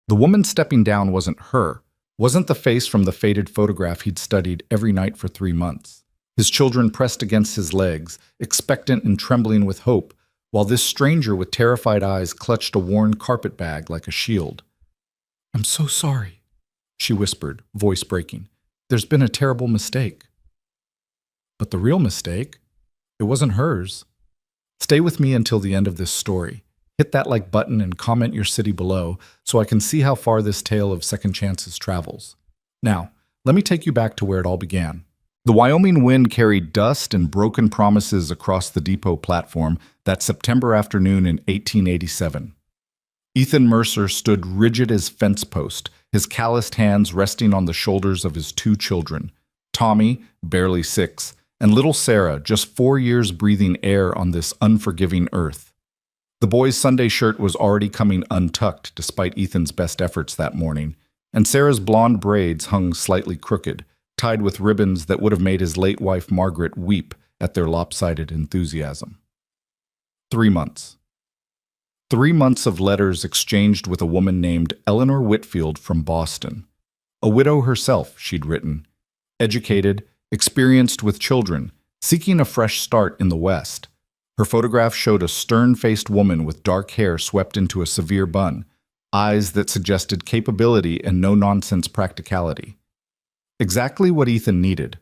The woman stepping down wasn't her, wasn't the face from the faded photograph he'd studied every night for 3 months. His children pressed against his legs, expectant and trembling with hope, while this stranger with terrified eyes clutched a worn carpet bag like a shield. "I'm so sorry," she whispered, voice breaking. "There's been a terrible mistake." But the real mistake? It wasn't hers. Stay with me until the end of this story. Hit that like button and comment your city below so I can see how far this tale of second chances travels. Now, let me take you back to where it all began. The Wyoming wind carried dust and broken promises across the depot platform that September afternoon in 1887. Ethan Mercer stood rigid as fence post, his calloused hands resting on the shoulders of his 2 children, Tommy, barely 6, and little Sarah, just 4 years breathing air on this unforgiving earth. The boy's Sunday shirt was already coming untucked despite Ethan's best efforts that morning, and Sarah's blonde braids hung slightly crooked, tied with ribbons that would have made his late wife Margaret weep at their lopsided enthusiasm. 3 months. 3 months of letters exchanged with a woman named Eleanor Whitfield from Boston. A widow herself, she'd written. Educated, experienced with children, seeking a fresh start in the West. Her photograph showed a stern-faced woman with dark hair swept into a severe bun, eyes that suggested capability and no-nonsense practicality. Exactly what Ethan needed.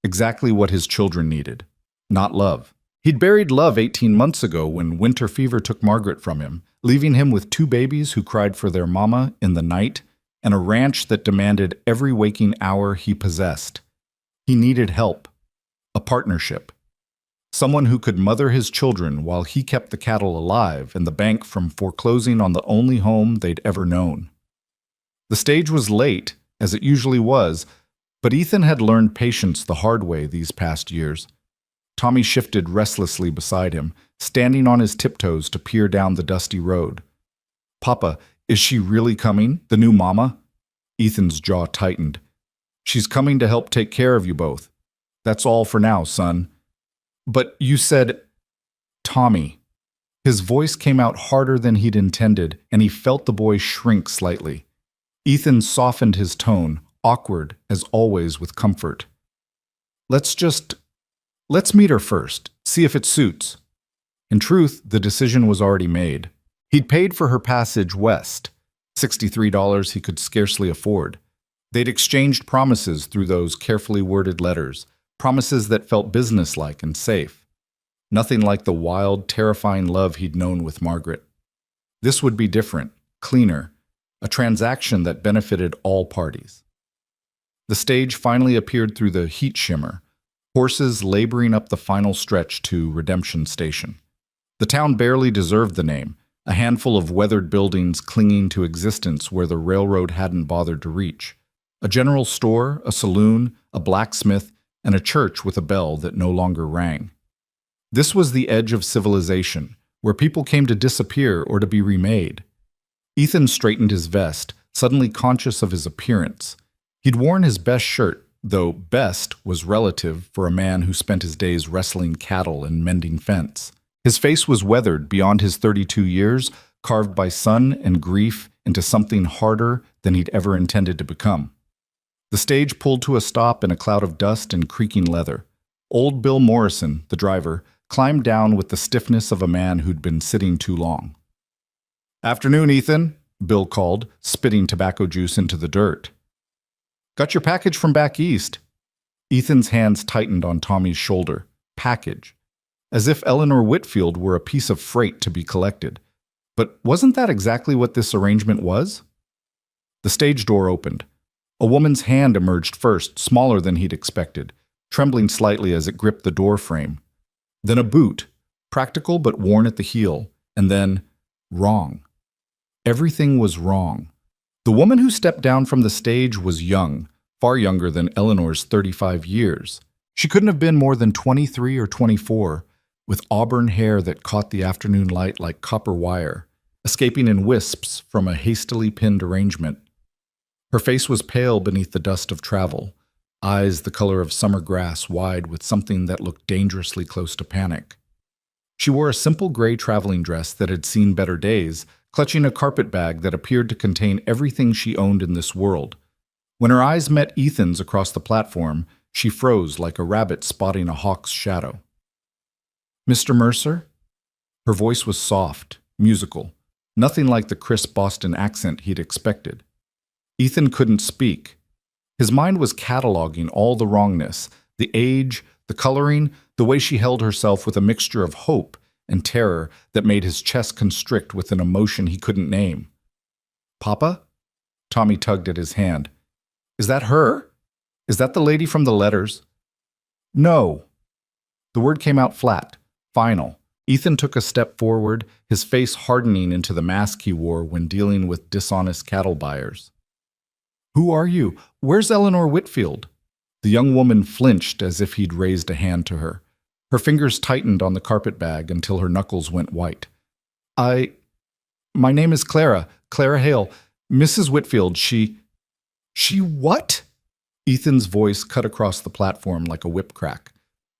Exactly what his children needed. Not love. He'd buried love 18 months ago when winter fever took Margaret from him, leaving him with 2 babies who cried for their mama in the night and a ranch that demanded every waking hour he possessed. He needed help. A partnership. Someone who could mother his children while he kept the cattle alive and the bank from foreclosing on the only home they'd ever known. The stage was late, as it usually was, but Ethan had learned patience the hard way these past years. Tommy shifted restlessly beside him, standing on his tiptoes to peer down the dusty road. "Papa, is she really coming, the new mama?" Ethan's jaw tightened. "She's coming to help take care of you both. That's all for now, son." "But you said—" "Tommy." His voice came out harder than he'd intended, and he felt the boy shrink slightly. Ethan softened his tone, awkward, as always, with comfort. Let's meet her first, see if it suits." In truth, the decision was already made. He'd paid for her passage west, $63 he could scarcely afford. They'd exchanged promises through those carefully worded letters, promises that felt businesslike and safe. Nothing like the wild, terrifying love he'd known with Margaret. This would be different, cleaner, a transaction that benefited all parties. The stage finally appeared through the heat shimmer, horses laboring up the final stretch to Redemption Station. The town barely deserved the name, a handful of weathered buildings clinging to existence where the railroad hadn't bothered to reach. A general store, a saloon, a blacksmith, and a church with a bell that no longer rang. This was the edge of civilization, where people came to disappear or to be remade. Ethan straightened his vest, suddenly conscious of his appearance. He'd worn his best shirt, though best was relative for a man who spent his days wrestling cattle and mending fence. His face was weathered beyond his 32 years, carved by sun and grief into something harder than he'd ever intended to become. The stage pulled to a stop in a cloud of dust and creaking leather. Old Bill Morrison, the driver, climbed down with the stiffness of a man who'd been sitting too long. "Afternoon, Ethan," Bill called, spitting tobacco juice into the dirt. "Got your package from back east." Ethan's hands tightened on Tommy's shoulder. Package. As if Eleanor Whitfield were a piece of freight to be collected. But wasn't that exactly what this arrangement was? The stage door opened. A woman's hand emerged first, smaller than he'd expected, trembling slightly as it gripped the door frame. Then a boot, practical but worn at the heel, and then wrong. Everything was wrong. The woman who stepped down from the stage was young, far younger than Eleanor's 35 years. She couldn't have been more than 23 or 24, with auburn hair that caught the afternoon light like copper wire, escaping in wisps from a hastily pinned arrangement. Her face was pale beneath the dust of travel, eyes the color of summer grass wide with something that looked dangerously close to panic. She wore a simple gray traveling dress that had seen better days, clutching a carpet bag that appeared to contain everything she owned in this world. When her eyes met Ethan's across the platform, she froze like a rabbit spotting a hawk's shadow. "Mr. Mercer?" Her voice was soft, musical, nothing like the crisp Boston accent he'd expected. Ethan couldn't speak. His mind was cataloging all the wrongness, the age, the coloring, the way she held herself with a mixture of hope and terror that made his chest constrict with an emotion he couldn't name. "Papa?" Tommy tugged at his hand. "Is that her? Is that the lady from the letters?" "No." The word came out flat, final. Ethan took a step forward, his face hardening into the mask he wore when dealing with dishonest cattle buyers. "Who are you? Where's Eleanor Whitfield?" The young woman flinched as if he'd raised a hand to her. Her fingers tightened on the carpet bag until her knuckles went white. My name is Clara Hale. Mrs. Whitfield, She what?" Ethan's voice cut across the platform like a whip crack.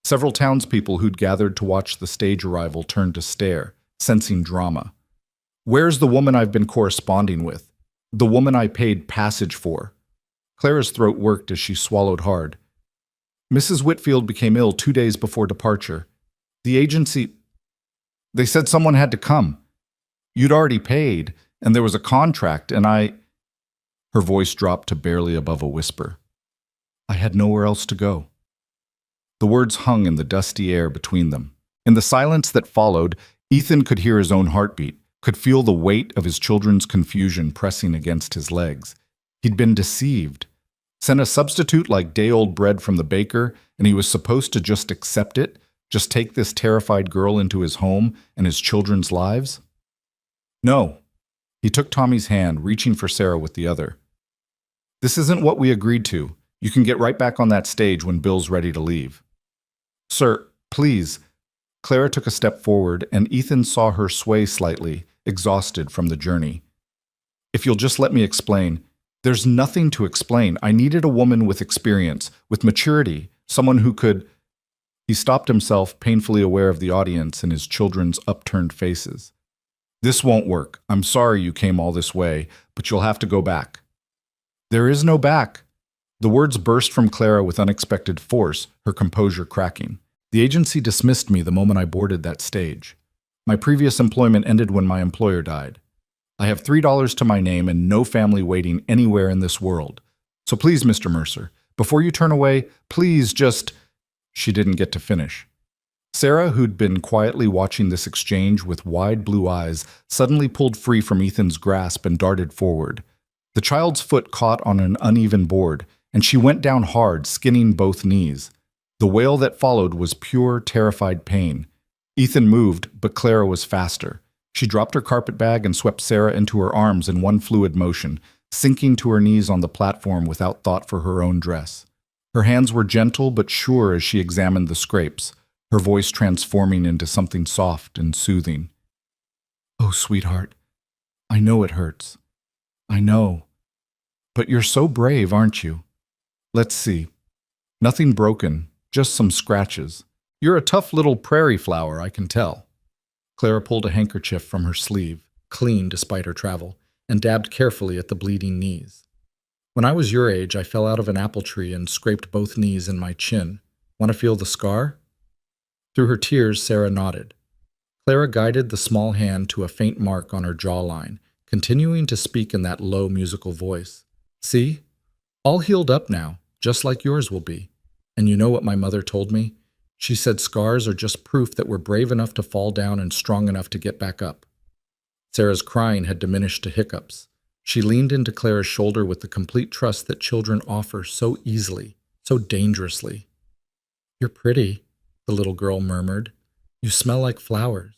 Several townspeople who'd gathered to watch the stage arrival turned to stare, sensing drama. "Where's the woman I've been corresponding with? The woman I paid passage for?" Clara's throat worked as she swallowed hard. "Mrs. Whitfield became ill 2 days before departure. The agency... They said someone had to come. You'd already paid, and there was a contract, and I..." Her voice dropped to barely above a whisper. "I had nowhere else to go." The words hung in the dusty air between them. In the silence that followed, Ethan could hear his own heartbeat, could feel the weight of his children's confusion pressing against his legs. He'd been deceived. Sent a substitute like day-old bread from the baker, and he was supposed to just accept it, just take this terrified girl into his home and his children's lives? "No." He took Tommy's hand, reaching for Sarah with the other. "This isn't what we agreed to. You can get right back on that stage when Bill's ready to leave." "Sir, please." Clara took a step forward, and Ethan saw her sway slightly, exhausted from the journey. "If you'll just let me explain." "There's nothing to explain. I needed a woman with experience, with maturity, someone who could..." He stopped himself, painfully aware of the audience and his children's upturned faces. "This won't work. I'm sorry you came all this way, but you'll have to go back." "There is no back." The words burst from Clara with unexpected force, her composure cracking. "The agency dismissed me the moment I boarded that stage. My previous employment ended when my employer died. I have $3 to my name and no family waiting anywhere in this world. So please, Mr. Mercer, before you turn away, please just..." She didn't get to finish. Sarah, who'd been quietly watching this exchange with wide blue eyes, suddenly pulled free from Ethan's grasp and darted forward. The child's foot caught on an uneven board, and she went down hard, skinning both knees. The wail that followed was pure, terrified pain. Ethan moved, but Clara was faster. She dropped her carpet bag and swept Sarah into her arms in one fluid motion, sinking to her knees on the platform without thought for her own dress. Her hands were gentle but sure as she examined the scrapes, her voice transforming into something soft and soothing. "Oh, sweetheart, I know it hurts. I know. But you're so brave, aren't you? Let's see. Nothing broken, just some scratches. You're a tough little prairie flower, I can tell." Clara pulled a handkerchief from her sleeve, clean despite her travel, and dabbed carefully at the bleeding knees. "When I was your age, I fell out of an apple tree and scraped both knees and my chin. Want to feel the scar?" Through her tears, Sarah nodded. Clara guided the small hand to a faint mark on her jawline, continuing to speak in that low musical voice. "See? All healed up now, just like yours will be. And you know what my mother told me? She said scars are just proof that we're brave enough to fall down and strong enough to get back up." Sarah's crying had diminished to hiccups. She leaned into Clara's shoulder with the complete trust that children offer so easily, so dangerously. "You're pretty," the little girl murmured. "You smell like flowers."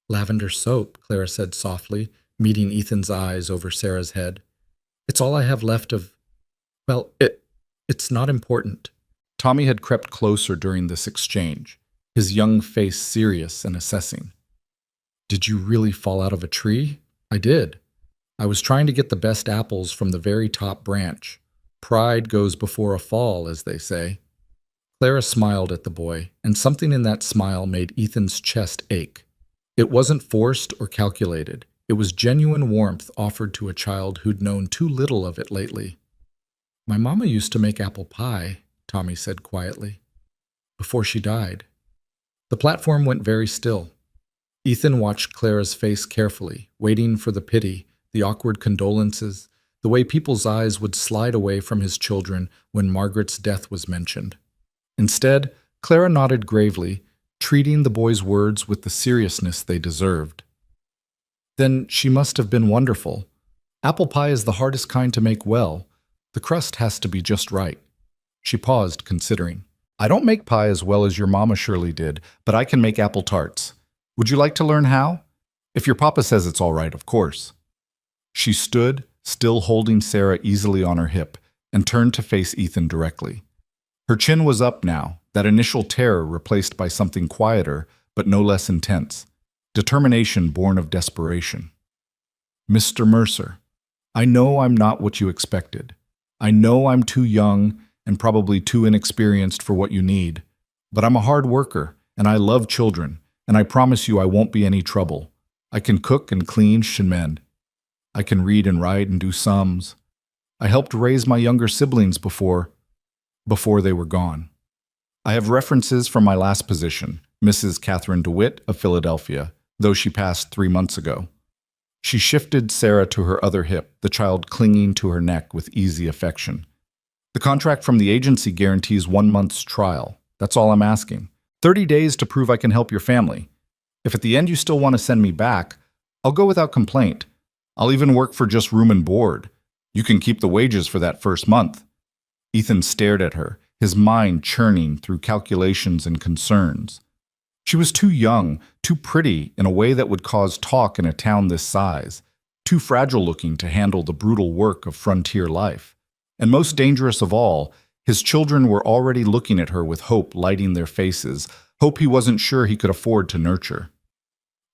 "Lavender soap," Clara said softly, meeting Ethan's eyes over Sarah's head. "It's all I have left of... well, it's not important." Tommy had crept closer during this exchange, his young face serious and assessing. "Did you really fall out of a tree?" "I did. I was trying to get the best apples from the very top branch. Pride goes before a fall, as they say." Clara smiled at the boy, and something in that smile made Ethan's chest ache. It wasn't forced or calculated. It was genuine warmth offered to a child who'd known too little of it lately. "My mama used to make apple pie," Tommy said quietly, "before she died." The platform went very still. Ethan watched Clara's face carefully, waiting for the pity, the awkward condolences, the way people's eyes would slide away from his children when Margaret's death was mentioned. Instead, Clara nodded gravely, treating the boy's words with the seriousness they deserved. "Then she must have been wonderful. Apple pie is the hardest kind to make well. The crust has to be just right." She paused, considering. "I don't make pie as well as your mama surely did, but I can make apple tarts. Would you like to learn how? If your papa says it's all right, of course." She stood, still holding Sarah easily on her hip, and turned to face Ethan directly. Her chin was up now, that initial terror replaced by something quieter, but no less intense. Determination born of desperation. "Mr. Mercer, I know I'm not what you expected. I know I'm too young and probably too inexperienced for what you need, but I'm a hard worker, and I love children, and I promise you I won't be any trouble. I can cook and clean and mend. I can read and write and do sums. I helped raise my younger siblings before they were gone. I have references from my last position, Mrs. Catherine DeWitt of Philadelphia, though she passed 3 months ago." She shifted Sarah to her other hip, the child clinging to her neck with easy affection. "The contract from the agency guarantees 1 month's trial. That's all I'm asking. 30 days to prove I can help your family. If at the end you still want to send me back, I'll go without complaint. I'll even work for just room and board. You can keep the wages for that first month." Ethan stared at her, his mind churning through calculations and concerns. She was too young, too pretty in a way that would cause talk in a town this size, too fragile-looking to handle the brutal work of frontier life. And most dangerous of all, his children were already looking at her with hope lighting their faces, hope he wasn't sure he could afford to nurture.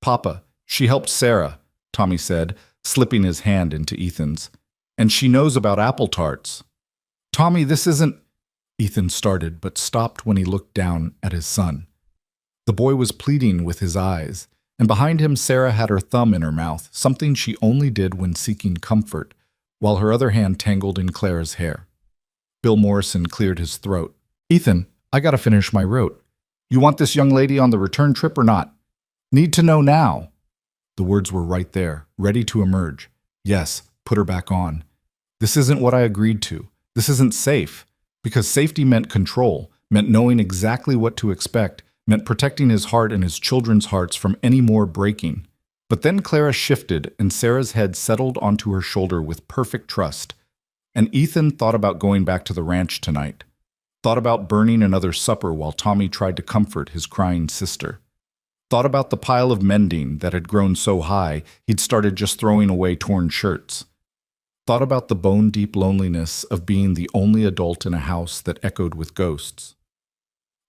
"Papa, she helped Sarah," Tommy said, slipping his hand into Ethan's. "And she knows about apple tarts." "Tommy, this isn't—" Ethan started, but stopped when he looked down at his son. The boy was pleading with his eyes, and behind him Sarah had her thumb in her mouth, something she only did when seeking comfort, while her other hand tangled in Clara's hair. Bill Morrison cleared his throat. "Ethan, I gotta finish my rote. You want this young lady on the return trip or not? Need to know now." The words were right there, ready to emerge. "Yes, put her back on. This isn't what I agreed to. This isn't safe." Because safety meant control, meant knowing exactly what to expect, meant protecting his heart and his children's hearts from any more breaking. But then Clara shifted, and Sarah's head settled onto her shoulder with perfect trust. And Ethan thought about going back to the ranch tonight. Thought about burning another supper while Tommy tried to comfort his crying sister. Thought about the pile of mending that had grown so high he'd started just throwing away torn shirts. Thought about the bone-deep loneliness of being the only adult in a house that echoed with ghosts.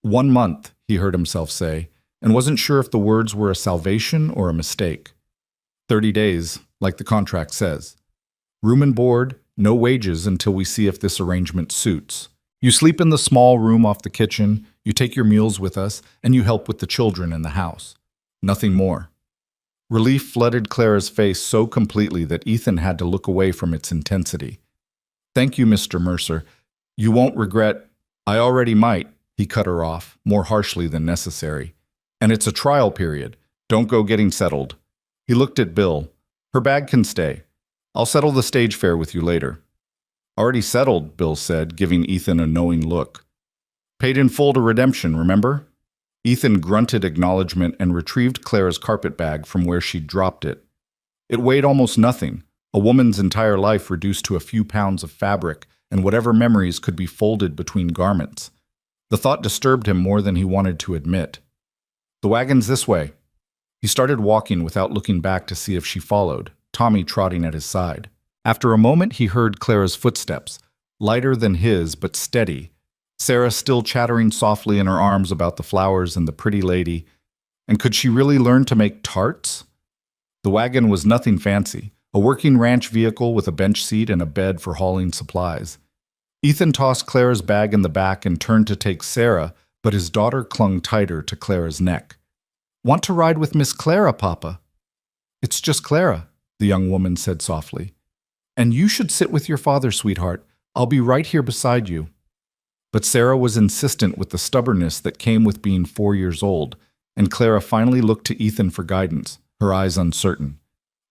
1 month, he heard himself say, and wasn't sure if the words were a salvation or a mistake. 30 days, like the contract says. Room and board, no wages until we see if this arrangement suits. You sleep in the small room off the kitchen, you take your meals with us, and you help with the children in the house. Nothing more. Relief flooded Clara's face so completely that Ethan had to look away from its intensity. "Thank you, Mr. Mercer. You won't regret—" "I already might," he cut her off, more harshly than necessary. "And it's a trial period. Don't go getting settled." He looked at Bill. "Her bag can stay. I'll settle the stage fare with you later." "Already settled," Bill said, giving Ethan a knowing look. "Paid in full to redemption, remember?" Ethan grunted acknowledgement and retrieved Clara's carpet bag from where she'd dropped it. It weighed almost nothing, a woman's entire life reduced to a few pounds of fabric and whatever memories could be folded between garments. The thought disturbed him more than he wanted to admit. "The wagon's this way." He started walking without looking back to see if she followed, Tommy trotting at his side. After a moment he heard Clara's footsteps, lighter than his but steady, Sarah still chattering softly in her arms about the flowers and the pretty lady. And could she really learn to make tarts? The wagon was nothing fancy, a working ranch vehicle with a bench seat and a bed for hauling supplies. Ethan tossed Clara's bag in the back and turned to take Sarah, but his daughter clung tighter to Clara's neck. "Want to ride with Miss Clara, Papa?" "It's just Clara." the young woman said softly. "And you should sit with your father, sweetheart. I'll be right here beside you." But Sarah was insistent with the stubbornness that came with being 4 years old, and Clara finally looked to Ethan for guidance, her eyes uncertain.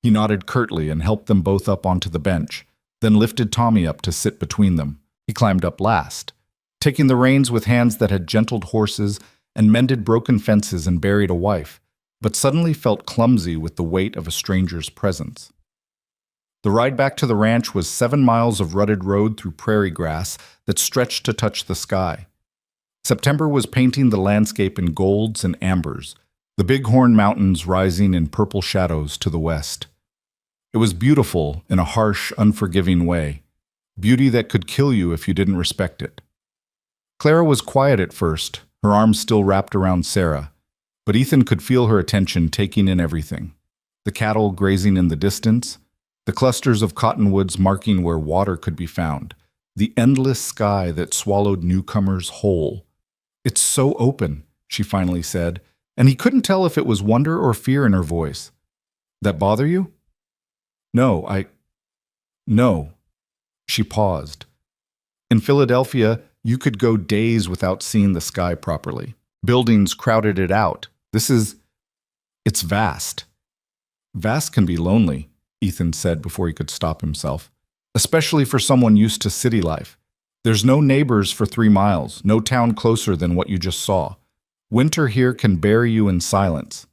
He nodded curtly and helped them both up onto the bench, then lifted Tommy up to sit between them. He climbed up last, taking the reins with hands that had gentled horses and mended broken fences and buried a wife, but suddenly felt clumsy with the weight of a stranger's presence. The ride back to the ranch was 7 miles of rutted road through prairie grass that stretched to touch the sky. September was painting the landscape in golds and ambers, the Bighorn Mountains rising in purple shadows to the west. It was beautiful in a harsh, unforgiving way, beauty that could kill you if you didn't respect it. Clara was quiet at first, her arms still wrapped around Sarah, but Ethan could feel her attention taking in everything. The cattle grazing in the distance, the clusters of cottonwoods marking where water could be found, the endless sky that swallowed newcomers whole. "It's so open," she finally said, and he couldn't tell if it was wonder or fear in her voice. "That bother you?" No. She paused. "In Philadelphia, you could go days without seeing the sky properly. Buildings crowded it out. It's vast." "Vast can be lonely," Ethan said before he could stop himself, "especially for someone used to city life. There's no neighbors for 3 miles, no town closer than what you just saw. Winter here can bury you in silence."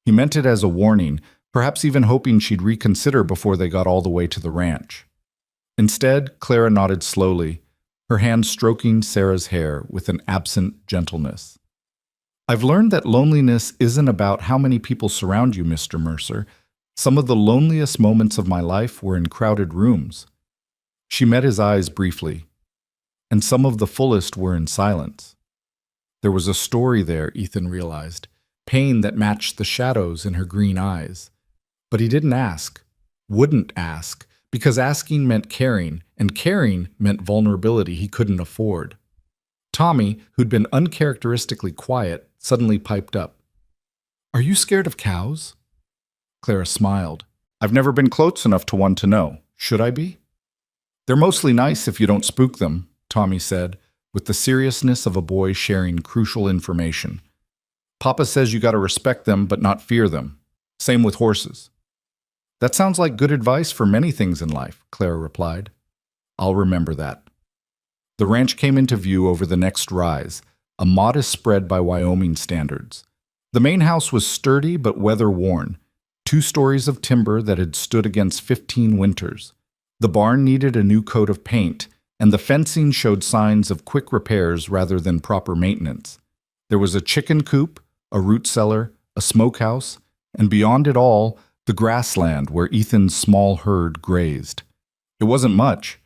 He meant it as a warning, perhaps even hoping she'd reconsider before they got all the way to the ranch. Instead, Clara nodded slowly, her hand stroking Sarah's hair with an absent gentleness. "I've learned that loneliness isn't about how many people surround you, Mr. Mercer. Some of the loneliest moments of my life were in crowded rooms." She met his eyes briefly, and some of the fullest were in silence. There was a story there, Ethan realized, pain that matched the shadows in her green eyes. But he didn't ask, wouldn't ask, because asking meant caring, and caring meant vulnerability he couldn't afford. Tommy, who'd been uncharacteristically quiet, suddenly piped up. "Are you scared of cows?" Clara smiled. "I've never been close enough to one to know. Should I be?" "They're mostly nice if you don't spook them," Tommy said, with the seriousness of a boy sharing crucial information. "Papa says you gotta respect them but not fear them. Same with horses." "That sounds like good advice for many things in life," Clara replied. "I'll remember that." The ranch came into view over the next rise, a modest spread by Wyoming standards. The main house was sturdy but weather-worn, 2 stories of timber that had stood against 15 winters. The barn needed a new coat of paint, and the fencing showed signs of quick repairs rather than proper maintenance. There was a chicken coop, a root cellar, a smokehouse, and beyond it all, the grassland where Ethan's small herd grazed. It wasn't much.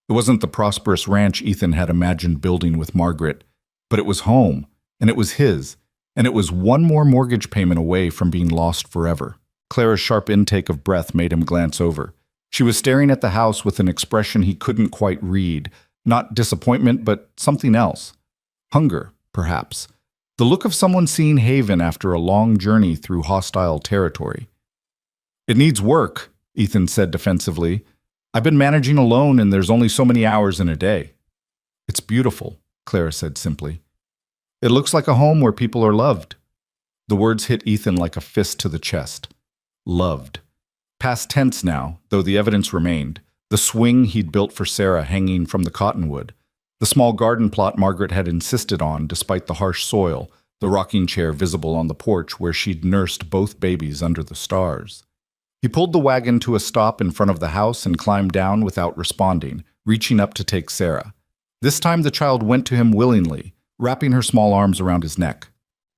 It wasn't the prosperous ranch Ethan had imagined building with Margaret, but it was home, and it was his, and it was one more mortgage payment away from being lost forever. Clara's sharp intake of breath made him glance over. She was staring at the house with an expression he couldn't quite read, not disappointment, but something else. Hunger, perhaps. The look of someone seeing haven after a long journey through hostile territory. "It needs work," Ethan said defensively. "I've been managing alone and there's only so many hours in a day." "It's beautiful," Clara said simply. "It looks like a home where people are loved." The words hit Ethan like a fist to the chest. Loved. Past tense now, though the evidence remained. The swing he'd built for Sarah hanging from the cottonwood. The small garden plot Margaret had insisted on despite the harsh soil, the rocking chair visible on the porch where she'd nursed both babies under the stars. He pulled the wagon to a stop in front of the house and climbed down without responding, reaching up to take Sarah. This time the child went to him willingly, wrapping her small arms around his neck.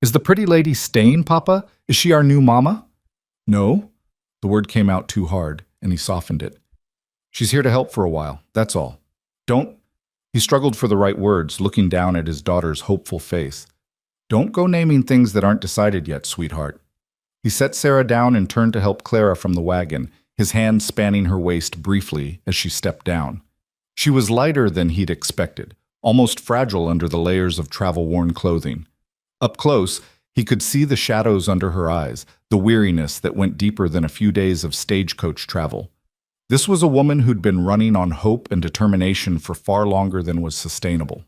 "Is the pretty lady staying, Papa? Is she our new mama?" "No." The word came out too hard, and he softened it. "She's here to help for a while, that's all. Don't—" He struggled for the right words, looking down at his daughter's hopeful face. "Don't go naming things that aren't decided yet, sweetheart." He set Sarah down and turned to help Clara from the wagon, his hand spanning her waist briefly as she stepped down. She was lighter than he'd expected, almost fragile under the layers of travel-worn clothing. Up close, He could see the shadows under her eyes, the weariness that went deeper than a few days of stagecoach travel. This was a woman who'd been running on hope and determination for far longer than was sustainable.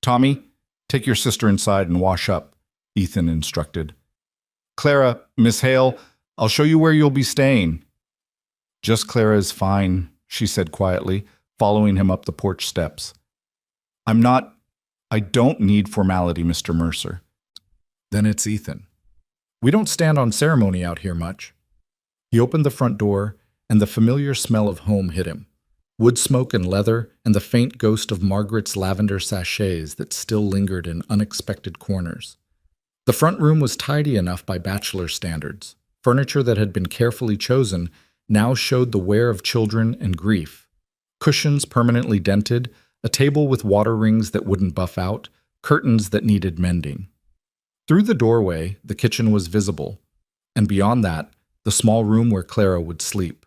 "Tommy, take your sister inside and wash up," Ethan instructed. "Clara, Miss Hale, I'll show you where you'll be staying." "Just Clara is fine," she said quietly, following him up the porch steps. I don't need formality, Mr. Mercer." "Then it's Ethan. We don't stand on ceremony out here much." He opened the front door, and the familiar smell of home hit him. Wood smoke and leather, and the faint ghost of Margaret's lavender sachets that still lingered in unexpected corners. The front room was tidy enough by bachelor standards. Furniture that had been carefully chosen now showed the wear of children and grief. Cushions permanently dented, a table with water rings that wouldn't buff out, curtains that needed mending. Through the doorway, the kitchen was visible, and beyond that, the small room where Clara would sleep.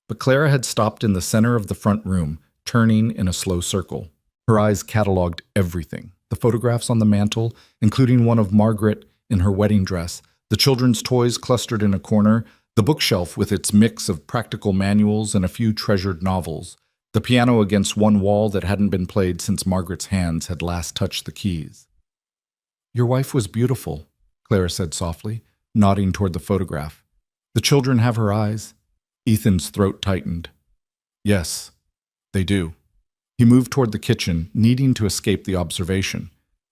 But Clara had stopped in the center of the front room, turning in a slow circle. Her eyes cataloged everything. The photographs on the mantel, including one of Margaret in her wedding dress, the children's toys clustered in a corner, the bookshelf with its mix of practical manuals and a few treasured novels, the piano against one wall that hadn't been played since Margaret's hands had last touched the keys. "Your wife was beautiful," Clara said softly, nodding toward the photograph. "The children have her eyes." Ethan's throat tightened. "Yes, they do." He moved toward the kitchen, needing to escape the observation.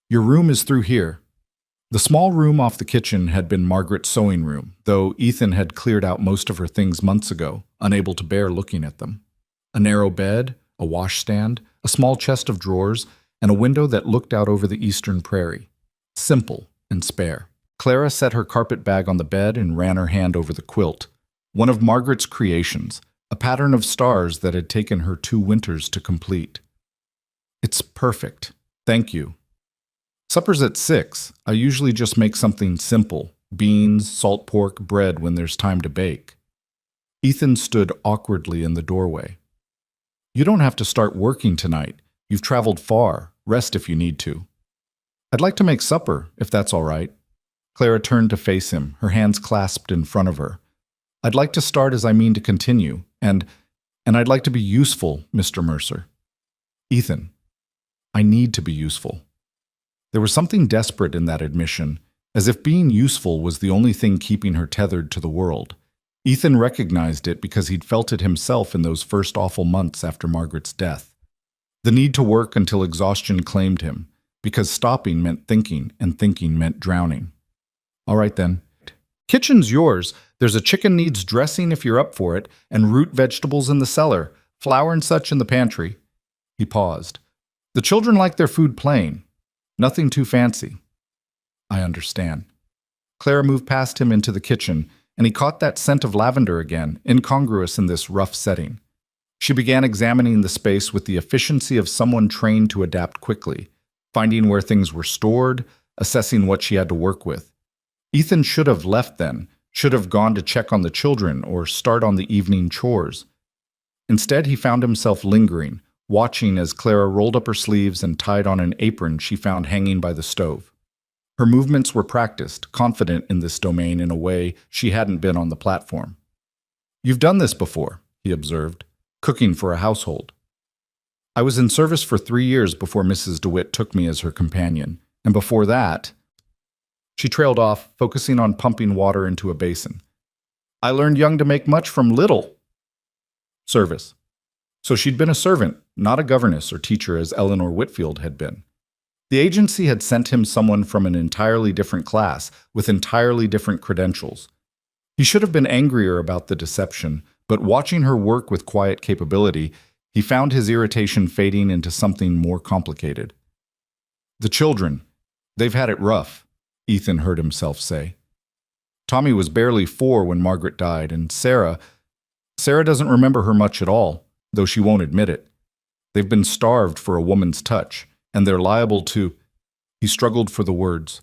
"Your room is through here." The small room off the kitchen had been Margaret's sewing room, though Ethan had cleared out most of her things months ago, unable to bear looking at them. A narrow bed, a washstand, a small chest of drawers, and a window that looked out over the eastern prairie. Simple and spare. Clara set her carpet bag on the bed and ran her hand over the quilt. One of Margaret's creations, a pattern of stars that had taken her 2 winters to complete. "It's perfect. Thank you." "Supper's at 6. I usually just make something simple. Beans, salt pork, bread when there's time to bake." Ethan stood awkwardly in the doorway. "You don't have to start working tonight. You've traveled far. Rest if you need to." "I'd like to make supper, if that's all right." Clara turned to face him, her hands clasped in front of her. "I'd like to start as I mean to continue, and I'd like to be useful, Mr. Mercer." "Ethan, I need to be useful." There was something desperate in that admission, as if being useful was the only thing keeping her tethered to the world. Ethan recognized it because he'd felt it himself in those first awful months after Margaret's death. The need to work until exhaustion claimed him, because stopping meant thinking, and thinking meant drowning. "All right then. Kitchen's yours. There's a chicken needs dressing if you're up for it, and root vegetables in the cellar, flour and such in the pantry." He paused. "The children like their food plain. Nothing too fancy." "I understand." Clara moved past him into the kitchen, and he caught that scent of lavender again, incongruous in this rough setting. She began examining the space with the efficiency of someone trained to adapt quickly, finding where things were stored, assessing what she had to work with. Ethan should have left then, should have gone to check on the children or start on the evening chores. Instead, he found himself lingering, watching as Clara rolled up her sleeves and tied on an apron she found hanging by the stove. Her movements were practiced, confident in this domain in a way she hadn't been on the platform. "You've done this before," he observed, "cooking for a household." "I was in service for 3 years before Mrs. DeWitt took me as her companion, and before that—" She trailed off, focusing on pumping water into a basin. "I learned young to make much from little." Service. So she'd been a servant, not a governess or teacher as Eleanor Whitfield had been. The agency had sent him someone from an entirely different class, with entirely different credentials. He should have been angrier about the deception, but watching her work with quiet capability, he found his irritation fading into something more complicated. "The children, they've had it rough," Ethan heard himself say. "Tommy was barely 4 when Margaret died, and Sarah doesn't remember her much at all, though she won't admit it. They've been starved for a woman's touch, and they're liable to—" He struggled for the words.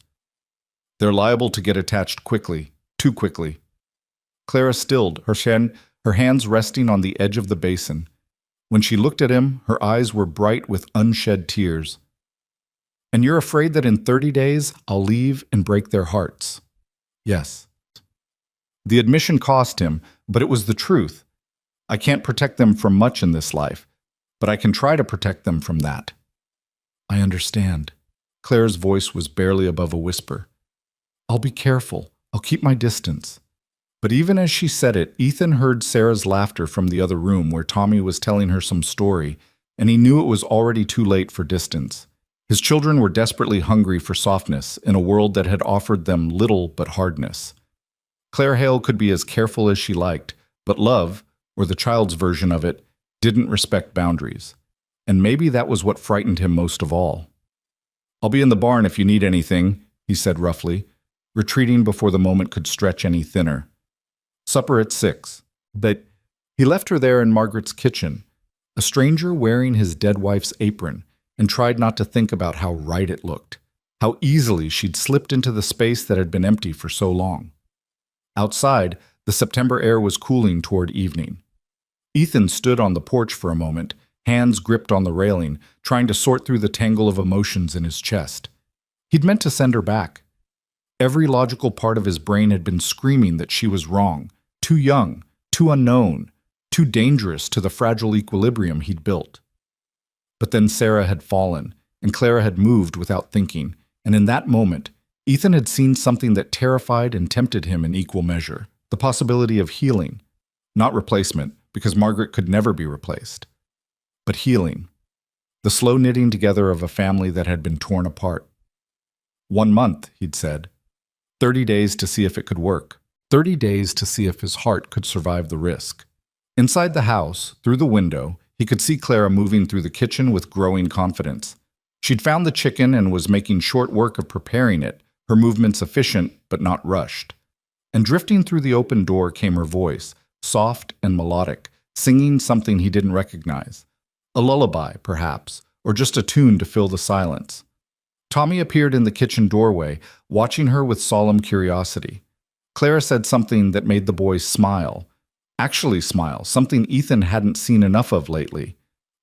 "They're liable to get attached quickly, too quickly." Clara stilled, her hands resting on the edge of the basin. When she looked at him, her eyes were bright with unshed tears. And you're afraid that in 30 days, I'll leave and break their hearts. Yes. The admission cost him, but it was the truth. I can't protect them from much in this life, but I can try to protect them from that. I understand. Claire's voice was barely above a whisper. I'll be careful. I'll keep my distance. But even as she said it, Ethan heard Sarah's laughter from the other room where Tommy was telling her some story, and he knew it was already too late for distance. His children were desperately hungry for softness in a world that had offered them little but hardness. Claire Hale could be as careful as she liked, but love, or the child's version of it, didn't respect boundaries. And maybe that was what frightened him most of all. I'll be in the barn if you need anything, he said roughly, retreating before the moment could stretch any thinner. Supper at 6. But he left her there in Margaret's kitchen, a stranger wearing his dead wife's apron, and tried not to think about how right it looked, how easily she'd slipped into the space that had been empty for so long. Outside, the September air was cooling toward evening. Ethan stood on the porch for a moment, hands gripped on the railing, trying to sort through the tangle of emotions in his chest. He'd meant to send her back. Every logical part of his brain had been screaming that she was wrong, too young, too unknown, too dangerous to the fragile equilibrium he'd built. But then Sarah had fallen, and Clara had moved without thinking, and in that moment, Ethan had seen something that terrified and tempted him in equal measure, the possibility of healing, not replacement, because Margaret could never be replaced, but healing, the slow knitting together of a family that had been torn apart. 1 month, he'd said. 30 days to see if it could work. 30 days to see if his heart could survive the risk. Inside the house, through the window, he could see Clara moving through the kitchen with growing confidence. She'd found the chicken and was making short work of preparing it, her movements efficient but not rushed. And drifting through the open door came her voice, soft and melodic, singing something he didn't recognize. A lullaby, perhaps, or just a tune to fill the silence. Tommy appeared in the kitchen doorway, watching her with solemn curiosity. Clara said something that made the boy smile. Actually smile, something Ethan hadn't seen enough of lately.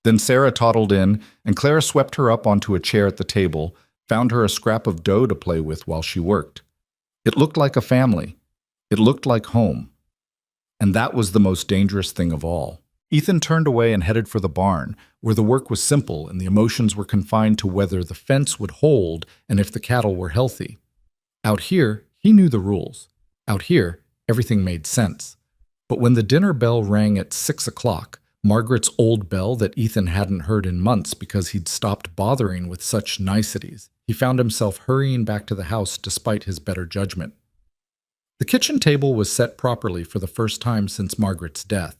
Then Sarah toddled in, and Clara swept her up onto a chair at the table, found her a scrap of dough to play with while she worked. It looked like a family. It looked like home. And that was the most dangerous thing of all. Ethan turned away and headed for the barn, where the work was simple and the emotions were confined to whether the fence would hold and if the cattle were healthy. Out here, he knew the rules. Out here, everything made sense. But when the dinner bell rang at 6 o'clock, Margaret's old bell that Ethan hadn't heard in months because he'd stopped bothering with such niceties, he found himself hurrying back to the house despite his better judgment. The kitchen table was set properly for the first time since Margaret's death.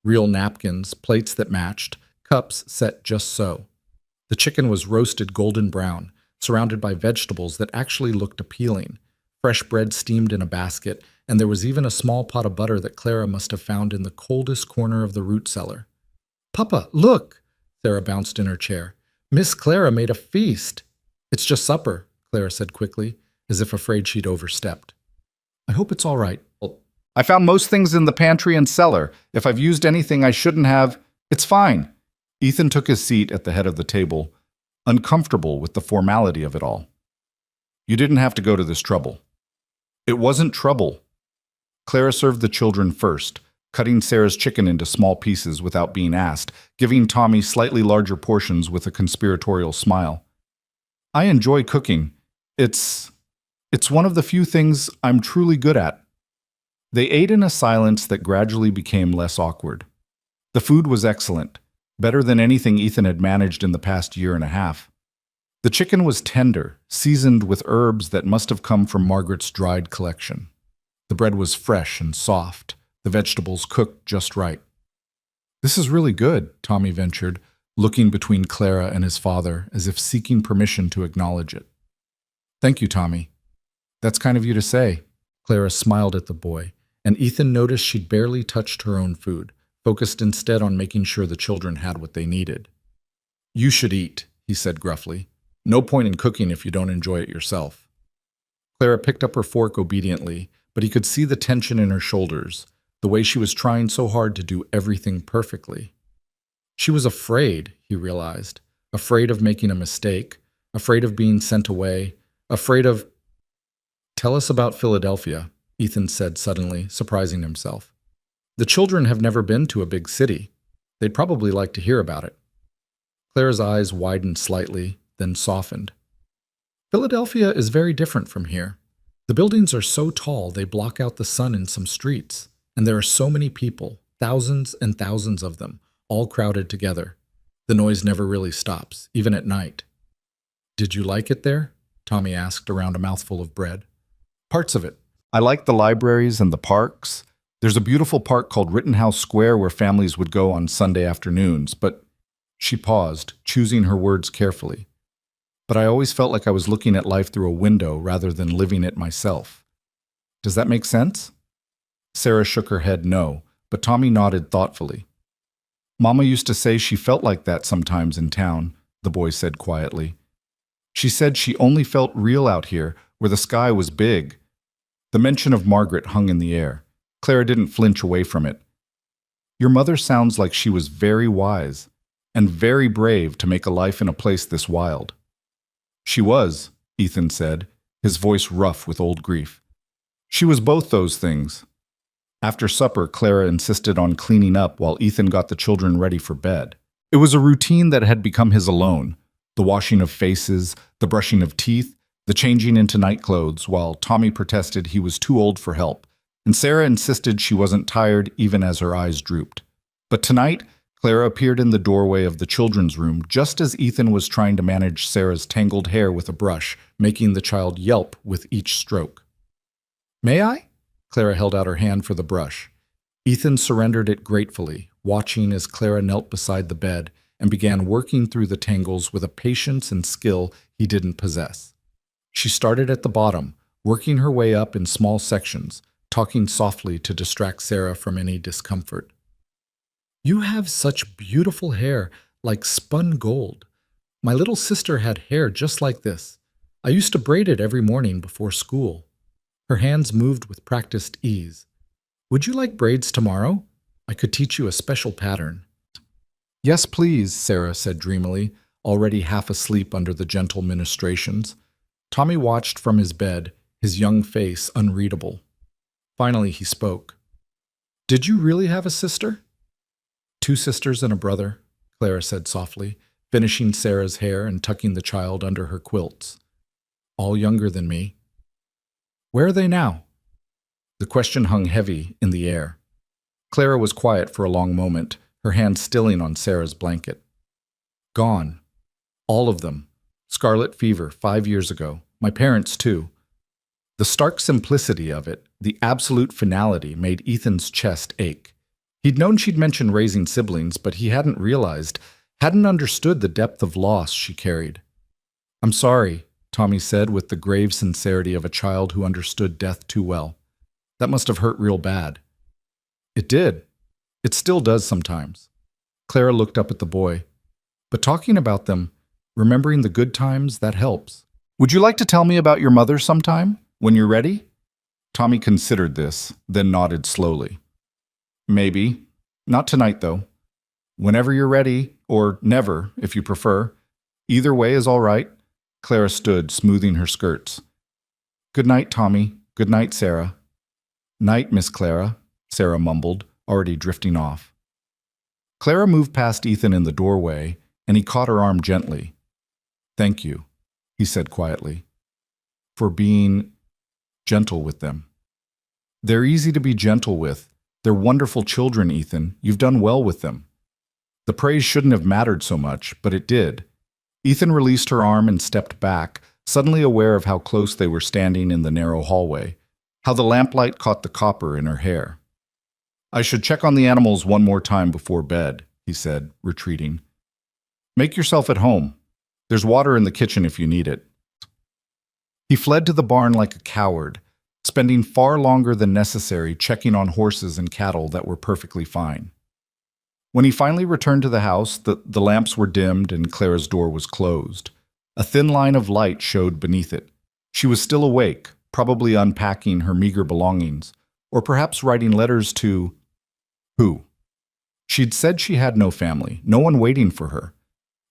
Real napkins, plates that matched, cups set just so. The chicken was roasted golden brown, surrounded by vegetables that actually looked appealing. Fresh bread steamed in a basket, and there was even a small pot of butter that Clara must have found in the coldest corner of the root cellar. "Papa, look!" Sarah bounced in her chair. "Miss Clara made a feast." "It's just supper," Clara said quickly, as if afraid she'd overstepped. "I hope it's all right." "I found most things in the pantry and cellar. If I've used anything I shouldn't have, it's fine." Ethan took his seat at the head of the table, uncomfortable with the formality of it all. "You didn't have to go to this trouble." "It wasn't trouble." Clara served the children first, cutting Sarah's chicken into small pieces without being asked, giving Tommy slightly larger portions with a conspiratorial smile. "I enjoy cooking. It's one of the few things I'm truly good at." They ate in a silence that gradually became less awkward. The food was excellent, better than anything Ethan had managed in the past year and a half. The chicken was tender, seasoned with herbs that must have come from Margaret's dried collection. The bread was fresh and soft, the vegetables cooked just right. "This is really good," Tommy ventured, looking between Clara and his father as if seeking permission to acknowledge it. "Thank you, Tommy. That's kind of you to say." Clara smiled at the boy, and Ethan noticed she'd barely touched her own food, focused instead on making sure the children had what they needed. "You should eat," he said gruffly. "No point in cooking if you don't enjoy it yourself." Clara picked up her fork obediently, but he could see the tension in her shoulders, the way she was trying so hard to do everything perfectly. She was afraid, he realized, afraid of making a mistake, afraid of being sent away, afraid of... Tell us about Philadelphia, Ethan said suddenly, surprising himself. The children have never been to a big city. They'd probably like to hear about it. Clara's eyes widened slightly, then softened. Philadelphia is very different from here. The buildings are so tall they block out the sun in some streets, and there are so many people, thousands and thousands of them, all crowded together. The noise never really stops, even at night. Did you like it there? Tommy asked around a mouthful of bread. Parts of it. I like the libraries and the parks. There's a beautiful park called Rittenhouse Square where families would go on Sunday afternoons, but... She paused, choosing her words carefully. But I always felt like I was looking at life through a window rather than living it myself. Does that make sense? Sarah shook her head no, but Tommy nodded thoughtfully. Mama used to say she felt like that sometimes in town, the boy said quietly. She said she only felt real out here, where the sky was big. The mention of Margaret hung in the air. Clara didn't flinch away from it. Your mother sounds like she was very wise and very brave to make a life in a place this wild. She was, Ethan said, his voice rough with old grief. She was both those things. After supper, Clara insisted on cleaning up while Ethan got the children ready for bed. It was a routine that had become his alone, the washing of faces, the brushing of teeth, the changing into night clothes, while Tommy protested he was too old for help, and Sarah insisted she wasn't tired even as her eyes drooped. But tonight, Clara appeared in the doorway of the children's room just as Ethan was trying to manage Sarah's tangled hair with a brush, making the child yelp with each stroke. May I? Clara held out her hand for the brush. Ethan surrendered it gratefully, watching as Clara knelt beside the bed and began working through the tangles with a patience and skill he didn't possess. She started at the bottom, working her way up in small sections, talking softly to distract Sarah from any discomfort. You have such beautiful hair, like spun gold. My little sister had hair just like this. I used to braid it every morning before school. Her hands moved with practiced ease. Would you like braids tomorrow? I could teach you a special pattern. Yes, please, Sarah said dreamily, already half asleep under the gentle ministrations. Tommy watched from his bed, his young face unreadable. Finally he spoke. Did you really have a sister? 2 sisters and a brother, Clara said softly, finishing Sarah's hair and tucking the child under her quilts. All younger than me. Where are they now? The question hung heavy in the air. Clara was quiet for a long moment, her hand stilling on Sarah's blanket. Gone. All of them. Scarlet fever 5 years ago. My parents, too. The stark simplicity of it, the absolute finality, made Ethan's chest ache. He'd known she'd mentioned raising siblings, but he hadn't understood the depth of loss she carried. I'm sorry, Tommy said with the grave sincerity of a child who understood death too well. That must have hurt real bad. It did. It still does sometimes. Clara looked up at the boy. But talking about them, remembering the good times, that helps. Would you like to tell me about your mother sometime, when you're ready? Tommy considered this, then nodded slowly. Maybe. Not tonight, though. Whenever you're ready, or never, if you prefer. Either way is all right. Clara stood, smoothing her skirts. Good night, Tommy. Good night, Sarah. Night, Miss Clara, Sarah mumbled, already drifting off. Clara moved past Ethan in the doorway, and he caught her arm gently. Thank you, he said quietly, for being gentle with them. They're easy to be gentle with. They're wonderful children, Ethan. You've done well with them. The praise shouldn't have mattered so much, but it did. Ethan released her arm and stepped back, suddenly aware of how close they were standing in the narrow hallway, how the lamplight caught the copper in her hair. I should check on the animals one more time before bed, he said, retreating. Make yourself at home. There's water in the kitchen if you need it. He fled to the barn like a coward, spending far longer than necessary checking on horses and cattle that were perfectly fine. When he finally returned to the house, the lamps were dimmed and Clara's door was closed. A thin line of light showed beneath it. She was still awake, probably unpacking her meager belongings, or perhaps writing letters to... who? She'd said she had no family, no one waiting for her.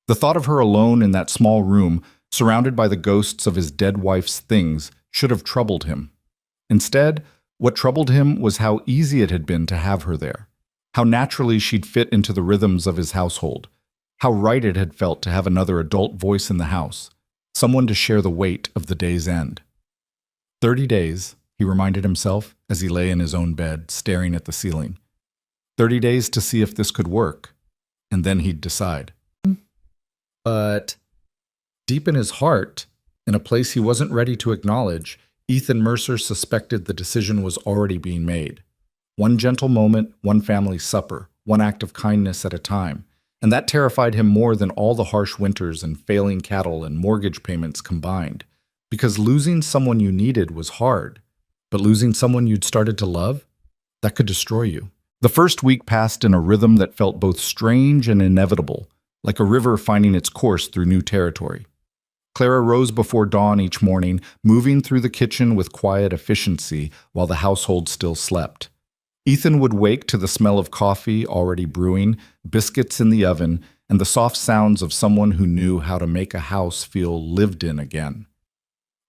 The thought of her alone in that small room surrounded by the ghosts of his dead wife's things, should have troubled him. Instead, what troubled him was how easy it had been to have her there, how naturally she'd fit into the rhythms of his household, how right it had felt to have another adult voice in the house, someone to share the weight of the day's end. 30 days, he reminded himself as he lay in his own bed, staring at the ceiling. 30 days to see if this could work, and then he'd decide. But deep in his heart, in a place he wasn't ready to acknowledge, Ethan Mercer suspected the decision was already being made. One gentle moment, one family supper, one act of kindness at a time. And that terrified him more than all the harsh winters and failing cattle and mortgage payments combined. Because losing someone you needed was hard, but losing someone you'd started to love, that could destroy you. The first week passed in a rhythm that felt both strange and inevitable, like a river finding its course through new territory. Clara rose before dawn each morning, moving through the kitchen with quiet efficiency while the household still slept. Ethan would wake to the smell of coffee already brewing, biscuits in the oven, and the soft sounds of someone who knew how to make a house feel lived in again.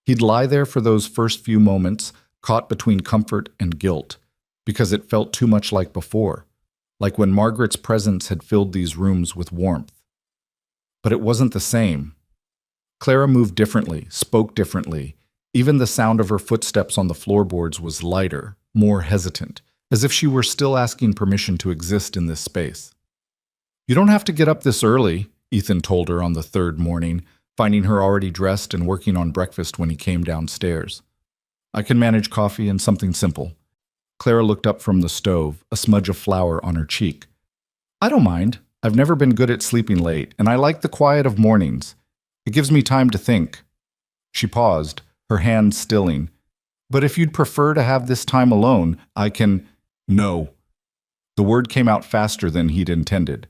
He'd lie there for those first few moments, caught between comfort and guilt, because it felt too much like before, like when Margaret's presence had filled these rooms with warmth. But it wasn't the same. Clara moved differently, spoke differently. Even the sound of her footsteps on the floorboards was lighter, more hesitant, as if she were still asking permission to exist in this space. "You don't have to get up this early," Ethan told her on the third morning, finding her already dressed and working on breakfast when he came downstairs. "I can manage coffee and something simple." Clara looked up from the stove, a smudge of flour on her cheek. "I don't mind. I've never been good at sleeping late, and I like the quiet of mornings. It gives me time to think." She paused, her hand stilling. "But if you'd prefer to have this time alone, I can—" "No." The word came out faster than he'd intended.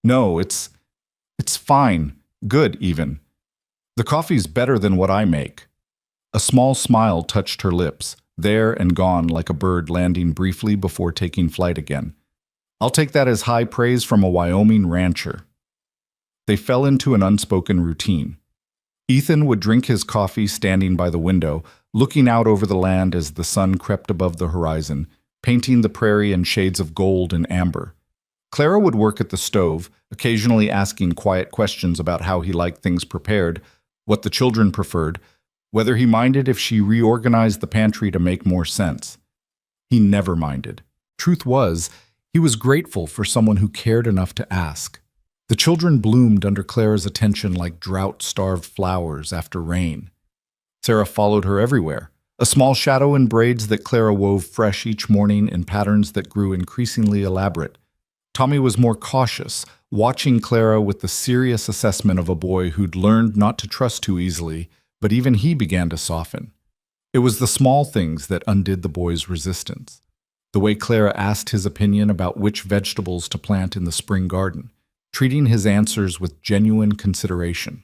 "No, it's fine. Good, even. The coffee's better than what I make." A small smile touched her lips, there and gone like a bird landing briefly before taking flight again. "I'll take that as high praise from a Wyoming rancher." They fell into an unspoken routine. Ethan would drink his coffee standing by the window, looking out over the land as the sun crept above the horizon, painting the prairie in shades of gold and amber. Clara would work at the stove, occasionally asking quiet questions about how he liked things prepared, what the children preferred, whether he minded if she reorganized the pantry to make more sense. He never minded. Truth was, he was grateful for someone who cared enough to ask. The children bloomed under Clara's attention like drought-starved flowers after rain. Sarah followed her everywhere, a small shadow in braids that Clara wove fresh each morning in patterns that grew increasingly elaborate. Tommy was more cautious, watching Clara with the serious assessment of a boy who'd learned not to trust too easily, but even he began to soften. It was the small things that undid the boy's resistance. The way Clara asked his opinion about which vegetables to plant in the spring garden, treating his answers with genuine consideration.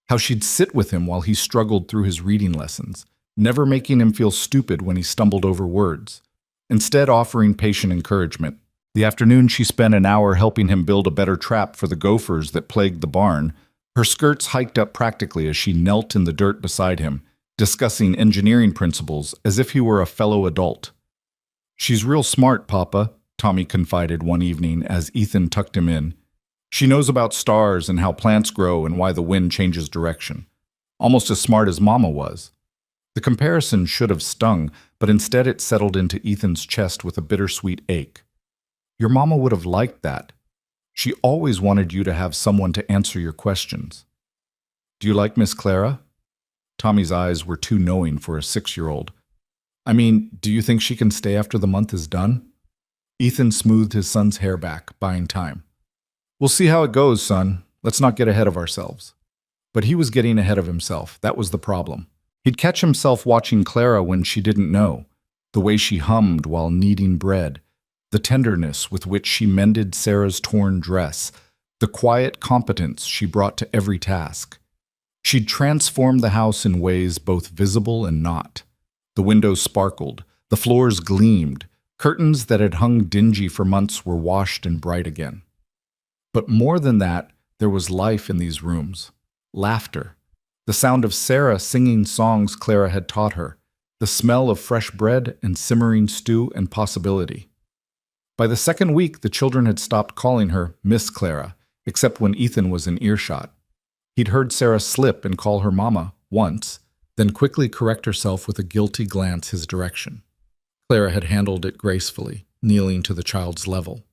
How she'd sit with him while he struggled through his reading lessons, never making him feel stupid when he stumbled over words, instead offering patient encouragement. The afternoon she spent an hour helping him build a better trap for the gophers that plagued the barn, her skirts hiked up practically as she knelt in the dirt beside him, discussing engineering principles as if he were a fellow adult. "She's real smart, Papa," Tommy confided one evening as Ethan tucked him in. "She knows about stars and how plants grow and why the wind changes direction. Almost as smart as Mama was." The comparison should have stung, but instead it settled into Ethan's chest with a bittersweet ache. "Your Mama would have liked that. She always wanted you to have someone to answer your questions." "Do you like Miss Clara?" Tommy's eyes were too knowing for a 6-year-old. "I mean, do you think she can stay after the month is done?" Ethan smoothed his son's hair back, buying time. "We'll see how it goes, son. Let's not get ahead of ourselves." But he was getting ahead of himself. That was the problem. He'd catch himself watching Clara when she didn't know, the way she hummed while kneading bread, the tenderness with which she mended Sarah's torn dress, the quiet competence she brought to every task. She'd transformed the house in ways both visible and not. The windows sparkled, the floors gleamed, curtains that had hung dingy for months were washed and bright again. But more than that, there was life in these rooms. Laughter. The sound of Sarah singing songs Clara had taught her, the smell of fresh bread and simmering stew and possibility. By the second week, the children had stopped calling her Miss Clara, except when Ethan was in earshot. He'd heard Sarah slip and call her Mama once, then quickly correct herself with a guilty glance his direction. Clara had handled it gracefully, kneeling to the child's level.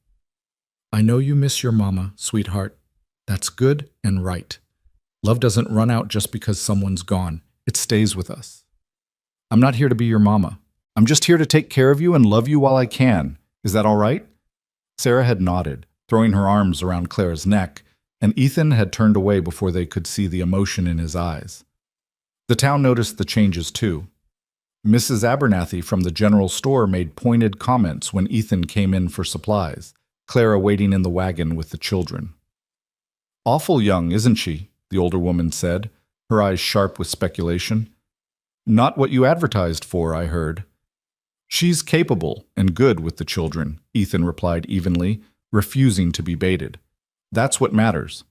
I know you miss your mama, sweetheart. That's good and right. Love doesn't run out just because someone's gone. It stays with us. I'm not here to be your mama. I'm just here to take care of you and love you while I can. Is that all right? Sarah had nodded, throwing her arms around Clara's neck, and Ethan had turned away before they could see the emotion in his eyes. The town noticed the changes too. Mrs. Abernathy from the general store made pointed comments when Ethan came in for supplies, Clara waiting in the wagon with the children. Awful young, isn't she? The older woman said, her eyes sharp with speculation. Not what you advertised for, I heard. She's capable and good with the children, Ethan replied evenly, refusing to be baited. That's what matters.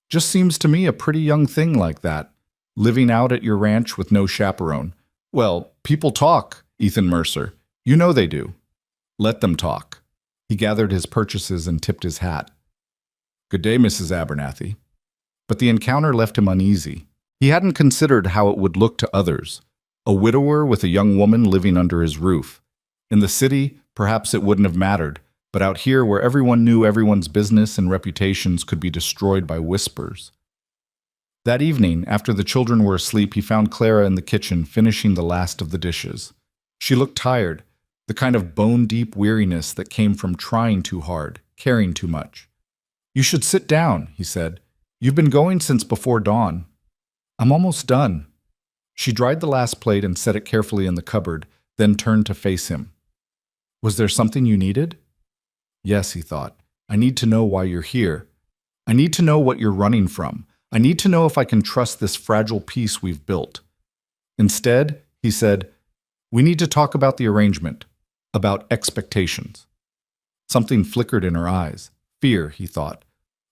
Just seems to me a pretty young thing like that, living out at your ranch with no chaperone. Well, people talk, Ethan Mercer. You know they do. Let them talk. He gathered his purchases and tipped his hat. Good day, Mrs. Abernathy. But the encounter left him uneasy. He hadn't considered how it would look to others. A widower with a young woman living under his roof. In the city, perhaps it wouldn't have mattered, but out here where everyone knew everyone's business and reputations could be destroyed by whispers. That evening, after the children were asleep, he found Clara in the kitchen finishing the last of the dishes. She looked tired, the kind of bone-deep weariness that came from trying too hard, caring too much. You should sit down, he said. You've been going since before dawn. I'm almost done. She dried the last plate and set it carefully in the cupboard, then turned to face him. Was there something you needed? Yes, he thought. I need to know why you're here. I need to know what you're running from. I need to know if I can trust this fragile peace we've built. Instead, he said, we need to talk about the arrangement, about expectations. Something flickered in her eyes. Fear, he thought,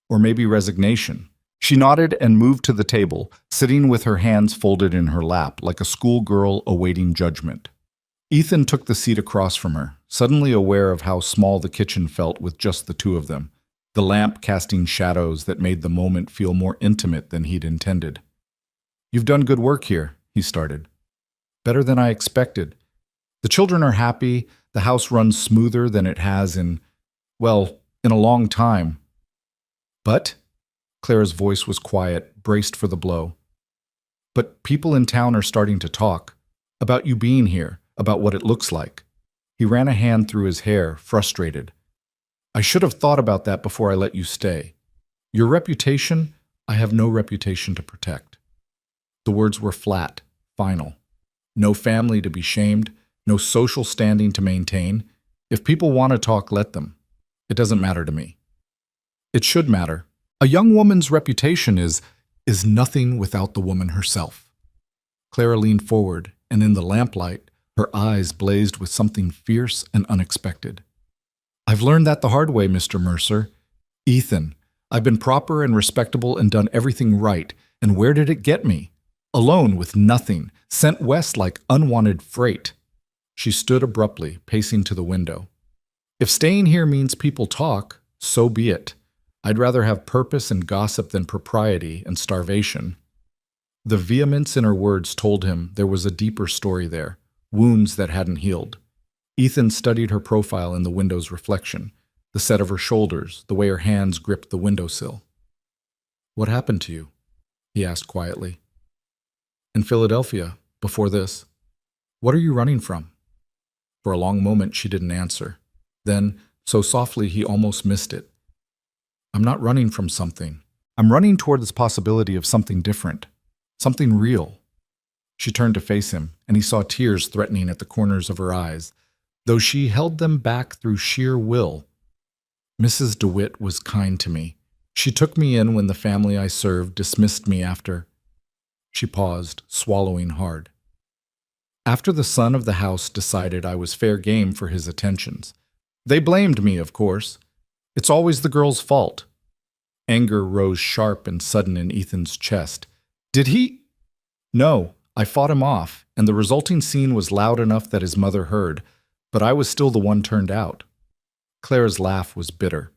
or maybe resignation. She nodded and moved to the table, sitting with her hands folded in her lap like a schoolgirl awaiting judgment. Ethan took the seat across from her, suddenly aware of how small the kitchen felt with just the two of them, the lamp casting shadows that made the moment feel more intimate than he'd intended. You've done good work here, he started. Better than I expected. The children are happy, the house runs smoother than it has in a long time. But, Clara's voice was quiet, braced for the blow. But people in town are starting to talk about you being here, about what it looks like. He ran a hand through his hair, frustrated. I should have thought about that before I let you stay. Your reputation, I have no reputation to protect. The words were flat, final. No family to be shamed, no social standing to maintain. If people want to talk, let them. It doesn't matter to me. It should matter. A young woman's reputation is nothing without the woman herself. Clara leaned forward, and in the lamplight, her eyes blazed with something fierce and unexpected. I've learned that the hard way, Mr. Mercer. Ethan, I've been proper and respectable and done everything right, and where did it get me? Alone with nothing, sent west like unwanted freight. She stood abruptly, pacing to the window. If staying here means people talk, so be it. I'd rather have purpose and gossip than propriety and starvation. The vehemence in her words told him there was a deeper story there, wounds that hadn't healed. Ethan studied her profile in the window's reflection, the set of her shoulders, the way her hands gripped the windowsill. What happened to you? He asked quietly. In Philadelphia, before this. What are you running from? For a long moment she didn't answer. Then, so softly he almost missed it. I'm not running from something. I'm running toward this possibility of something different, something real. She turned to face him, and he saw tears threatening at the corners of her eyes, though she held them back through sheer will. Mrs. DeWitt was kind to me. She took me in when the family I served dismissed me after. She paused, swallowing hard. After the son of the house decided I was fair game for his attentions. They blamed me, of course. It's always the girl's fault. Anger rose sharp and sudden in Ethan's chest. Did he? No, I fought him off, and the resulting scene was loud enough that his mother heard, but I was still the one turned out. Clara's laugh was bitter.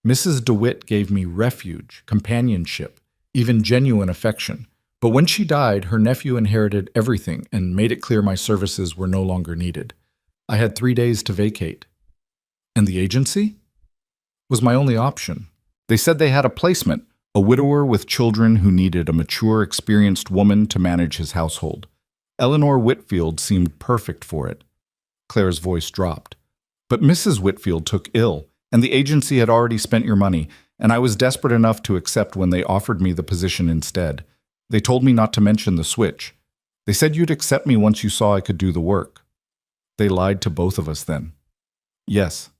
Mrs. DeWitt gave me refuge, companionship, even genuine affection. But when she died, her nephew inherited everything and made it clear my services were no longer needed. I had 3 days to vacate. And the agency? Was my only option. They said they had a placement, a widower with children who needed a mature, experienced woman to manage his household. Eleanor Whitfield seemed perfect for it. Clara's voice dropped. But Mrs. Whitfield took ill, and the agency had already spent your money, and I was desperate enough to accept when they offered me the position instead. They told me not to mention the switch. They said you'd accept me once you saw I could do the work. They lied to both of us then. Yes.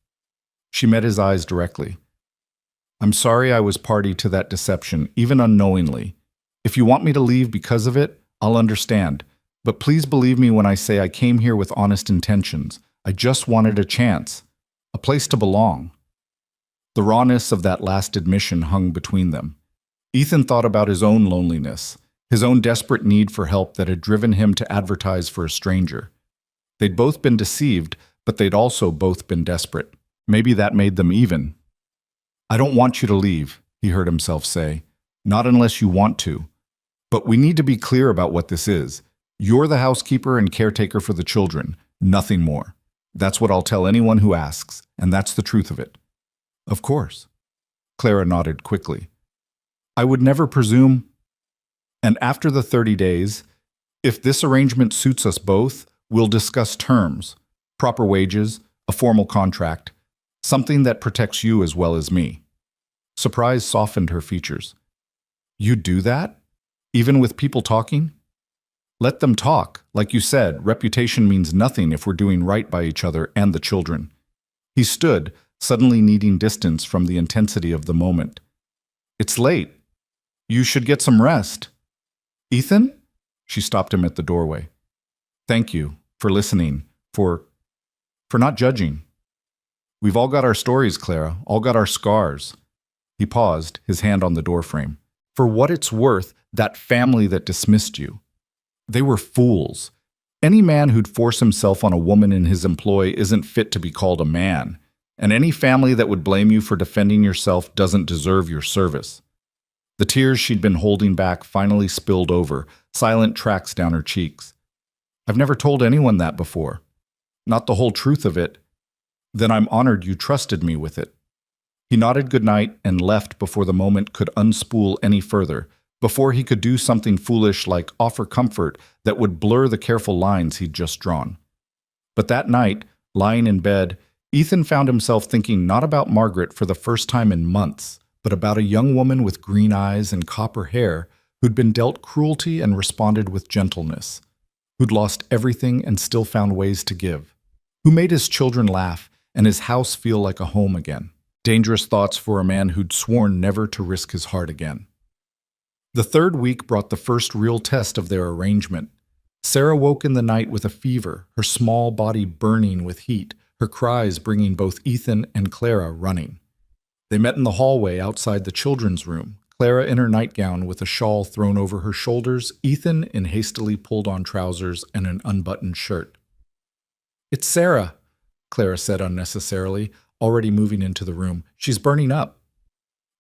She met his eyes directly. I'm sorry I was party to that deception, even unknowingly. If you want me to leave because of it, I'll understand. But please believe me when I say I came here with honest intentions. I just wanted a chance, a place to belong. The rawness of that last admission hung between them. Ethan thought about his own loneliness, his own desperate need for help that had driven him to advertise for a stranger. They'd both been deceived, but they'd also both been desperate. Maybe that made them even. I don't want you to leave, he heard himself say. Not unless you want to. But we need to be clear about what this is. You're the housekeeper and caretaker for the children, nothing more. That's what I'll tell anyone who asks, and that's the truth of it. Of course. Clara nodded quickly. I would never presume. And after the 30 days, if this arrangement suits us both, we'll discuss terms, proper wages, a formal contract, something that protects you as well as me. Surprise softened her features. You do that? Even with people talking? Let them talk. Like you said, reputation means nothing if we're doing right by each other and the children. He stood, suddenly needing distance from the intensity of the moment. It's late. You should get some rest. Ethan? She stopped him at the doorway. Thank you for listening, for not judging. We've all got our stories, Clara, all got our scars. He paused, his hand on the doorframe. For what it's worth, that family that dismissed you. They were fools. Any man who'd force himself on a woman in his employ isn't fit to be called a man, and any family that would blame you for defending yourself doesn't deserve your service. The tears she'd been holding back finally spilled over, silent tracks down her cheeks. I've never told anyone that before. Not the whole truth of it. Then I'm honored you trusted me with it. He nodded goodnight and left before the moment could unspool any further, before he could do something foolish like offer comfort that would blur the careful lines he'd just drawn. But that night, lying in bed, Ethan found himself thinking not about Margaret for the first time in months, but about a young woman with green eyes and copper hair who'd been dealt cruelty and responded with gentleness, who'd lost everything and still found ways to give, who made his children laugh and his house feel like a home again. Dangerous thoughts for a man who'd sworn never to risk his heart again. The third week brought the first real test of their arrangement. Sarah woke in the night with a fever, her small body burning with heat, her cries bringing both Ethan and Clara running. They met in the hallway outside the children's room, Clara in her nightgown with a shawl thrown over her shoulders, Ethan in hastily pulled-on trousers and an unbuttoned shirt. It's Sarah, Clara said unnecessarily, already moving into the room. She's burning up.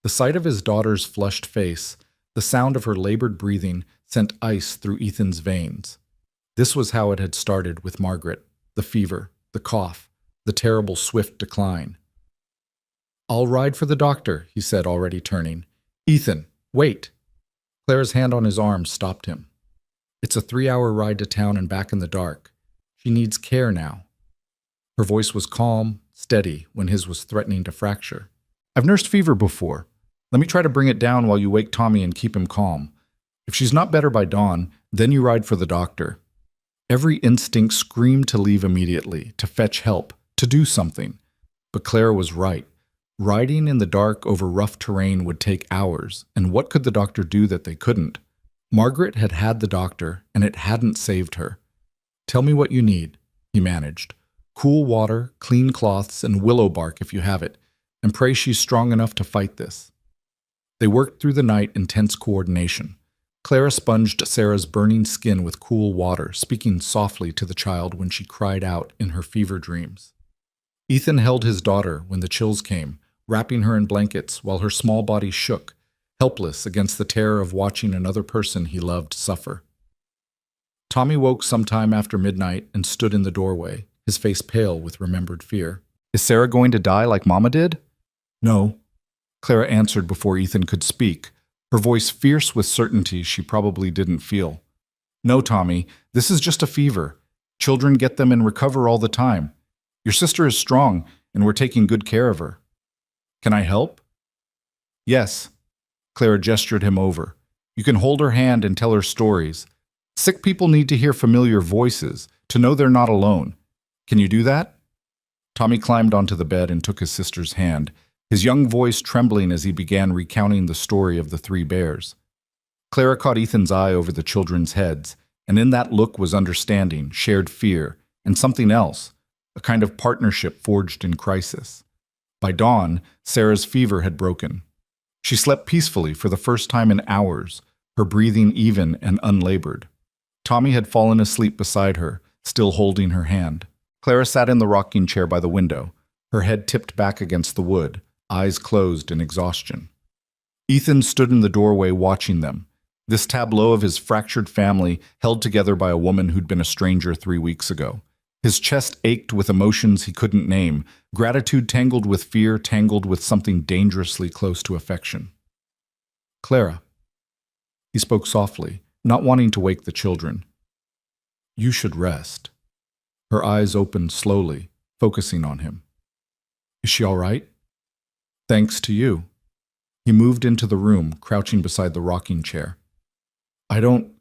The sight of his daughter's flushed face, the sound of her labored breathing, sent ice through Ethan's veins. This was how it had started with Margaret, the fever, the cough, the terrible swift decline. I'll ride for the doctor, he said, already turning. Ethan, wait. Clara's hand on his arm stopped him. It's a 3-hour ride to town and back in the dark. She needs care now. Her voice was calm, steady, when his was threatening to fracture. I've nursed fever before. Let me try to bring it down while you wake Tommy and keep him calm. If she's not better by dawn, then you ride for the doctor. Every instinct screamed to leave immediately, to fetch help, to do something. But Clara was right. Riding in the dark over rough terrain would take hours, and what could the doctor do that they couldn't? Margaret had had the doctor, and it hadn't saved her. Tell me what you need, he managed. Cool water, clean cloths, and willow bark if you have it, and pray she's strong enough to fight this. They worked through the night in tense coordination. Clara sponged Sarah's burning skin with cool water, speaking softly to the child when she cried out in her fever dreams. Ethan held his daughter when the chills came, wrapping her in blankets while her small body shook, helpless against the terror of watching another person he loved suffer. Tommy woke sometime after midnight and stood in the doorway, his face pale with remembered fear. "Is Sarah going to die like Mama did?" "No," Clara answered before Ethan could speak, her voice fierce with certainty she probably didn't feel. "No, Tommy, this is just a fever. Children get them and recover all the time. Your sister is strong, and we're taking good care of her. Can I help?" "Yes." Clara gestured him over. "You can hold her hand and tell her stories. Sick people need to hear familiar voices, to know they're not alone. Can you do that?" Tommy climbed onto the bed and took his sister's hand, his young voice trembling as he began recounting the story of the three bears. Clara caught Ethan's eye over the children's heads, and in that look was understanding, shared fear, and something else, a kind of partnership forged in crisis. By dawn, Sarah's fever had broken. She slept peacefully for the first time in hours, her breathing even and unlabored. Tommy had fallen asleep beside her, still holding her hand. Clara sat in the rocking chair by the window, her head tipped back against the wood, eyes closed in exhaustion. Ethan stood in the doorway watching them, this tableau of his fractured family held together by a woman who'd been a stranger 3 weeks ago. His chest ached with emotions he couldn't name, gratitude tangled with fear, tangled with something dangerously close to affection. "Clara," he spoke softly, not wanting to wake the children. "You should rest." Her eyes opened slowly, focusing on him. "Is she all right?" "Thanks to you." He moved into the room, crouching beside the rocking chair. I don't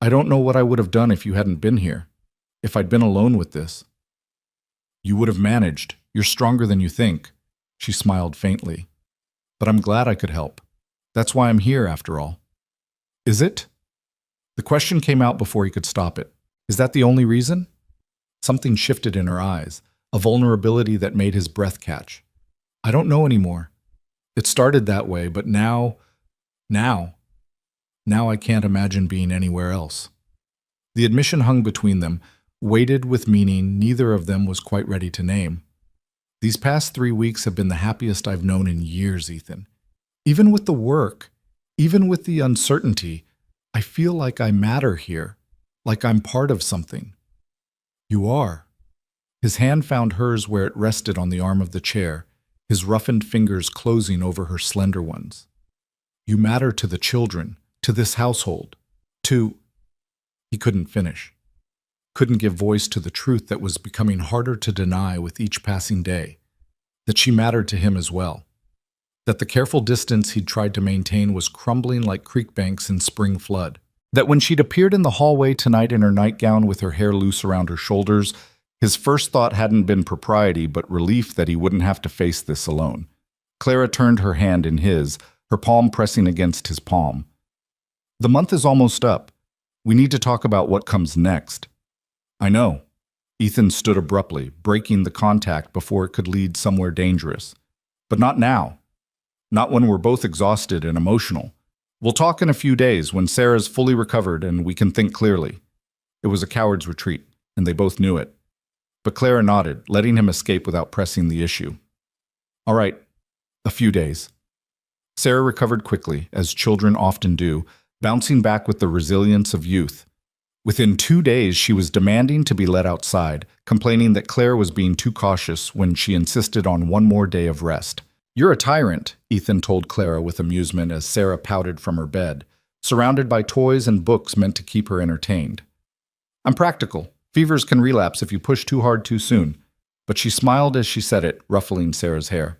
know what I would have done if you hadn't been here, if I'd been alone with this." "You would have managed. You're stronger than you think." She smiled faintly. "But I'm glad I could help. That's why I'm here, after all." "Is it?" The question came out before he could stop it. "Is that the only reason?" Something shifted in her eyes, a vulnerability that made his breath catch. "I don't know anymore. It started that way, but now I can't imagine being anywhere else." The admission hung between them, weighted with meaning neither of them was quite ready to name. "These past 3 weeks have been the happiest I've known in years, Ethan. Even with the work, even with the uncertainty, I feel like I matter here, like I'm part of something." "You are." His hand found hers where it rested on the arm of the chair, his roughened fingers closing over her slender ones. "You matter to the children, to this household, to—" He couldn't finish. Couldn't give voice to the truth that was becoming harder to deny with each passing day, that she mattered to him as well, that the careful distance he'd tried to maintain was crumbling like creek banks in spring flood, that when she'd appeared in the hallway tonight in her nightgown with her hair loose around her shoulders, his first thought hadn't been propriety but relief that he wouldn't have to face this alone. Clara turned her hand in his, her palm pressing against his palm. "The month is almost up. We need to talk about what comes next." "I know." Ethan stood abruptly, breaking the contact before it could lead somewhere dangerous. "But not now. Not when we're both exhausted and emotional. We'll talk in a few days when Sarah's fully recovered and we can think clearly." It was a coward's retreat, and they both knew it. But Clara nodded, letting him escape without pressing the issue. "All right, a few days." Sarah recovered quickly, as children often do, bouncing back with the resilience of youth. Within 2 days, she was demanding to be let outside, complaining that Claire was being too cautious when she insisted on one more day of rest. "You're a tyrant," Ethan told Clara with amusement as Sarah pouted from her bed, surrounded by toys and books meant to keep her entertained. "I'm practical. Fevers can relapse if you push too hard too soon." But she smiled as she said it, ruffling Sarah's hair.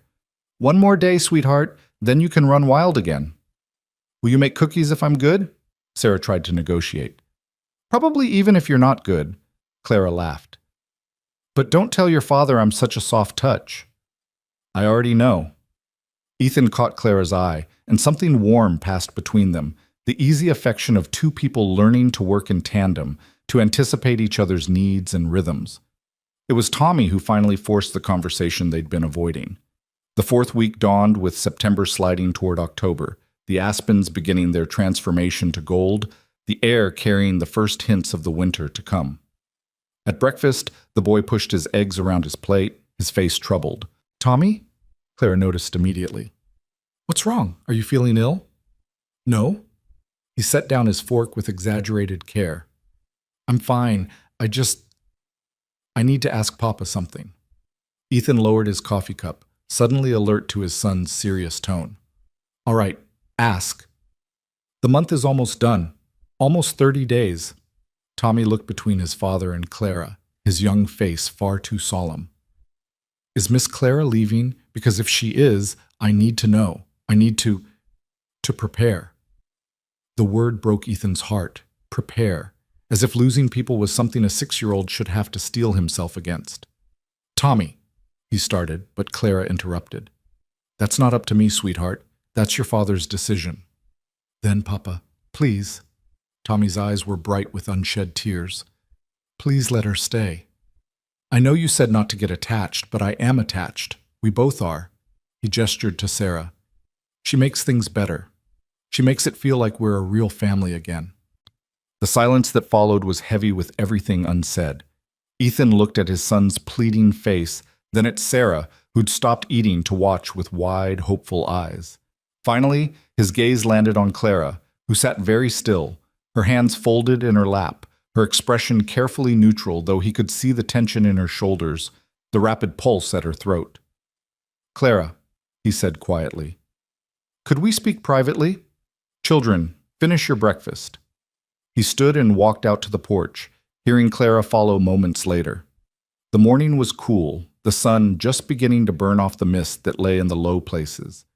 "One more day, sweetheart, then you can run wild again." "Will you make cookies if I'm good?" Sarah tried to negotiate. "Probably even if you're not good," Clara laughed. "But don't tell your father I'm such a soft touch." "I already know." Ethan caught Clara's eye, and something warm passed between them, the easy affection of two people learning to work in tandem, to anticipate each other's needs and rhythms. It was Tommy who finally forced the conversation they'd been avoiding. The fourth week dawned with September sliding toward October, the aspens beginning their transformation to gold, the air carrying the first hints of the winter to come. At breakfast, the boy pushed his eggs around his plate, his face troubled. "Tommy?" Clara noticed immediately. "What's wrong? Are you feeling ill?" "No." He set down his fork with exaggerated care. "I'm fine. I need to ask Papa something." Ethan lowered his coffee cup, suddenly alert to his son's serious tone. "All right, ask." "The month is almost done. Almost 30 days. Tommy looked between his father and Clara, his young face far too solemn. "Is Miss Clara leaving? Because if she is, I need to know. I need to prepare." The word broke Ethan's heart. Prepare. As if losing people was something a 6-year-old should have to steel himself against. "Tommy," he started, but Clara interrupted. "That's not up to me, sweetheart. That's your father's decision." "Then, Papa, please." Tommy's eyes were bright with unshed tears. "Please let her stay. I know you said not to get attached, but I am attached. We both are." He gestured to Sarah. "She makes things better. She makes it feel like we're a real family again." The silence that followed was heavy with everything unsaid. Ethan looked at his son's pleading face, then at Sarah, who'd stopped eating to watch with wide, hopeful eyes. Finally, his gaze landed on Clara, who sat very still, her hands folded in her lap, her expression carefully neutral, though he could see the tension in her shoulders, the rapid pulse at her throat. "Clara," he said quietly, "could we speak privately? Children, finish your breakfast." He stood and walked out to the porch, hearing Clara follow moments later. The morning was cool, the sun just beginning to burn off the mist that lay in the low places.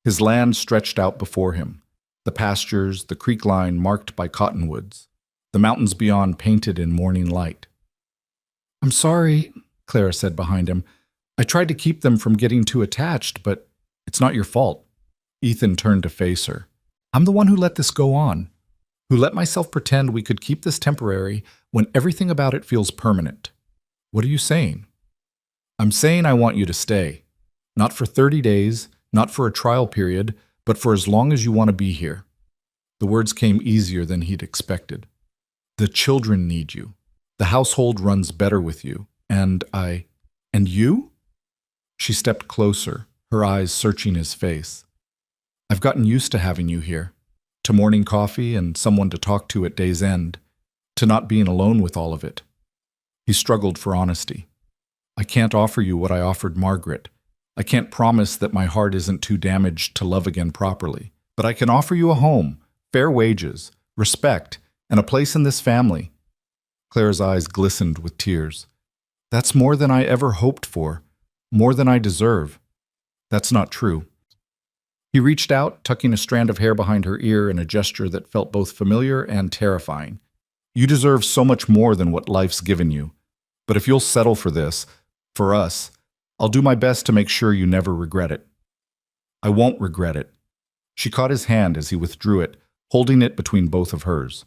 His land stretched out before him, the pastures, the creek line marked by cottonwoods, the mountains beyond painted in morning light. "I'm sorry," Clara said behind him. "I tried to keep them from getting too attached, but it's not your fault." Ethan turned to face her. "I'm the one who let this go on, who let myself pretend we could keep this temporary when everything about it feels permanent." "What are you saying?" "I'm saying I want you to stay. Not for 30 days, not for a trial period, but for as long as you want to be here." The words came easier than he'd expected. "The children need you. The household runs better with you. And you?" She stepped closer, her eyes searching his face. "I've gotten used to having you here, to morning coffee and someone to talk to at day's end, to not being alone with all of it." He struggled for honesty. "I can't offer you what I offered Margaret. I can't promise that my heart isn't too damaged to love again properly. But I can offer you a home, fair wages, respect, and a place in this family." Clara's eyes glistened with tears. "That's more than I ever hoped for, more than I deserve." "That's not true." He reached out, tucking a strand of hair behind her ear in a gesture that felt both familiar and terrifying. "You deserve so much more than what life's given you. But if you'll settle for this, for us, I'll do my best to make sure you never regret it." "I won't regret it." She caught his hand as he withdrew it, holding it between both of hers.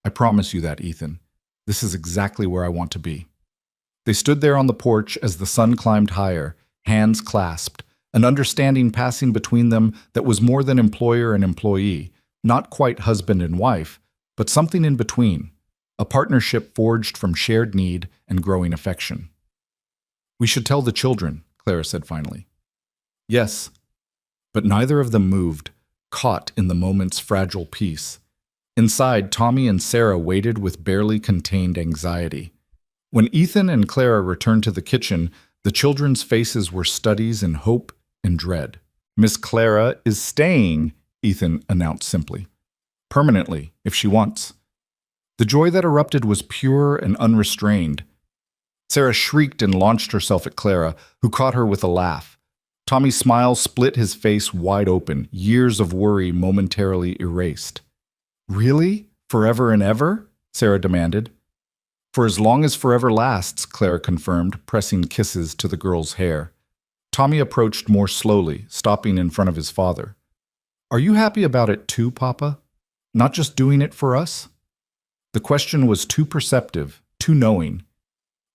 "I promise you that, Ethan. This is exactly where I want to be." They stood there on the porch as the sun climbed higher, hands clasped, an understanding passing between them that was more than employer and employee, not quite husband and wife, but something in between, a partnership forged from shared need and growing affection. "We should tell the children," Clara said finally. "Yes." But neither of them moved, caught in the moment's fragile peace. Inside, Tommy and Sarah waited with barely contained anxiety. When Ethan and Clara returned to the kitchen, the children's faces were studies in hope and dread. "Miss Clara is staying," Ethan announced simply. "Permanently, if she wants." The joy that erupted was pure and unrestrained. Sarah shrieked and launched herself at Clara, who caught her with a laugh. Tommy's smile split his face wide open, years of worry momentarily erased. "Really? Forever and ever?" Sarah demanded. "For as long as forever lasts," Clara confirmed, pressing kisses to the girl's hair. Tommy approached more slowly, stopping in front of his father. "Are you happy about it too, Papa? Not just doing it for us?" The question was too perceptive, too knowing.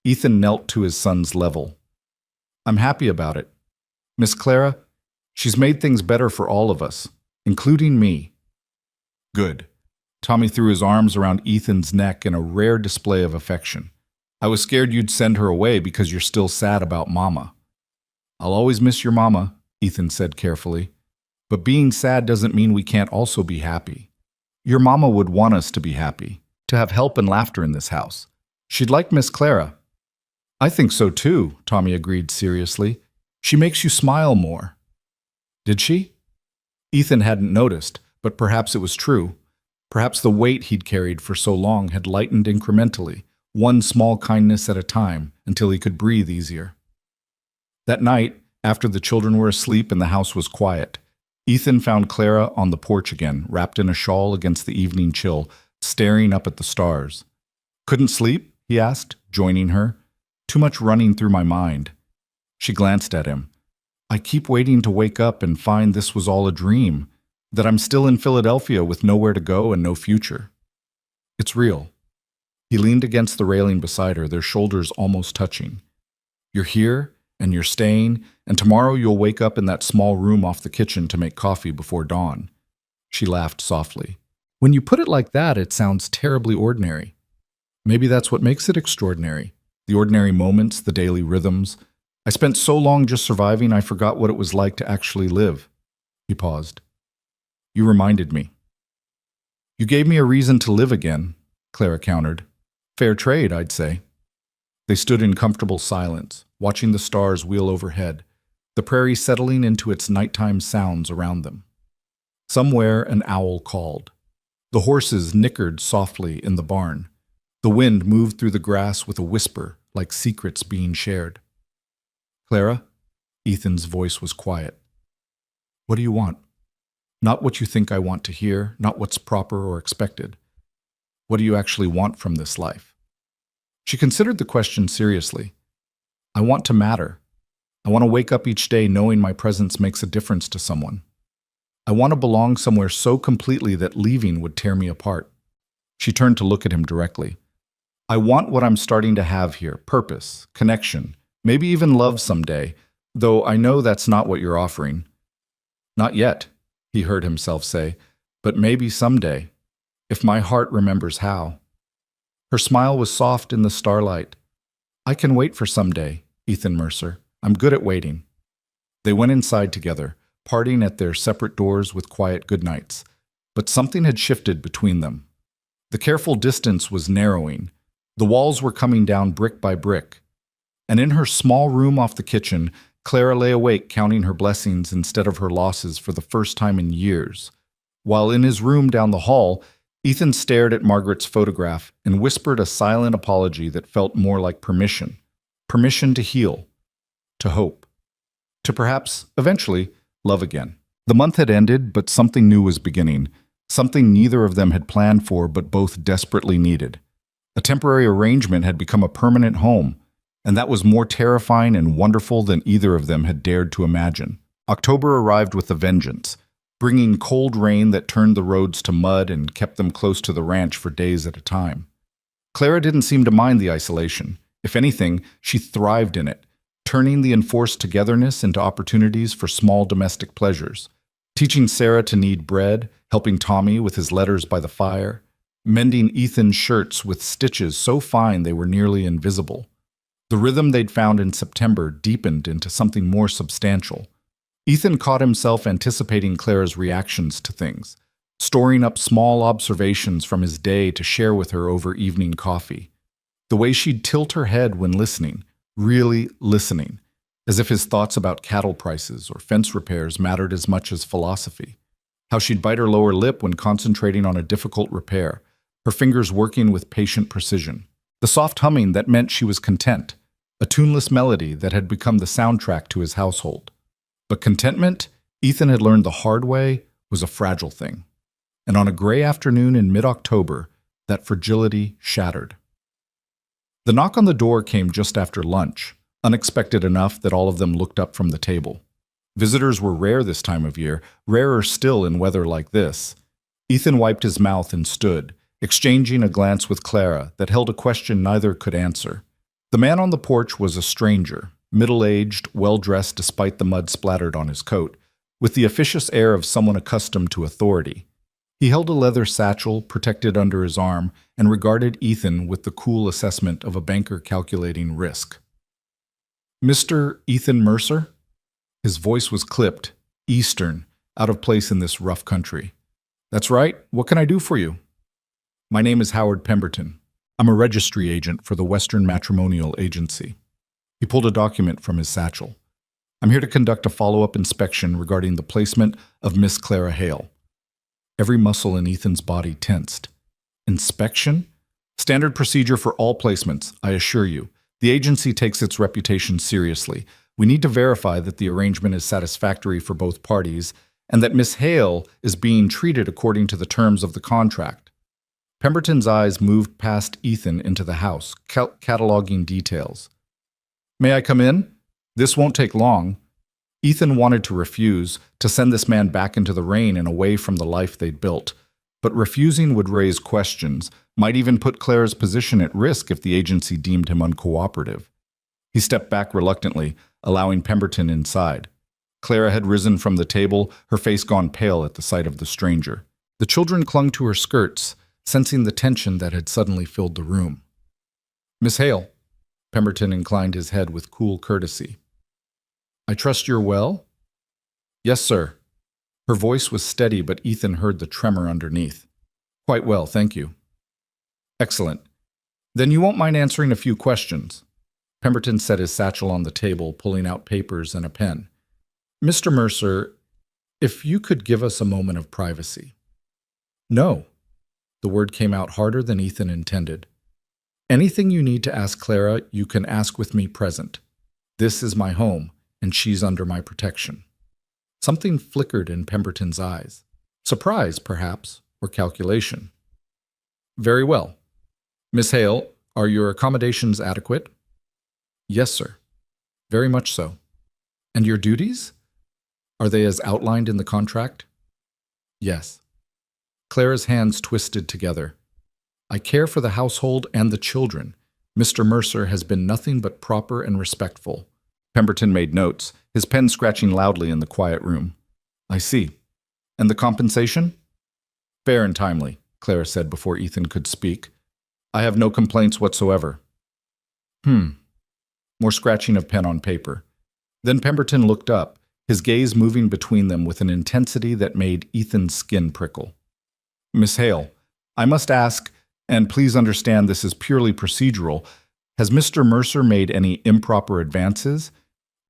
Ethan knelt to his son's level. "I'm happy about it. Miss Clara, she's made things better for all of us, including me. Good. Tommy threw his arms around Ethan's neck in a rare display of affection. I was scared you'd send her away because you're still sad about Mama. I'll always miss your Mama, Ethan said carefully. But being sad doesn't mean we can't also be happy. Your Mama would want us to be happy, to have help and laughter in this house. She'd like Miss Clara. I think so too, Tommy agreed seriously. She makes you smile more. Did she? Ethan hadn't noticed, but perhaps it was true. Perhaps the weight he'd carried for so long had lightened incrementally, one small kindness at a time, until he could breathe easier. That night, after the children were asleep and the house was quiet, Ethan found Clara on the porch again, wrapped in a shawl against the evening chill, staring up at the stars. Couldn't sleep? He asked, joining her. Too much running through my mind. She glanced at him. I keep waiting to wake up and find this was all a dream, that I'm still in Philadelphia with nowhere to go and no future. It's real. He leaned against the railing beside her, their shoulders almost touching. You're here, and you're staying, and tomorrow you'll wake up in that small room off the kitchen to make coffee before dawn. She laughed softly. When you put it like that, it sounds terribly ordinary. Maybe that's what makes it extraordinary. The ordinary moments, the daily rhythms. I spent so long just surviving, I forgot what it was like to actually live. He paused. You reminded me. You gave me a reason to live again, Clara countered. Fair trade, I'd say. They stood in comfortable silence, watching the stars wheel overhead, the prairie settling into its nighttime sounds around them. Somewhere an owl called. The horses nickered softly in the barn. The wind moved through the grass with a whisper, like secrets being shared. Clara? Ethan's voice was quiet. What do you want? Not what you think I want to hear, not what's proper or expected. What do you actually want from this life? She considered the question seriously. I want to matter. I want to wake up each day knowing my presence makes a difference to someone. I want to belong somewhere so completely that leaving would tear me apart. She turned to look at him directly. I want what I'm starting to have here, purpose, connection, maybe even love someday, though I know that's not what you're offering. Not yet, he heard himself say, but maybe someday, if my heart remembers how. Her smile was soft in the starlight. I can wait for someday, Ethan Mercer. I'm good at waiting. They went inside together, parting at their separate doors with quiet goodnights. But something had shifted between them. The careful distance was narrowing. The walls were coming down brick by brick. And in her small room off the kitchen, Clara lay awake counting her blessings instead of her losses for the first time in years. While in his room down the hall, Ethan stared at Margaret's photograph and whispered a silent apology that felt more like permission. Permission to heal, to hope, to perhaps, eventually, love again. The month had ended, but something new was beginning, something neither of them had planned for but both desperately needed. A temporary arrangement had become a permanent home, and that was more terrifying and wonderful than either of them had dared to imagine. October arrived with a vengeance, bringing cold rain that turned the roads to mud and kept them close to the ranch for days at a time. Clara didn't seem to mind the isolation. If anything, she thrived in it, turning the enforced togetherness into opportunities for small domestic pleasures, teaching Sarah to knead bread, helping Tommy with his letters by the fire, mending Ethan's shirts with stitches so fine they were nearly invisible. The rhythm they'd found in September deepened into something more substantial. Ethan caught himself anticipating Clara's reactions to things, storing up small observations from his day to share with her over evening coffee. The way she'd tilt her head when listening, really listening, as if his thoughts about cattle prices or fence repairs mattered as much as philosophy. How she'd bite her lower lip when concentrating on a difficult repair, her fingers working with patient precision. The soft humming that meant she was content, a tuneless melody that had become the soundtrack to his household. But contentment, Ethan had learned the hard way, was a fragile thing. And on a gray afternoon in mid-October, that fragility shattered. The knock on the door came just after lunch, unexpected enough that all of them looked up from the table. Visitors were rare this time of year, rarer still in weather like this. Ethan wiped his mouth and stood, exchanging a glance with Clara that held a question neither could answer. The man on the porch was a stranger, middle-aged, well-dressed despite the mud splattered on his coat, with the officious air of someone accustomed to authority. He held a leather satchel protected under his arm and regarded Ethan with the cool assessment of a banker calculating risk. "Mr. Ethan Mercer?" His voice was clipped, Eastern, out of place in this rough country. "That's right. What can I do for you?" "My name is Howard Pemberton. I'm a registry agent for the Western Matrimonial Agency." He pulled a document from his satchel. "I'm here to conduct a follow-up inspection regarding the placement of Miss Clara Hale." Every muscle in Ethan's body tensed. "Inspection? Standard procedure for all placements, I assure you. The agency takes its reputation seriously. We need to verify that the arrangement is satisfactory for both parties and that Miss Hale is being treated according to the terms of the contract." Pemberton's eyes moved past Ethan into the house, cataloging details. "May I come in? This won't take long." Ethan wanted to refuse, to send this man back into the rain and away from the life they'd built. But refusing would raise questions, might even put Clara's position at risk if the agency deemed him uncooperative. He stepped back reluctantly, allowing Pemberton inside. Clara had risen from the table, her face gone pale at the sight of the stranger. The children clung to her skirts, sensing the tension that had suddenly filled the room. "Miss Hale," Pemberton inclined his head with cool courtesy. "I trust you're well?" "Yes, sir." Her voice was steady, but Ethan heard the tremor underneath. "Quite well, thank you." "Excellent. Then you won't mind answering a few questions." Pemberton set his satchel on the table, pulling out papers and a pen. "Mr. Mercer, if you could give us a moment of privacy." "No." The word came out harder than Ethan intended. "Anything you need to ask Clara, you can ask with me present. This is my home, and she's under my protection." Something flickered in Pemberton's eyes. Surprise, perhaps, or calculation. "Very well. Miss Hale, are your accommodations adequate?" "Yes, sir. Very much so." "And your duties? Are they as outlined in the contract?" "Yes." Clara's hands twisted together. "I care for the household and the children. Mr. Mercer has been nothing but proper and respectful." Pemberton made notes, his pen scratching loudly in the quiet room. "I see. And the compensation?" "Fair and timely," Clara said before Ethan could speak. "I have no complaints whatsoever." More scratching of pen on paper. Then Pemberton looked up, his gaze moving between them with an intensity that made Ethan's skin prickle. "Miss Hale, I must ask, and please understand this is purely procedural, has Mr. Mercer made any improper advances?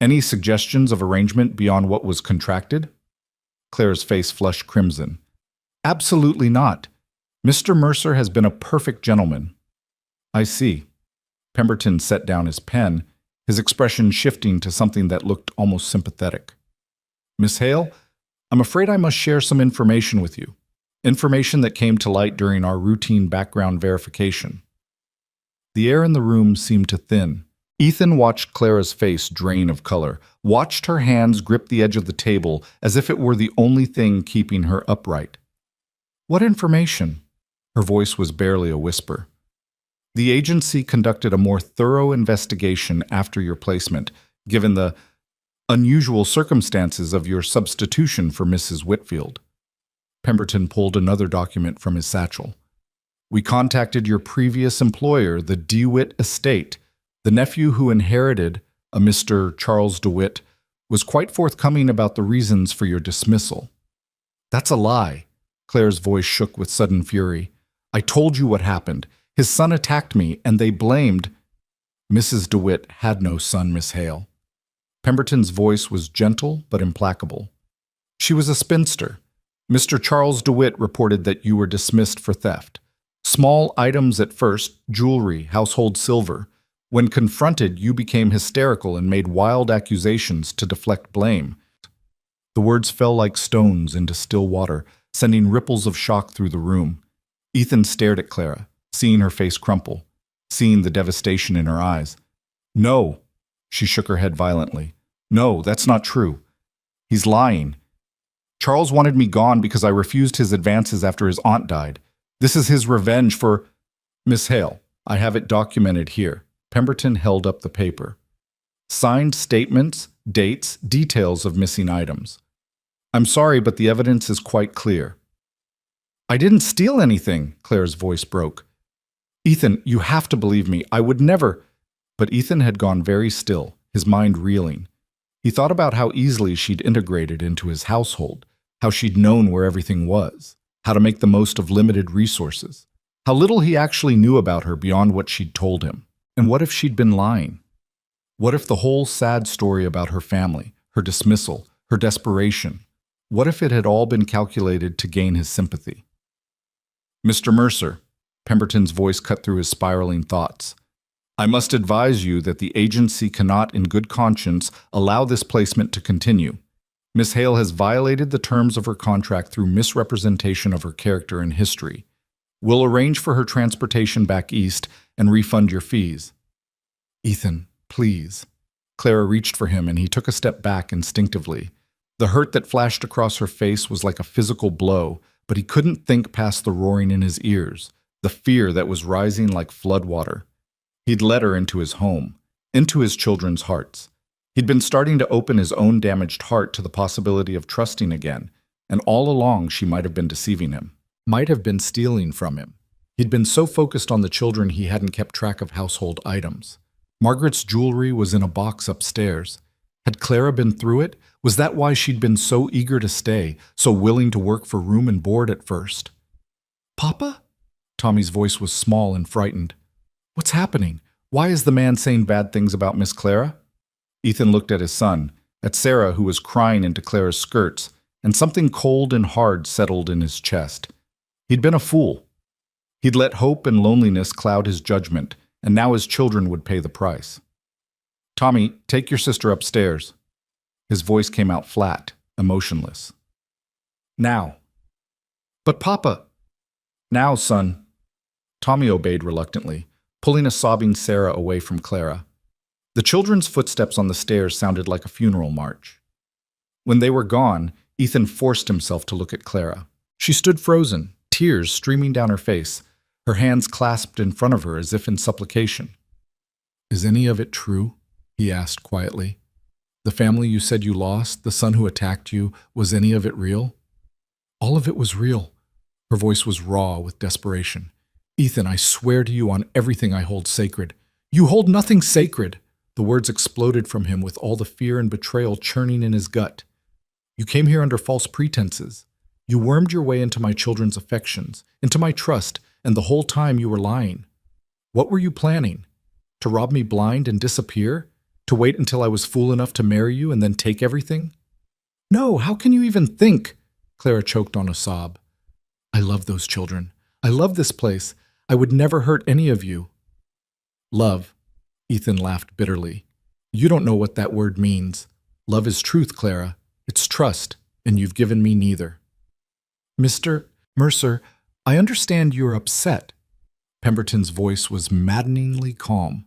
Any suggestions of arrangement beyond what was contracted?" Clara's face flushed crimson. "Absolutely not. Mr. Mercer has been a perfect gentleman." "I see." Pemberton set down his pen, his expression shifting to something that looked almost sympathetic. "Miss Hale, I'm afraid I must share some information with you. Information that came to light during our routine background verification." The air in the room seemed to thin. Ethan watched Clara's face drain of color, watched her hands grip the edge of the table as if it were the only thing keeping her upright. "What information?" Her voice was barely a whisper. "The agency conducted a more thorough investigation after your placement, given the unusual circumstances of your substitution for Mrs. Whitfield." Pemberton pulled another document from his satchel. "We contacted your previous employer, the DeWitt estate. The nephew who inherited, a Mr. Charles DeWitt, was quite forthcoming about the reasons for your dismissal." "That's a lie." Clara's voice shook with sudden fury. "I told you what happened. His son attacked me, and they blamed—" "Mrs. DeWitt had no son, Miss Hale." Pemberton's voice was gentle but implacable. "She was a spinster. Mr. Charles DeWitt reported that you were dismissed for theft. Small items at first, jewelry, household silver. When confronted, you became hysterical and made wild accusations to deflect blame." The words fell like stones into still water, sending ripples of shock through the room. Ethan stared at Clara, seeing her face crumple, seeing the devastation in her eyes. "No." She shook her head violently. "No, that's not true. He's lying. Charles wanted me gone because I refused his advances after his aunt died. This is his revenge for—" "Miss Hale, I have it documented here." Pemberton held up the paper. Signed statements, dates, details of missing items. I'm sorry, but the evidence is quite clear. I didn't steal anything, Claire's voice broke. Ethan, you have to believe me. I would never. But Ethan had gone very still, his mind reeling. He thought about how easily she'd integrated into his household, how she'd known where everything was, how to make the most of limited resources, how little he actually knew about her beyond what she'd told him. And what if she'd been lying? What if the whole sad story about her family, her dismissal, her desperation, what if it had all been calculated to gain his sympathy? Mr. Mercer, Pemberton's voice cut through his spiraling thoughts. I must advise you that the agency cannot, in good conscience, allow this placement to continue. Miss Hale has violated the terms of her contract through misrepresentation of her character and history. We'll arrange for her transportation back east and refund your fees. Ethan, please. Clara reached for him and he took a step back instinctively. The hurt that flashed across her face was like a physical blow, but he couldn't think past the roaring in his ears, the fear that was rising like floodwater. He'd let her into his home, into his children's hearts. He'd been starting to open his own damaged heart to the possibility of trusting again, and all along she might have been deceiving him, might have been stealing from him. He'd been so focused on the children he hadn't kept track of household items. Margaret's jewelry was in a box upstairs. Had Clara been through it? Was that why she'd been so eager to stay, so willing to work for room and board at first? Papa? Tommy's voice was small and frightened. What's happening? Why is the man saying bad things about Miss Clara? Ethan looked at his son, at Sarah, who was crying into Clara's skirts, and something cold and hard settled in his chest. He'd been a fool. He'd let hope and loneliness cloud his judgment, and now his children would pay the price. Tommy, take your sister upstairs. His voice came out flat, emotionless. Now. But Papa. Now, son. Tommy obeyed reluctantly, pulling a sobbing Sarah away from Clara. The children's footsteps on the stairs sounded like a funeral march. When they were gone, Ethan forced himself to look at Clara. She stood frozen, tears streaming down her face, her hands clasped in front of her as if in supplication. Is any of it true? He asked quietly. The family you said you lost, the son who attacked you, was any of it real? All of it was real. Her voice was raw with desperation. Ethan, I swear to you on everything I hold sacred. You hold nothing sacred. The words exploded from him with all the fear and betrayal churning in his gut. You came here under false pretenses. You wormed your way into my children's affections, into my trust, and the whole time you were lying. What were you planning? To rob me blind and disappear? To wait until I was fool enough to marry you and then take everything? No, how can you even think? Clara choked on a sob. I love those children. I love this place. I would never hurt any of you. Love. Ethan laughed bitterly. You don't know what that word means. Love is truth, Clara. It's trust, and you've given me neither. Mr. Mercer, I understand you're upset. Pemberton's voice was maddeningly calm.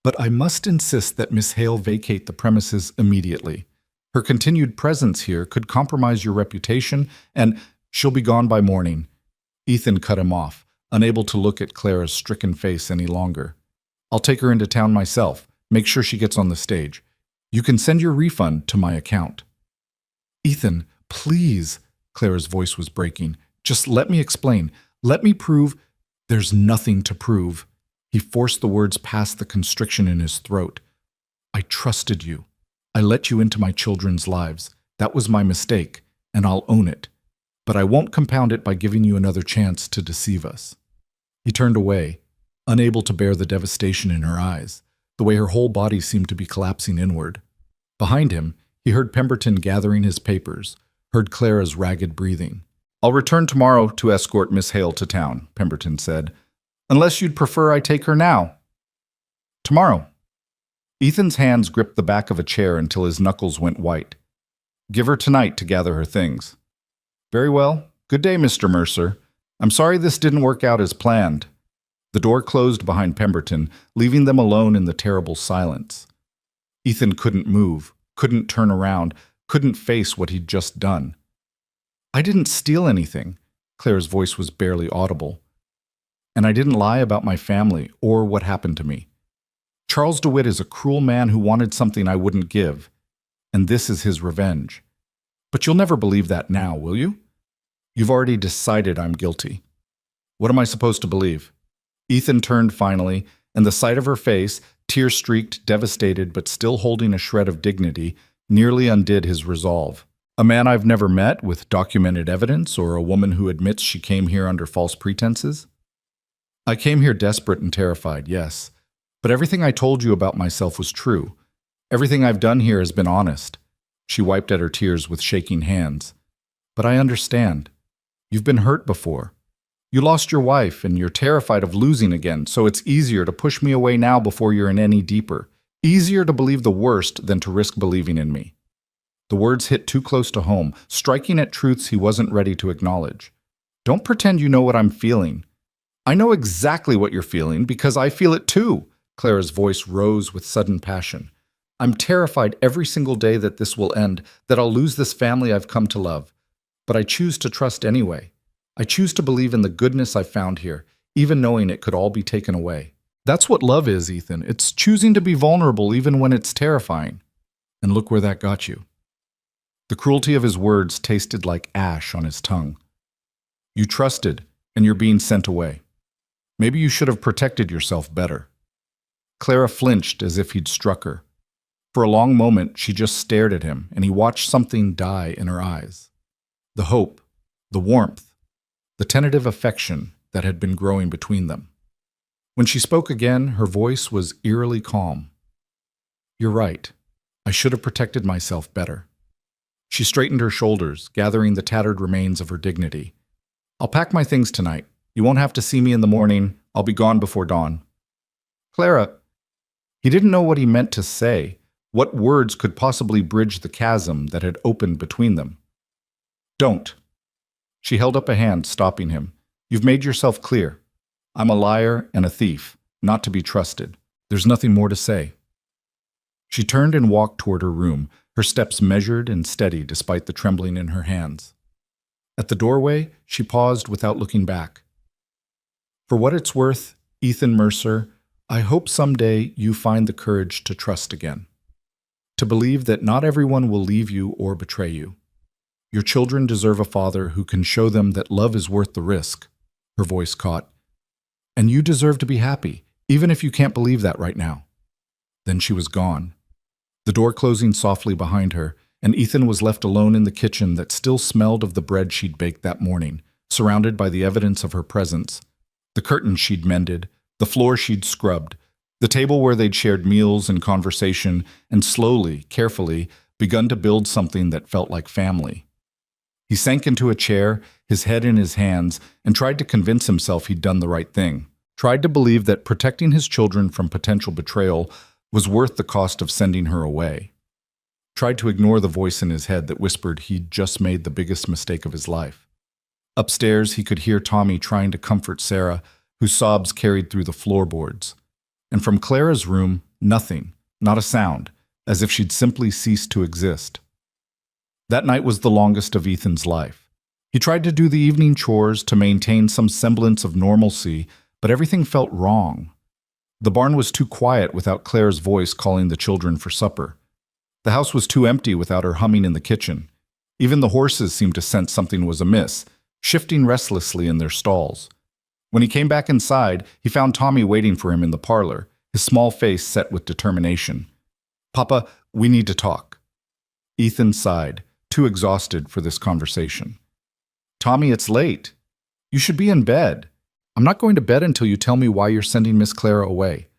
But I must insist that Miss Hale vacate the premises immediately. Her continued presence here could compromise your reputation, and she'll be gone by morning. Ethan cut him off, unable to look at Clara's stricken face any longer. I'll take her into town myself, make sure she gets on the stage. You can send your refund to my account. Ethan, please, Clara's voice was breaking. Just let me explain. Let me prove. There's nothing to prove. He forced the words past the constriction in his throat. I trusted you. I let you into my children's lives. That was my mistake, and I'll own it. But I won't compound it by giving you another chance to deceive us. He turned away, unable to bear the devastation in her eyes, the way her whole body seemed to be collapsing inward. Behind him, he heard Pemberton gathering his papers, heard Clara's ragged breathing. I'll return tomorrow to escort Miss Hale to town, Pemberton said. Unless you'd prefer I take her now. Tomorrow. Ethan's hands gripped the back of a chair until his knuckles went white. Give her tonight to gather her things. Very well. Good day, Mr. Mercer. I'm sorry this didn't work out as planned. The door closed behind Pemberton, leaving them alone in the terrible silence. Ethan couldn't move, couldn't turn around, couldn't face what he'd just done. I didn't steal anything. Clara's voice was barely audible. And I didn't lie about my family or what happened to me. Charles DeWitt is a cruel man who wanted something I wouldn't give, and this is his revenge. But you'll never believe that now, will you? You've already decided I'm guilty. What am I supposed to believe? Ethan turned finally, and the sight of her face, tear-streaked, devastated, but still holding a shred of dignity, nearly undid his resolve. A man I've never met with documented evidence, or a woman who admits she came here under false pretenses? I came here desperate and terrified, yes. But everything I told you about myself was true. Everything I've done here has been honest. She wiped at her tears with shaking hands. But I understand. You've been hurt before. You lost your wife, and you're terrified of losing again, so it's easier to push me away now before you're in any deeper. Easier to believe the worst than to risk believing in me. The words hit too close to home, striking at truths he wasn't ready to acknowledge. Don't pretend you know what I'm feeling. I know exactly what you're feeling because I feel it too. Clara's voice rose with sudden passion. I'm terrified every single day that this will end, that I'll lose this family I've come to love. But I choose to trust anyway. I choose to believe in the goodness I've found here, even knowing it could all be taken away. That's what love is, Ethan. It's choosing to be vulnerable even when it's terrifying. And look where that got you. The cruelty of his words tasted like ash on his tongue. You trusted, and you're being sent away. Maybe you should have protected yourself better. Clara flinched as if he'd struck her. For a long moment, she just stared at him, and he watched something die in her eyes. The hope, the warmth, the tentative affection that had been growing between them. When she spoke again, her voice was eerily calm. You're right. I should have protected myself better. She straightened her shoulders, gathering the tattered remains of her dignity. I'll pack my things tonight. You won't have to see me in the morning. I'll be gone before dawn. Clara, he didn't know what he meant to say. What words could possibly bridge the chasm that had opened between them? Don't. She held up a hand, stopping him. You've made yourself clear. I'm a liar and a thief, not to be trusted. There's nothing more to say. She turned and walked toward her room, her steps measured and steady despite the trembling in her hands. At the doorway, she paused without looking back. For what it's worth, Ethan Mercer, I hope someday you find the courage to trust again. To believe that not everyone will leave you or betray you. Your children deserve a father who can show them that love is worth the risk, her voice caught. And you deserve to be happy, even if you can't believe that right now. Then she was gone. The door closing softly behind her, and Ethan was left alone in the kitchen that still smelled of the bread she'd baked that morning, surrounded by the evidence of her presence. The curtains she'd mended, the floor she'd scrubbed, the table where they'd shared meals and conversation, and slowly, carefully, begun to build something that felt like family. He sank into a chair, his head in his hands, and tried to convince himself he'd done the right thing. Tried to believe that protecting his children from potential betrayal was worth the cost of sending her away. Tried to ignore the voice in his head that whispered he'd just made the biggest mistake of his life. Upstairs, he could hear Tommy trying to comfort Sarah, whose sobs carried through the floorboards. And from Clara's room, nothing, not a sound, as if she'd simply ceased to exist. That night was the longest of Ethan's life. He tried to do the evening chores to maintain some semblance of normalcy, but everything felt wrong. The barn was too quiet without Clara's voice calling the children for supper. The house was too empty without her humming in the kitchen. Even the horses seemed to sense something was amiss, shifting restlessly in their stalls. When he came back inside, he found Tommy waiting for him in the parlor, his small face set with determination. "Papa, we need to talk." Ethan sighed, too exhausted for this conversation. "Tommy, it's late. You should be in bed." "I'm not going to bed until you tell me why you're sending Miss Clara away."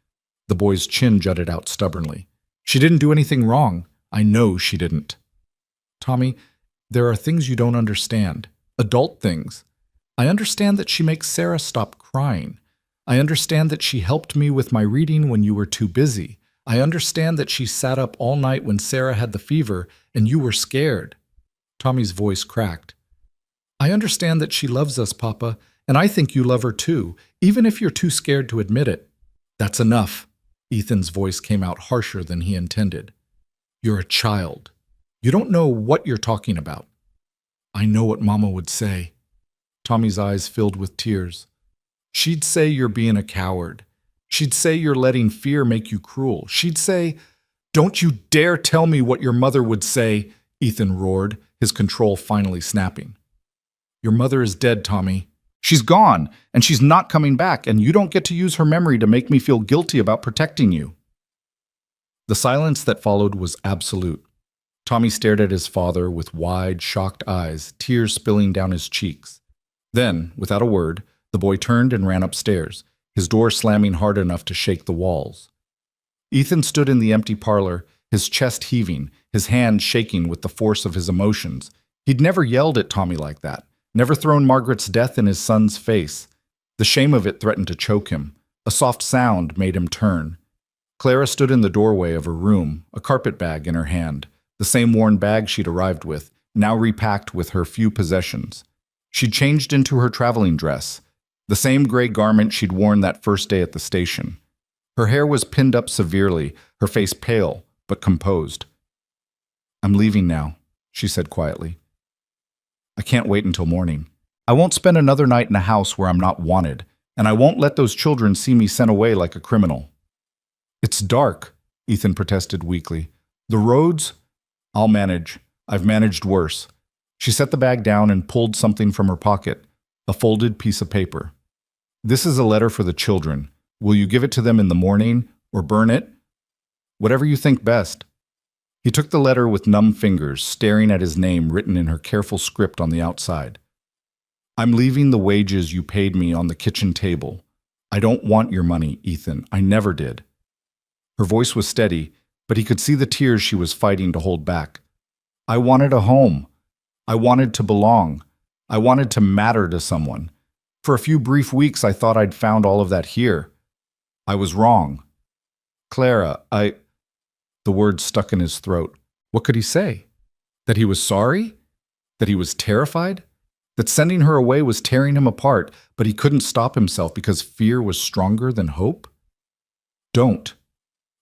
The boy's chin jutted out stubbornly. "She didn't do anything wrong. I know she didn't." "Tommy, there are things you don't understand. Adult things. I understand that she makes Sarah stop crying. I understand that she helped me with my reading when you were too busy. I understand that she sat up all night when Sarah had the fever and you were scared." Tommy's voice cracked. "I understand that she loves us, Papa, and I think you love her too, even if you're too scared to admit it." "That's enough." Ethan's voice came out harsher than he intended. "You're a child. You don't know what you're talking about." "I know what Mama would say." Tommy's eyes filled with tears. "She'd say you're being a coward. She'd say you're letting fear make you cruel. She'd say, "Don't you dare tell me what your mother would say," Ethan roared, his control finally snapping. "Your mother is dead, Tommy. She's gone, and she's not coming back, and you don't get to use her memory to make me feel guilty about protecting you." The silence that followed was absolute. Tommy stared at his father with wide, shocked eyes, tears spilling down his cheeks. Then, without a word, the boy turned and ran upstairs, his door slamming hard enough to shake the walls. Ethan stood in the empty parlor, his chest heaving, his hands shaking with the force of his emotions. He'd never yelled at Tommy like that, never thrown Margaret's death in his son's face. The shame of it threatened to choke him. A soft sound made him turn. Clara stood in the doorway of her room, a carpet bag in her hand, the same worn bag she'd arrived with, now repacked with her few possessions. She'd changed into her traveling dress, the same gray garment she'd worn that first day at the station. Her hair was pinned up severely, her face pale, but composed. "I'm leaving now," she said quietly. "I can't wait until morning. I won't spend another night in a house where I'm not wanted, and I won't let those children see me sent away like a criminal." "It's dark," Ethan protested weakly. "The roads—" "I'll manage. I've managed worse." She set the bag down and pulled something from her pocket, a folded piece of paper. "This is a letter for the children. Will you give it to them in the morning, or burn it? Whatever you think best." He took the letter with numb fingers, staring at his name written in her careful script on the outside. "I'm leaving the wages you paid me on the kitchen table. I don't want your money, Ethan. I never did." Her voice was steady, but he could see the tears she was fighting to hold back. "I wanted a home. I wanted to belong. I wanted to matter to someone. For a few brief weeks, I thought I'd found all of that here. I was wrong. Clara, The words stuck in his throat. What could he say? That he was sorry? That he was terrified? That sending her away was tearing him apart, but he couldn't stop himself because fear was stronger than hope? "Don't."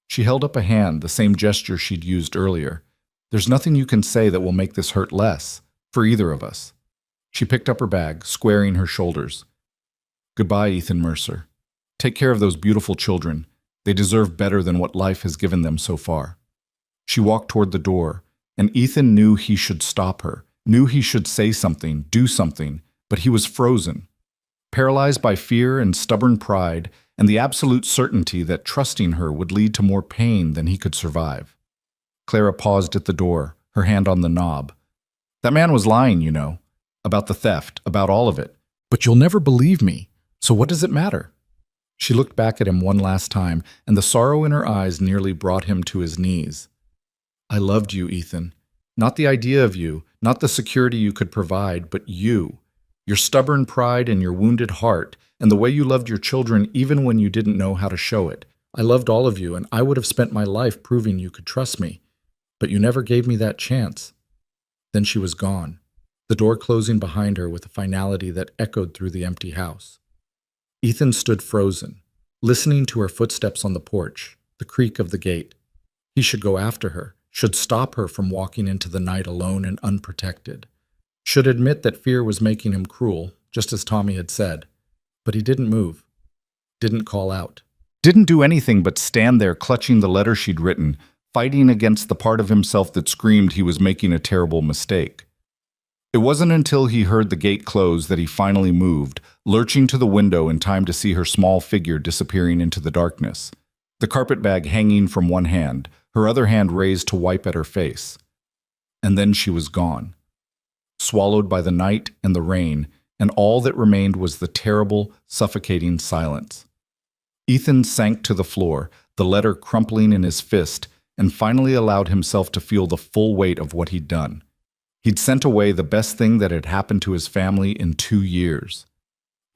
She held up a hand, the same gesture she'd used earlier. "There's nothing you can say that will make this hurt less, for either of us." She picked up her bag, squaring her shoulders. "Goodbye, Ethan Mercer. Take care of those beautiful children. They deserve better than what life has given them so far." She walked toward the door, and Ethan knew he should stop her, knew he should say something, do something, but he was frozen. Paralyzed by fear and stubborn pride, and the absolute certainty that trusting her would lead to more pain than he could survive. Clara paused at the door, her hand on the knob. "That man was lying, you know, about the theft, about all of it. But you'll never believe me, so what does it matter?" She looked back at him one last time, and the sorrow in her eyes nearly brought him to his knees. "I loved you, Ethan. Not the idea of you, not the security you could provide, but you. Your stubborn pride and your wounded heart, and the way you loved your children even when you didn't know how to show it. I loved all of you, and I would have spent my life proving you could trust me. But you never gave me that chance." Then she was gone, the door closing behind her with a finality that echoed through the empty house. Ethan stood frozen, listening to her footsteps on the porch, the creak of the gate. He should go after her, should stop her from walking into the night alone and unprotected. Should admit that fear was making him cruel, just as Tommy had said. But he didn't move, didn't call out, didn't do anything but stand there clutching the letter she'd written, fighting against the part of himself that screamed he was making a terrible mistake. It wasn't until he heard the gate close that he finally moved, lurching to the window in time to see her small figure disappearing into the darkness, the carpet bag hanging from one hand, her other hand raised to wipe at her face. And then she was gone, swallowed by the night and the rain, and all that remained was the terrible, suffocating silence. Ethan sank to the floor, the letter crumpling in his fist, and finally allowed himself to feel the full weight of what he'd done. He'd sent away the best thing that had happened to his family in 2 years.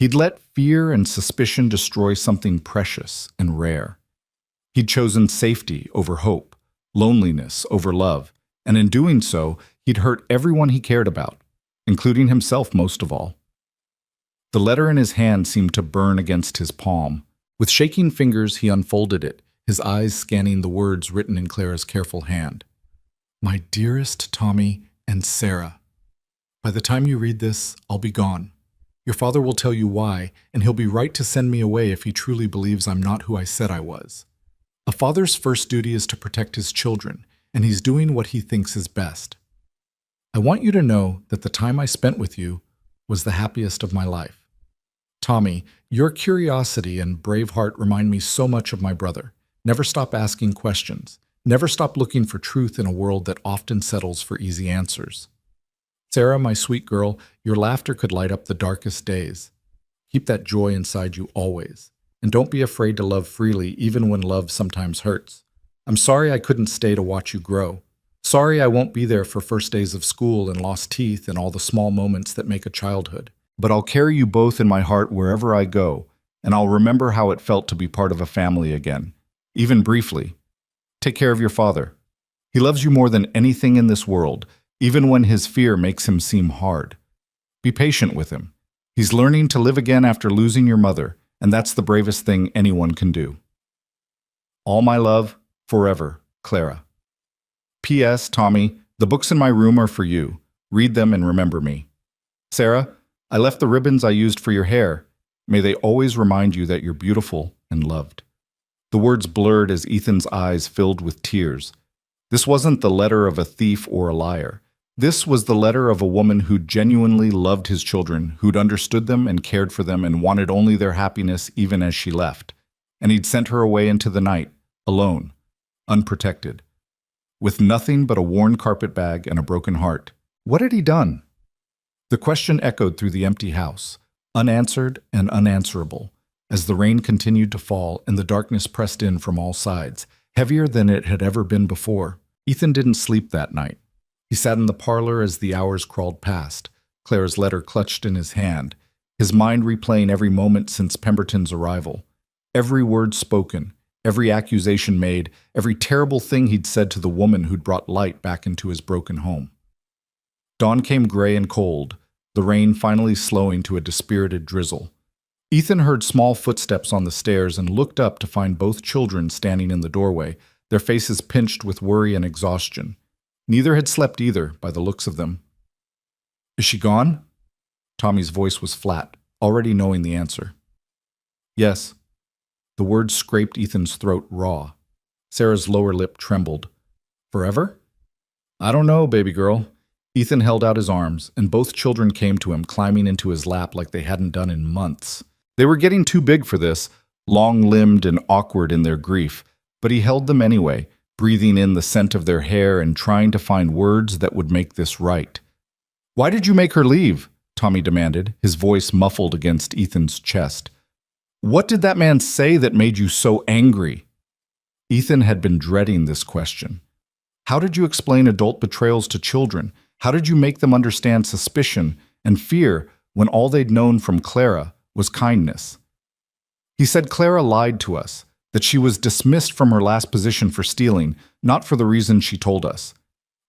He'd let fear and suspicion destroy something precious and rare. He'd chosen safety over hope, loneliness over love, and in doing so, he'd hurt everyone he cared about, including himself most of all. The letter in his hand seemed to burn against his palm. With shaking fingers, he unfolded it, his eyes scanning the words written in Clara's careful hand. "My dearest Tommy and Sarah, by the time you read this, I'll be gone. Your father will tell you why, and he'll be right to send me away if he truly believes I'm not who I said I was. A father's first duty is to protect his children, and he's doing what he thinks is best. I want you to know that the time I spent with you was the happiest of my life. Tommy, your curiosity and brave heart remind me so much of my brother. Never stop asking questions. Never stop looking for truth in a world that often settles for easy answers. Sarah, my sweet girl, your laughter could light up the darkest days. Keep that joy inside you always. And don't be afraid to love freely, even when love sometimes hurts. I'm sorry I couldn't stay to watch you grow. Sorry I won't be there for first days of school and lost teeth and all the small moments that make a childhood. But I'll carry you both in my heart wherever I go, and I'll remember how it felt to be part of a family again, even briefly. Take care of your father. He loves you more than anything in this world, even when his fear makes him seem hard. Be patient with him. He's learning to live again after losing your mother, and that's the bravest thing anyone can do. All my love, forever, Clara. P.S. Tommy, the books in my room are for you. Read them and remember me. Sarah, I left the ribbons I used for your hair. May they always remind you that you're beautiful and loved. The words blurred as Ethan's eyes filled with tears. This wasn't the letter of a thief or a liar. This was the letter of a woman who genuinely loved his children, who'd understood them and cared for them and wanted only their happiness even as she left. And he'd sent her away into the night, alone, unprotected, with nothing but a worn carpet bag and a broken heart. What had he done? The question echoed through the empty house, unanswered and unanswerable, as the rain continued to fall and the darkness pressed in from all sides, heavier than it had ever been before. Ethan didn't sleep that night. He sat in the parlor as the hours crawled past, Clara's letter clutched in his hand, his mind replaying every moment since Pemberton's arrival. Every word spoken, every accusation made, every terrible thing he'd said to the woman who'd brought light back into his broken home. Dawn came gray and cold, the rain finally slowing to a dispirited drizzle. Ethan heard small footsteps on the stairs and looked up to find both children standing in the doorway, their faces pinched with worry and exhaustion. Neither had slept either, by the looks of them. Is she gone? Tommy's voice was flat, already knowing the answer. Yes. The words scraped Ethan's throat raw. Sarah's lower lip trembled. Forever? I don't know, baby girl. Ethan held out his arms, and both children came to him, climbing into his lap like they hadn't done in months. They were getting too big for this, long-limbed and awkward in their grief, but he held them anyway, breathing in the scent of their hair and trying to find words that would make this right. Why did you make her leave? Tommy demanded, his voice muffled against Ethan's chest. What did that man say that made you so angry? Ethan had been dreading this question. How did you explain adult betrayals to children? How did you make them understand suspicion and fear when all they'd known from Clara was kindness? He said Clara lied to us, that she was dismissed from her last position for stealing, not for the reason she told us.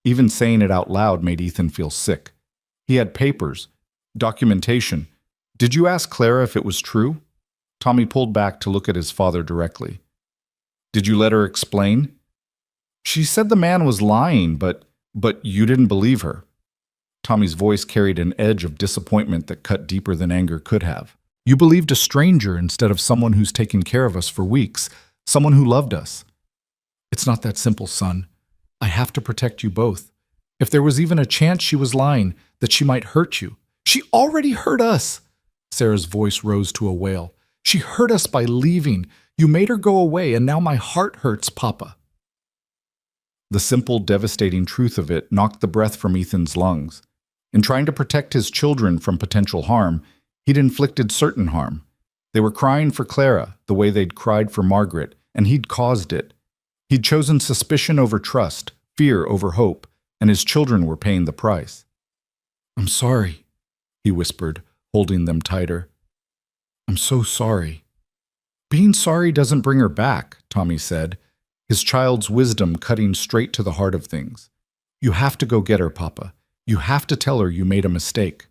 Even saying it out loud made Ethan feel sick. He had papers, documentation. Did you ask Clara if it was true? Tommy pulled back to look at his father directly. Did you let her explain? She said the man was lying, but you didn't believe her. Tommy's voice carried an edge of disappointment that cut deeper than anger could have. You believed a stranger instead of someone who's taken care of us for weeks, someone who loved us. It's not that simple, son. I have to protect you both. If there was even a chance she was lying, that she might hurt you. She already hurt us. Sarah's voice rose to a wail. She hurt us by leaving. You made her go away, and now my heart hurts, Papa. The simple, devastating truth of it knocked the breath from Ethan's lungs. In trying to protect his children from potential harm, he'd inflicted certain harm. They were crying for Clara the way they'd cried for Margaret, and he'd caused it. He'd chosen suspicion over trust, fear over hope, and his children were paying the price. I'm sorry, he whispered, holding them tighter. I'm so sorry. Being sorry doesn't bring her back, Tommy said, his child's wisdom cutting straight to the heart of things. You have to go get her, Papa. You have to tell her you made a mistake.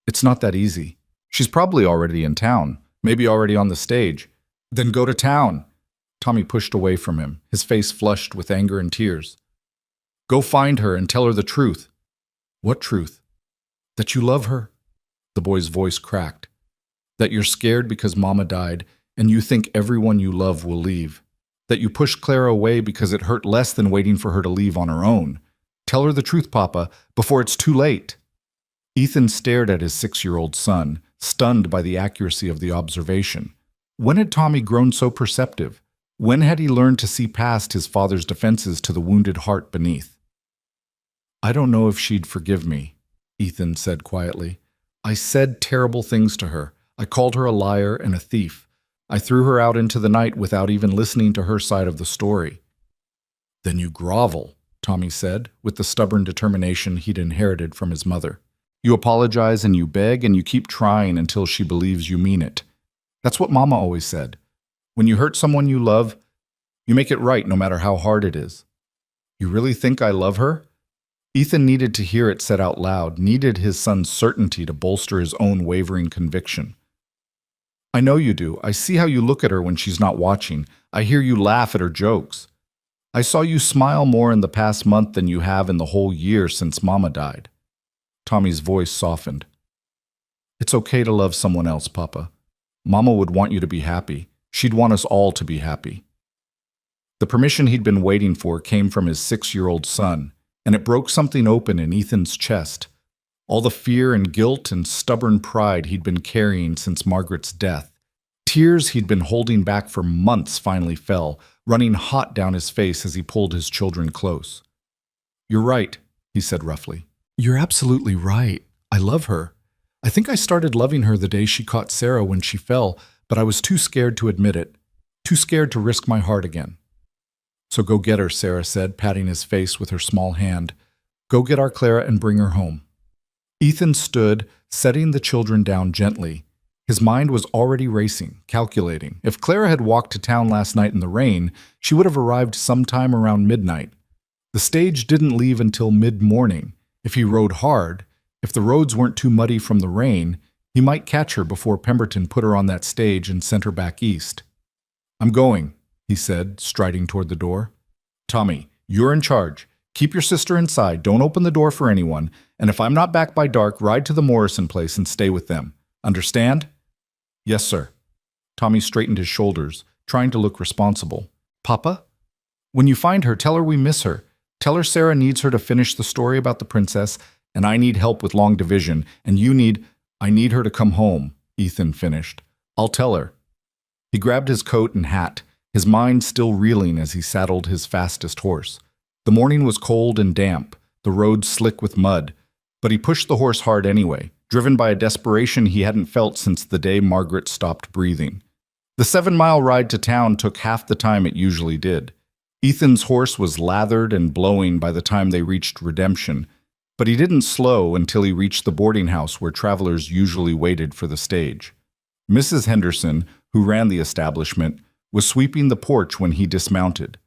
It's not that easy. She's probably already in town, maybe already on the stage. Then go to town. Tommy pushed away from him, his face flushed with anger and tears. Go find her and tell her the truth. What truth? That you love her? The boy's voice cracked. That you're scared because Mama died and you think everyone you love will leave. That you pushed Clara away because it hurt less than waiting for her to leave on her own. Tell her the truth, Papa, before it's too late. Ethan stared at his 6-year-old son, stunned by the accuracy of the observation. When had Tommy grown so perceptive? When had he learned to see past his father's defenses to the wounded heart beneath? I don't know if she'd forgive me, Ethan said quietly. I said terrible things to her. I called her a liar and a thief. I threw her out into the night without even listening to her side of the story. Then you grovel, Tommy said, with the stubborn determination he'd inherited from his mother. You apologize and you beg and you keep trying until she believes you mean it. That's what Mama always said. When you hurt someone you love, you make it right no matter how hard it is. You really think I love her? Ethan needed to hear it said out loud, needed his son's certainty to bolster his own wavering conviction. I know you do. I see how you look at her when she's not watching. I hear you laugh at her jokes. I saw you smile more in the past month than you have in the whole year since Mama died. Tommy's voice softened. It's okay to love someone else, Papa. Mama would want you to be happy. She'd want us all to be happy. The permission he'd been waiting for came from his 6-year-old son, and it broke something open in Ethan's chest. All the fear and guilt and stubborn pride he'd been carrying since Margaret's death. Tears he'd been holding back for months finally fell, running hot down his face as he pulled his children close. You're right, he said roughly. You're absolutely right. I love her. I think I started loving her the day she caught Sarah when she fell, but I was too scared to admit it, too scared to risk my heart again. So go get her, Sarah said, patting his face with her small hand. Go get our Clara and bring her home. Ethan stood, setting the children down gently. His mind was already racing, calculating. If Clara had walked to town last night in the rain, she would have arrived sometime around midnight. The stage didn't leave until mid-morning. If he rode hard, if the roads weren't too muddy from the rain, he might catch her before Pemberton put her on that stage and sent her back east. I'm going, he said, striding toward the door. Tommy, you're in charge. Keep your sister inside, don't open the door for anyone, and if I'm not back by dark, ride to the Morrison place and stay with them. Understand? Yes, sir. Tommy straightened his shoulders, trying to look responsible. Papa? When you find her, tell her we miss her. Tell her Sarah needs her to finish the story about the princess, and I need help with long division, and I need her to come home, Ethan finished. I'll tell her. He grabbed his coat and hat, his mind still reeling as he saddled his fastest horse. The morning was cold and damp, the road slick with mud, but he pushed the horse hard anyway, driven by a desperation he hadn't felt since the day Margaret stopped breathing. The 7-mile ride to town took half the time it usually did. Ethan's horse was lathered and blowing by the time they reached Redemption, but he didn't slow until he reached the boarding house where travelers usually waited for the stage. Mrs. Henderson, who ran the establishment, was sweeping the porch when he dismounted.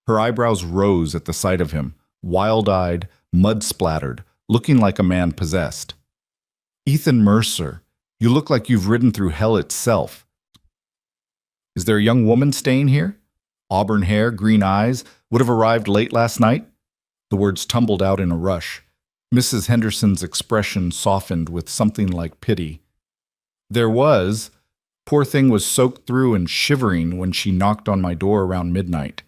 Her eyebrows rose at the sight of him, wild-eyed, mud-splattered, looking like a man possessed. Ethan Mercer, you look like you've ridden through hell itself. Is there a young woman staying here? Auburn hair, green eyes, would have arrived late last night? The words tumbled out in a rush. Mrs. Henderson's expression softened with something like pity. There was. Poor thing was soaked through and shivering when she knocked on my door around midnight.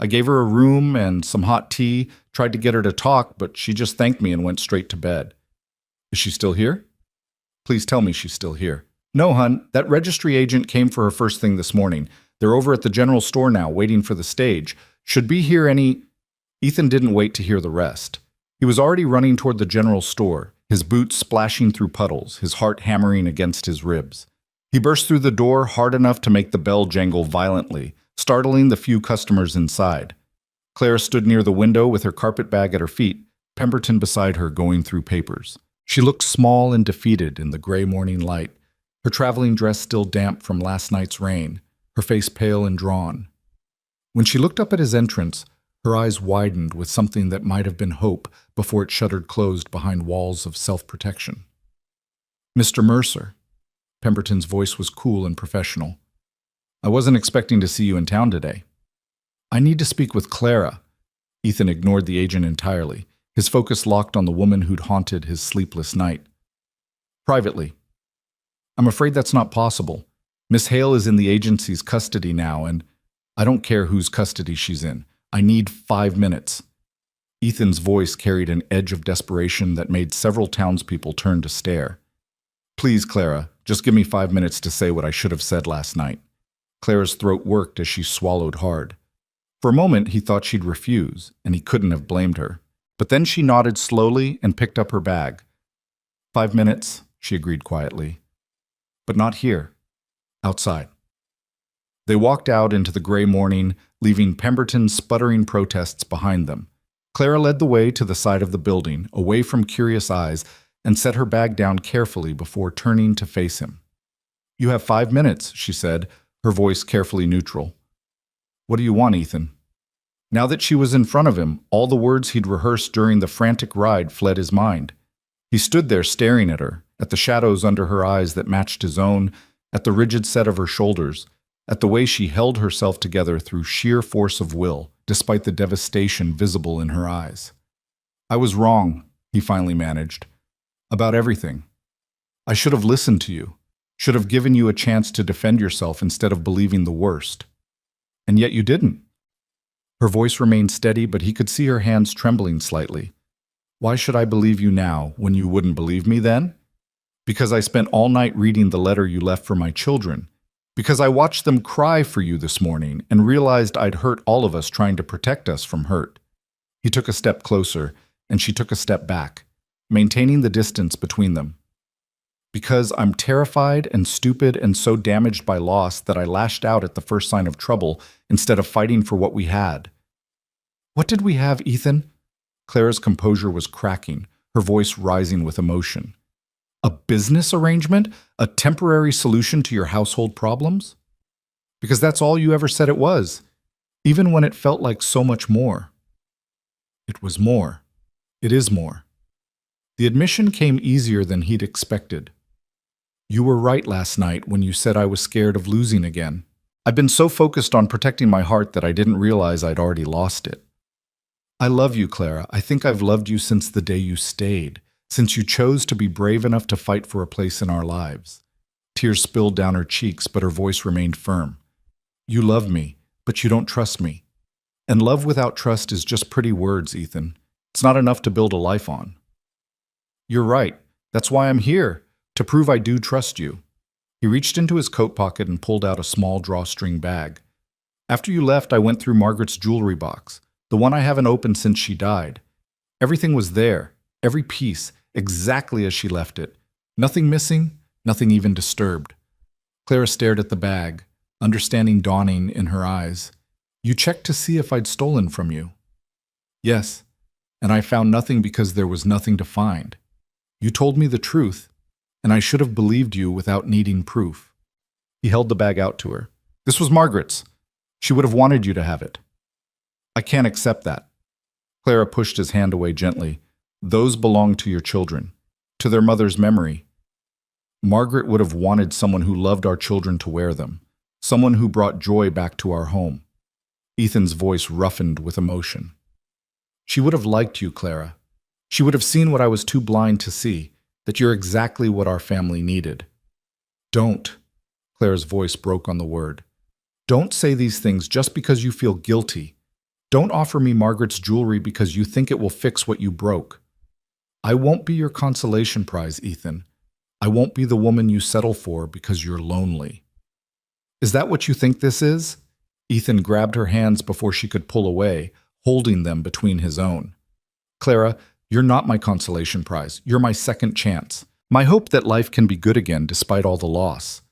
I gave her a room and some hot tea, tried to get her to talk, but she just thanked me and went straight to bed. Is she still here? Please tell me she's still here. No, hun, that registry agent came for her first thing this morning. They're over at the general store now, waiting for the stage. Should be here any... Ethan didn't wait to hear the rest. He was already running toward the general store, his boots splashing through puddles, his heart hammering against his ribs. He burst through the door hard enough to make the bell jangle violently, startling the few customers inside. Clara stood near the window with her carpet bag at her feet, Pemberton beside her going through papers. She looked small and defeated in the gray morning light, her traveling dress still damp from last night's rain, her face pale and drawn. When she looked up at his entrance, her eyes widened with something that might have been hope before it shuttered closed behind walls of self-protection. Mr. Mercer. Pemberton's voice was cool and professional. I wasn't expecting to see you in town today. I need to speak with Clara. Ethan ignored the agent entirely, his focus locked on the woman who'd haunted his sleepless night. Privately, I'm afraid that's not possible. Miss Hale is in the agency's custody now, and I don't care whose custody she's in. I need 5 minutes. Ethan's voice carried an edge of desperation that made several townspeople turn to stare. Please, Clara, just give me 5 minutes to say what I should have said last night. Clara's throat worked as she swallowed hard. For a moment, he thought she'd refuse, and he couldn't have blamed her. But then she nodded slowly and picked up her bag. 5 minutes, she agreed quietly. But not here. Outside. They walked out into the gray morning, leaving Pemberton's sputtering protests behind them. Clara led the way to the side of the building, away from curious eyes, and set her bag down carefully before turning to face him. You have 5 minutes, she said, her voice carefully neutral. What do you want, Ethan? Now that she was in front of him, all the words he'd rehearsed during the frantic ride fled his mind. He stood there staring at her, at the shadows under her eyes that matched his own, at the rigid set of her shoulders, at the way she held herself together through sheer force of will, despite the devastation visible in her eyes. I was wrong, he finally managed, about everything. I should have listened to you, should have given you a chance to defend yourself instead of believing the worst. And yet you didn't. Her voice remained steady, but he could see her hands trembling slightly. Why should I believe you now when you wouldn't believe me then? Because I spent all night reading the letter you left for my children. Because I watched them cry for you this morning and realized I'd hurt all of us trying to protect us from hurt. He took a step closer, and she took a step back, maintaining the distance between them. Because I'm terrified and stupid and so damaged by loss that I lashed out at the first sign of trouble instead of fighting for what we had. What did we have, Ethan? Clara's composure was cracking, her voice rising with emotion. A business arrangement? A temporary solution to your household problems? Because that's all you ever said it was, even when it felt like so much more. It was more. It is more. The admission came easier than he'd expected. You were right last night when you said I was scared of losing again. I've been so focused on protecting my heart that I didn't realize I'd already lost it. I love you, Clara. I think I've loved you since the day you stayed, since you chose to be brave enough to fight for a place in our lives. Tears spilled down her cheeks, but her voice remained firm. You love me, but you don't trust me. And love without trust is just pretty words, Ethan. It's not enough to build a life on. You're right. That's why I'm here, to prove I do trust you. He reached into his coat pocket and pulled out a small drawstring bag. After you left, I went through Margaret's jewelry box, the one I haven't opened since she died. Everything was there, every piece, exactly as she left it. Nothing missing, nothing even disturbed. Clara stared at the bag, understanding dawning in her eyes. You checked to see if I'd stolen from you. Yes, and I found nothing because there was nothing to find. You told me the truth, and I should have believed you without needing proof. He held the bag out to her. This was Margaret's. She would have wanted you to have it. I can't accept that. Clara pushed his hand away gently. Those belong to your children, to their mother's memory. Margaret would have wanted someone who loved our children to wear them, someone who brought joy back to our home. Ethan's voice roughened with emotion. She would have liked you, Clara. She would have seen what I was too blind to see, that you're exactly what our family needed. Don't. Clara's voice broke on the word. Don't say these things just because you feel guilty. Don't offer me Margaret's jewelry because you think it will fix what you broke. I won't be your consolation prize, Ethan. I won't be the woman you settle for because you're lonely. Is that what you think this is? Ethan grabbed her hands before she could pull away, holding them between his own. Clara, you're not my consolation prize. You're my second chance. My hope that life can be good again despite all the loss.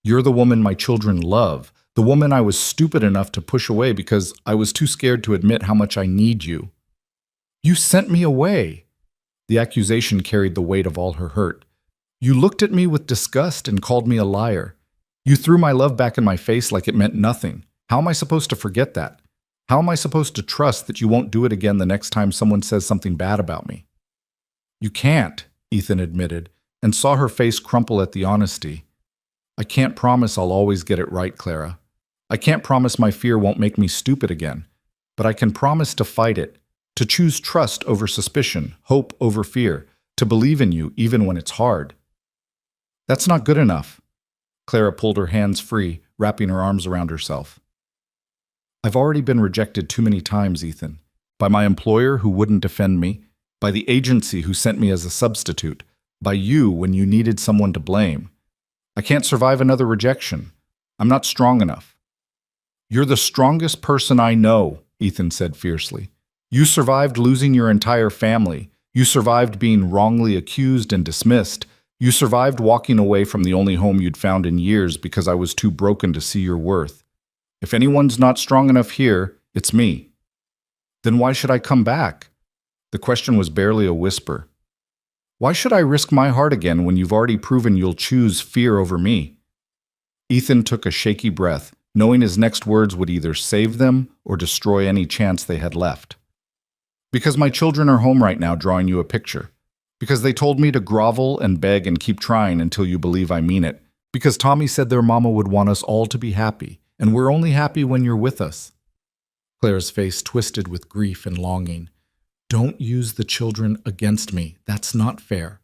You're the woman my children love, the woman I was stupid enough to push away because I was too scared to admit how much I need you. You sent me away. The accusation carried the weight of all her hurt. You looked at me with disgust and called me a liar. You threw my love back in my face like it meant nothing. How am I supposed to forget that? How am I supposed to trust that you won't do it again the next time someone says something bad about me? You can't, Ethan admitted, and saw her face crumple at the honesty. I can't promise I'll always get it right, Clara. I can't promise my fear won't make me stupid again, but I can promise to fight it, to choose trust over suspicion, hope over fear, to believe in you even when it's hard. That's not good enough. Clara pulled her hands free, wrapping her arms around herself. I've already been rejected too many times, Ethan. By my employer who wouldn't defend me, by the agency who sent me as a substitute, by you when you needed someone to blame. I can't survive another rejection. I'm not strong enough. You're the strongest person I know, Ethan said fiercely. You survived losing your entire family. You survived being wrongly accused and dismissed. You survived walking away from the only home you'd found in years because I was too broken to see your worth. If anyone's not strong enough here, it's me. Then why should I come back? The question was barely a whisper. Why should I risk my heart again when you've already proven you'll choose fear over me? Ethan took a shaky breath, knowing his next words would either save them or destroy any chance they had left. Because my children are home right now drawing you a picture. Because they told me to grovel and beg and keep trying until you believe I mean it. Because Tommy said their mama would want us all to be happy, and we're only happy when you're with us. Claire's face twisted with grief and longing. Don't use the children against me. That's not fair.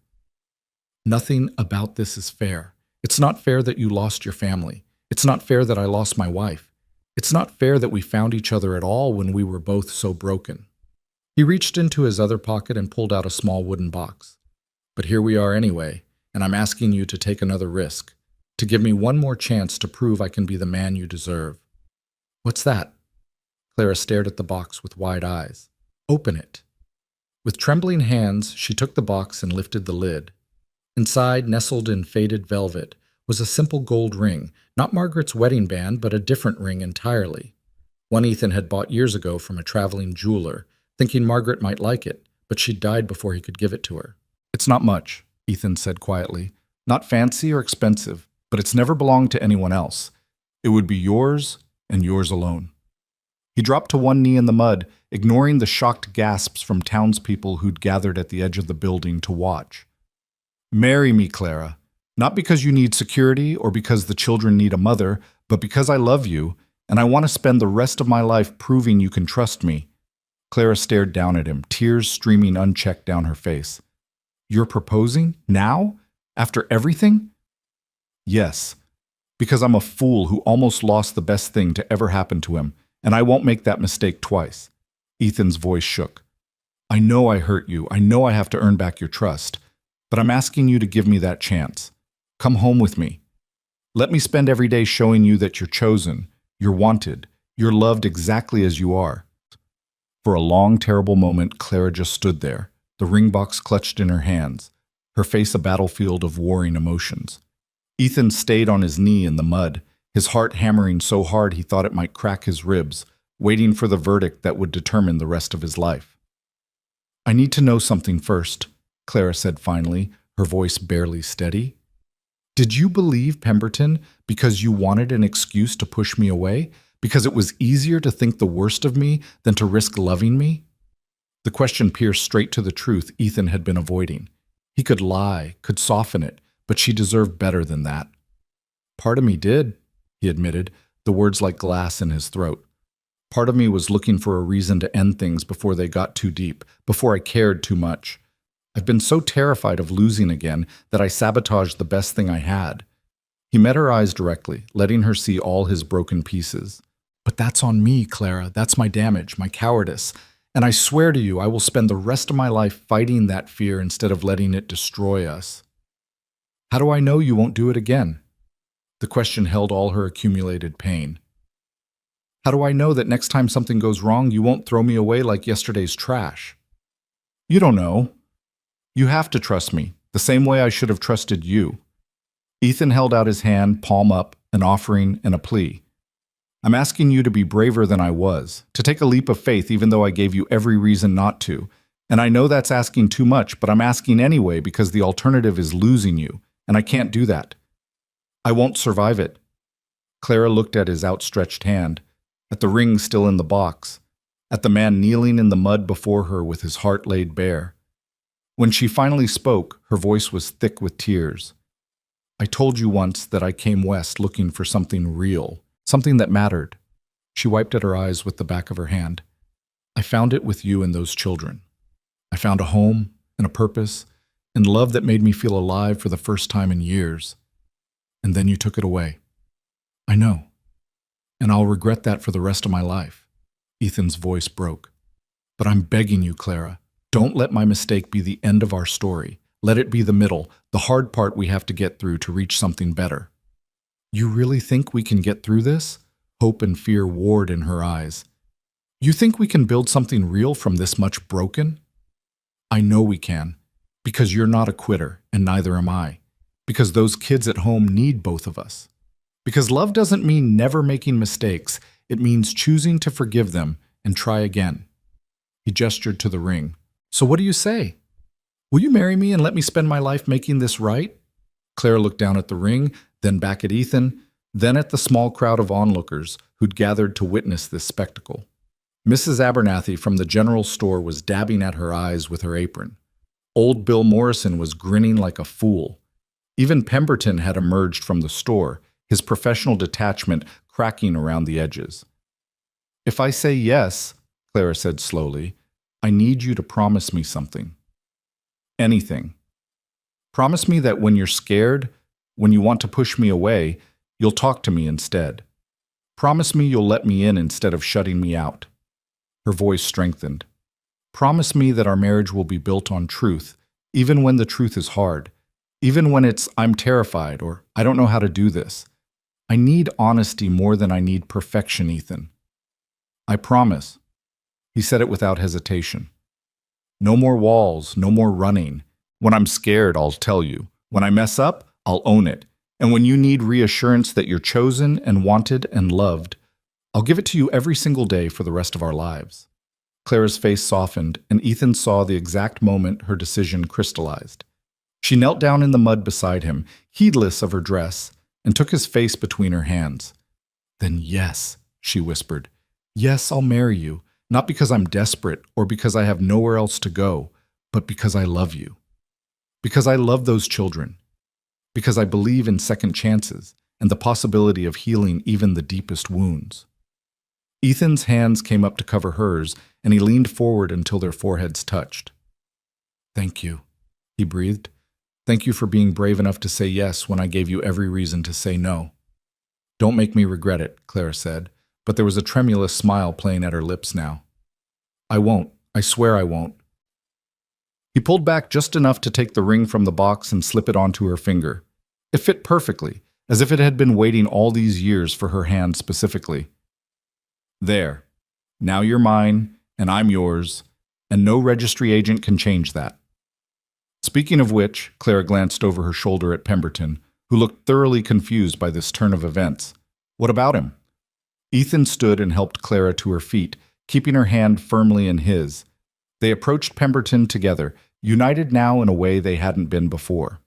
Nothing about this is fair. It's not fair that you lost your family. It's not fair that I lost my wife. It's not fair that we found each other at all when we were both so broken. He reached into his other pocket and pulled out a small wooden box. But here we are anyway, and I'm asking you to take another risk, to give me one more chance to prove I can be the man you deserve. What's that? Clara stared at the box with wide eyes. Open it. With trembling hands, she took the box and lifted the lid. Inside, nestled in faded velvet, was a simple gold ring, not Margaret's wedding band, but a different ring entirely. One Ethan had bought years ago from a traveling jeweler, thinking Margaret might like it, but she'd died before he could give it to her. It's not much, Ethan said quietly. Not fancy or expensive, but it's never belonged to anyone else. It would be yours and yours alone. He dropped to one knee in the mud, ignoring the shocked gasps from townspeople who'd gathered at the edge of the building to watch. Marry me, Clara. Not because you need security or because the children need a mother, but because I love you, and I want to spend the rest of my life proving you can trust me. Clara stared down at him, tears streaming unchecked down her face. You're proposing? Now? After everything? Yes, because I'm a fool who almost lost the best thing to ever happen to him, and I won't make that mistake twice. Ethan's voice shook. I know I hurt you. I know I have to earn back your trust, but I'm asking you to give me that chance. Come home with me. Let me spend every day showing you that you're chosen, you're wanted, you're loved exactly as you are. For a long, terrible moment, Clara just stood there, the ring box clutched in her hands, her face a battlefield of warring emotions. Ethan stayed on his knee in the mud, his heart hammering so hard he thought it might crack his ribs, waiting for the verdict that would determine the rest of his life. I need to know something first, Clara said finally, her voice barely steady. Did you believe Pemberton because you wanted an excuse to push me away? Because it was easier to think the worst of me than to risk loving me? The question pierced straight to the truth Ethan had been avoiding. He could lie, could soften it, but she deserved better than that. Part of me did, he admitted, the words like glass in his throat. Part of me was looking for a reason to end things before they got too deep, before I cared too much. I've been so terrified of losing again that I sabotaged the best thing I had. He met her eyes directly, letting her see all his broken pieces. But that's on me, Clara. That's my damage, my cowardice. And I swear to you, I will spend the rest of my life fighting that fear instead of letting it destroy us. How do I know you won't do it again? The question held all her accumulated pain. How do I know that next time something goes wrong, you won't throw me away like yesterday's trash? You don't know. You have to trust me, the same way I should have trusted you. Ethan held out his hand, palm up, an offering and a plea. I'm asking you to be braver than I was, to take a leap of faith even though I gave you every reason not to. And I know that's asking too much, but I'm asking anyway because the alternative is losing you, and I can't do that. I won't survive it. Clara looked at his outstretched hand, at the ring still in the box, at the man kneeling in the mud before her with his heart laid bare. When she finally spoke, her voice was thick with tears. I told you once that I came west looking for something real, something that mattered. She wiped at her eyes with the back of her hand. I found it with you and those children. I found a home and a purpose and love that made me feel alive for the first time in years. And then you took it away. I know. And I'll regret that for the rest of my life. Ethan's voice broke. But I'm begging you, Clara, don't let my mistake be the end of our story. Let it be the middle, the hard part we have to get through to reach something better. You really think we can get through this? Hope and fear warred in her eyes. You think we can build something real from this much broken? I know we can, because you're not a quitter, and neither am I. Because those kids at home need both of us. Because love doesn't mean never making mistakes, it means choosing to forgive them and try again. He gestured to the ring. So what do you say? Will you marry me and let me spend my life making this right? Clara looked down at the ring, then back at Ethan, then at the small crowd of onlookers who'd gathered to witness this spectacle. Mrs. Abernathy from the general store was dabbing at her eyes with her apron. Old Bill Morrison was grinning like a fool. Even Pemberton had emerged from the store, his professional detachment cracking around the edges. If I say yes, Clara said slowly, I need you to promise me something. Anything. Promise me that when you're scared, when you want to push me away, you'll talk to me instead. Promise me you'll let me in instead of shutting me out. Her voice strengthened. Promise me that our marriage will be built on truth, even when the truth is hard, even when it's I'm terrified or I don't know how to do this. I need honesty more than I need perfection, Ethan. I promise. He said it without hesitation. No more walls, no more running. When I'm scared, I'll tell you. When I mess up, I'll own it. And when you need reassurance that you're chosen and wanted and loved, I'll give it to you every single day for the rest of our lives. Clara's face softened, and Ethan saw the exact moment her decision crystallized. She knelt down in the mud beside him, heedless of her dress, and took his face between her hands. Then yes, she whispered. Yes, I'll marry you, not because I'm desperate or because I have nowhere else to go, but because I love you. Because I love those children. Because I believe in second chances and the possibility of healing even the deepest wounds. Ethan's hands came up to cover hers, and he leaned forward until their foreheads touched. Thank you, he breathed. Thank you for being brave enough to say yes when I gave you every reason to say no. Don't make me regret it, Clara said, but there was a tremulous smile playing at her lips now. I won't. I swear I won't. He pulled back just enough to take the ring from the box and slip it onto her finger. It fit perfectly, as if it had been waiting all these years for her hand specifically. There. Now you're mine, and I'm yours, and no registry agent can change that. Speaking of which, Clara glanced over her shoulder at Pemberton, who looked thoroughly confused by this turn of events. What about him? Ethan stood and helped Clara to her feet, keeping her hand firmly in his. They approached Pemberton together, united now in a way they hadn't been before.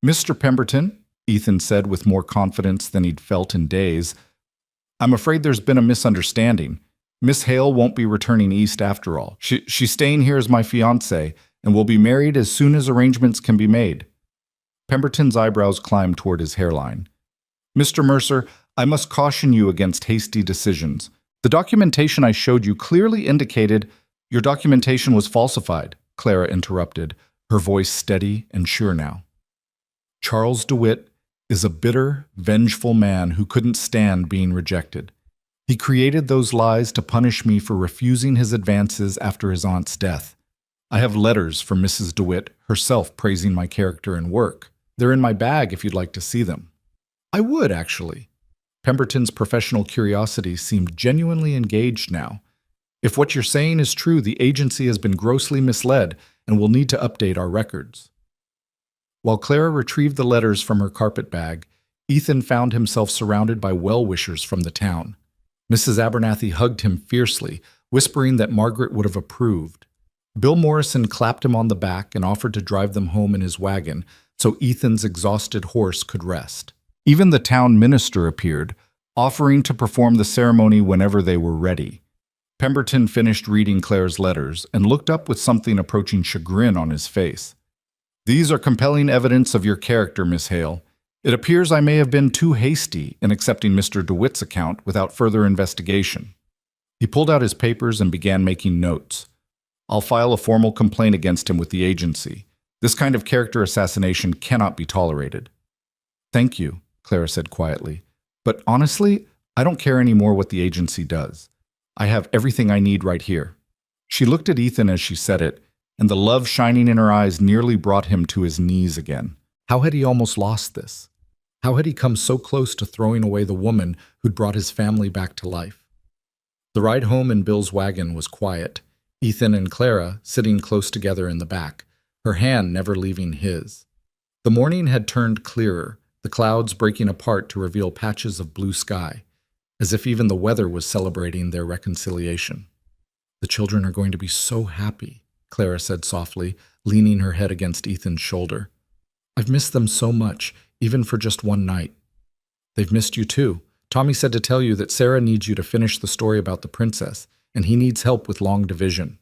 Mr. Pemberton, Ethan said with more confidence than he'd felt in days, I'm afraid there's been a misunderstanding. Miss Hale won't be returning east after all. She's staying here as my fiancée, and will be married as soon as arrangements can be made. Pemberton's eyebrows climbed toward his hairline. Mr. Mercer, I must caution you against hasty decisions. The documentation I showed you clearly indicated your documentation was falsified, Clara interrupted, her voice steady and sure now. Charles DeWitt is a bitter, vengeful man who couldn't stand being rejected. He created those lies to punish me for refusing his advances after his aunt's death. I have letters from Mrs. DeWitt herself praising my character and work. They're in my bag if you'd like to see them. I would, actually. Pemberton's professional curiosity seemed genuinely engaged now. If what you're saying is true, the agency has been grossly misled and will need to update our records. While Clara retrieved the letters from her carpet bag, Ethan found himself surrounded by well-wishers from the town. Mrs. Abernathy hugged him fiercely, whispering that Margaret would have approved. Bill Morrison clapped him on the back and offered to drive them home in his wagon so Ethan's exhausted horse could rest. Even the town minister appeared, offering to perform the ceremony whenever they were ready. Pemberton finished reading Clara's letters and looked up with something approaching chagrin on his face. These are compelling evidence of your character, Miss Hale. It appears I may have been too hasty in accepting Mr. DeWitt's account without further investigation. He pulled out his papers and began making notes. I'll file a formal complaint against him with the agency. This kind of character assassination cannot be tolerated. Thank you, Clara said quietly. But honestly, I don't care anymore what the agency does. I have everything I need right here. She looked at Ethan as she said it, and the love shining in her eyes nearly brought him to his knees again. How had he almost lost this? How had he come so close to throwing away the woman who'd brought his family back to life? The ride home in Bill's wagon was quiet, Ethan and Clara sitting close together in the back, her hand never leaving his. The morning had turned clearer, the clouds breaking apart to reveal patches of blue sky, as if even the weather was celebrating their reconciliation. The children are going to be so happy, Clara said softly, leaning her head against Ethan's shoulder. I've missed them so much, even for just one night. They've missed you too. Tommy said to tell you that Sarah needs you to finish the story about the princess, and he needs help with long division.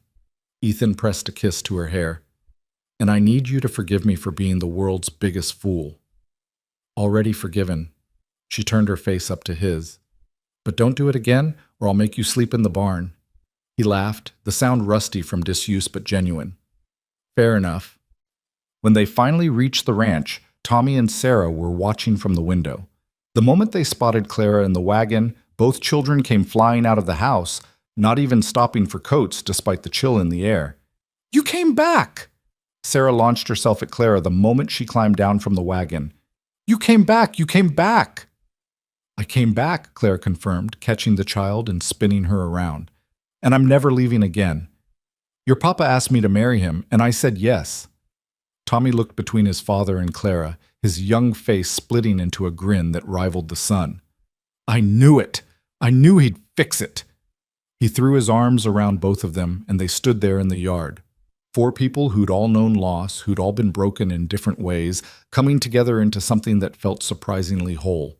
Ethan pressed a kiss to her hair. And I need you to forgive me for being the world's biggest fool. Already forgiven. She turned her face up to his. But don't do it again, or I'll make you sleep in the barn. He laughed, the sound rusty from disuse but genuine. Fair enough. When they finally reached the ranch, Tommy and Sarah were watching from the window. The moment they spotted Clara in the wagon, both children came flying out of the house, not even stopping for coats despite the chill in the air. You came back! Sarah launched herself at Clara the moment she climbed down from the wagon. You came back! You came back! I came back, Clara confirmed, catching the child and spinning her around. And I'm never leaving again. Your papa asked me to marry him, and I said yes. Tommy looked between his father and Clara, his young face splitting into a grin that rivaled the sun. I knew it! I knew he'd fix it! He threw his arms around both of them, and they stood there in the yard. 4 people who'd all known loss, who'd all been broken in different ways, coming together into something that felt surprisingly whole.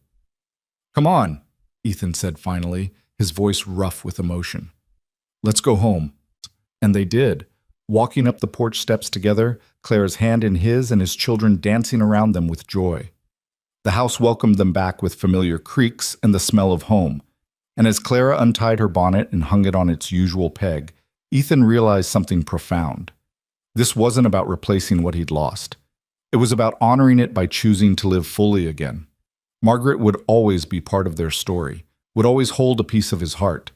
Come on, Ethan said finally, his voice rough with emotion. Let's go home. And they did, walking up the porch steps together, Clara's hand in his and his children dancing around them with joy. The house welcomed them back with familiar creaks and the smell of home. And as Clara untied her bonnet and hung it on its usual peg, Ethan realized something profound. This wasn't about replacing what he'd lost. It was about honoring it by choosing to live fully again. Margaret would always be part of their story, would always hold a piece of his heart.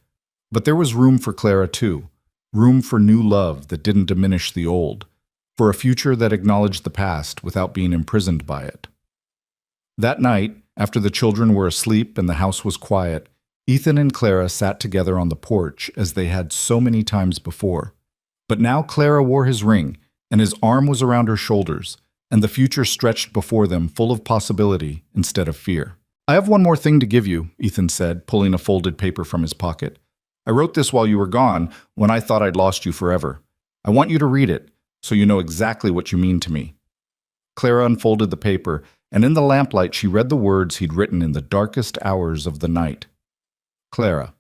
But there was room for Clara too, room for new love that didn't diminish the old, for a future that acknowledged the past without being imprisoned by it. That night, after the children were asleep and the house was quiet, Ethan and Clara sat together on the porch as they had so many times before. But now Clara wore his ring, and his arm was around her shoulders, and the future stretched before them full of possibility instead of fear. I have one more thing to give you, Ethan said, pulling a folded paper from his pocket. I wrote this while you were gone, when I thought I'd lost you forever. I want you to read it, so you know exactly what you mean to me. Clara unfolded the paper, and in the lamplight she read the words he'd written in the darkest hours of the night. Clara.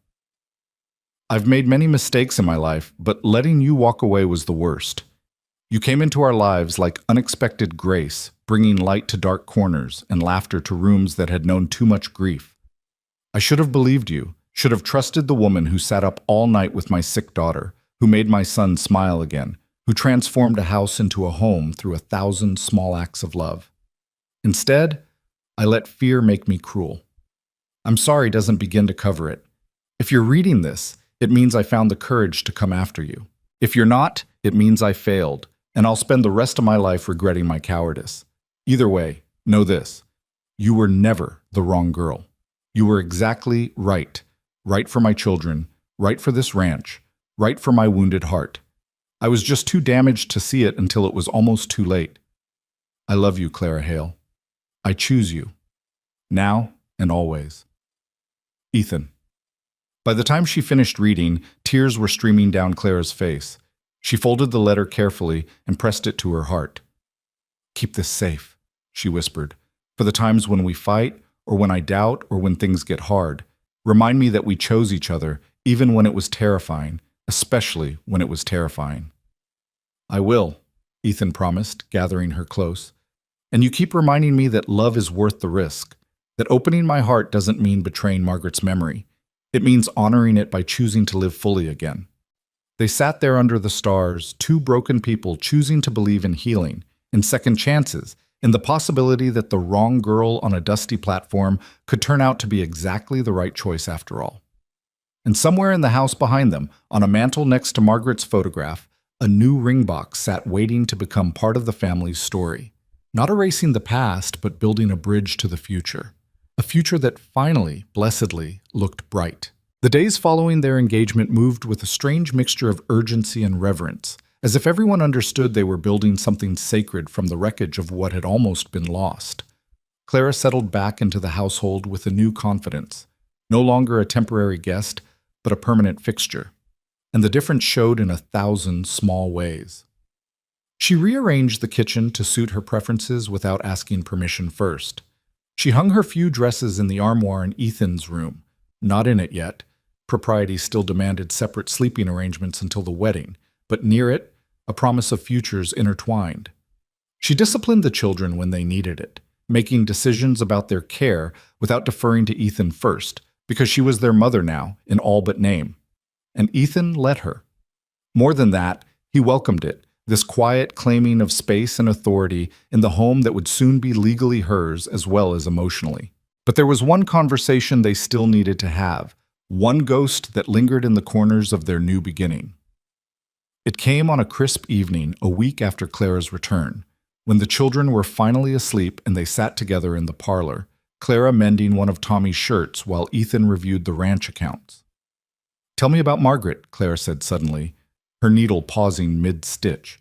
I've made many mistakes in my life, but letting you walk away was the worst. You came into our lives like unexpected grace, bringing light to dark corners and laughter to rooms that had known too much grief. I should have believed you, should have trusted the woman who sat up all night with my sick daughter, who made my son smile again, who transformed a house into a home through 1,000 small acts of love. Instead, I let fear make me cruel. I'm sorry doesn't begin to cover it. If you're reading this, it means I found the courage to come after you. If you're not, it means I failed, and I'll spend the rest of my life regretting my cowardice. Either way, know this. You were never the wrong girl. You were exactly right. Right for my children, right for this ranch, right for my wounded heart. I was just too damaged to see it until it was almost too late. I love you, Clara Hale. I choose you. Now and always. Ethan. By the time she finished reading, tears were streaming down Clara's face. She folded the letter carefully and pressed it to her heart. Keep this safe, she whispered, for the times when we fight, or when I doubt, or when things get hard. Remind me that we chose each other, even when it was terrifying, especially when it was terrifying. I will, Ethan promised, gathering her close. And you keep reminding me that love is worth the risk, that opening my heart doesn't mean betraying Margaret's memory. It means honoring it by choosing to live fully again. They sat there under the stars, 2 broken people choosing to believe in healing, in second chances, in the possibility that the wrong girl on a dusty platform could turn out to be exactly the right choice after all. And somewhere in the house behind them, on a mantel next to Margaret's photograph, a new ring box sat waiting to become part of the family's story. Not erasing the past, but building a bridge to the future. A future that finally, blessedly, looked bright. The days following their engagement moved with a strange mixture of urgency and reverence, as if everyone understood they were building something sacred from the wreckage of what had almost been lost. Clara settled back into the household with a new confidence, no longer a temporary guest, but a permanent fixture. And the difference showed in 1,000 small ways. She rearranged the kitchen to suit her preferences without asking permission first. She hung her few dresses in the armoire in Ethan's room, not in it yet. Propriety still demanded separate sleeping arrangements until the wedding, but near it, a promise of futures intertwined. She disciplined the children when they needed it, making decisions about their care without deferring to Ethan first, because she was their mother now, in all but name. And Ethan let her. More than that, he welcomed it, this quiet claiming of space and authority in the home that would soon be legally hers as well as emotionally. But there was one conversation they still needed to have, one ghost that lingered in the corners of their new beginning. It came on a crisp evening a week after Clara's return, when the children were finally asleep and they sat together in the parlor, Clara mending one of Tommy's shirts while Ethan reviewed the ranch accounts. "Tell me about Margaret," Clara said suddenly, her needle pausing mid-stitch.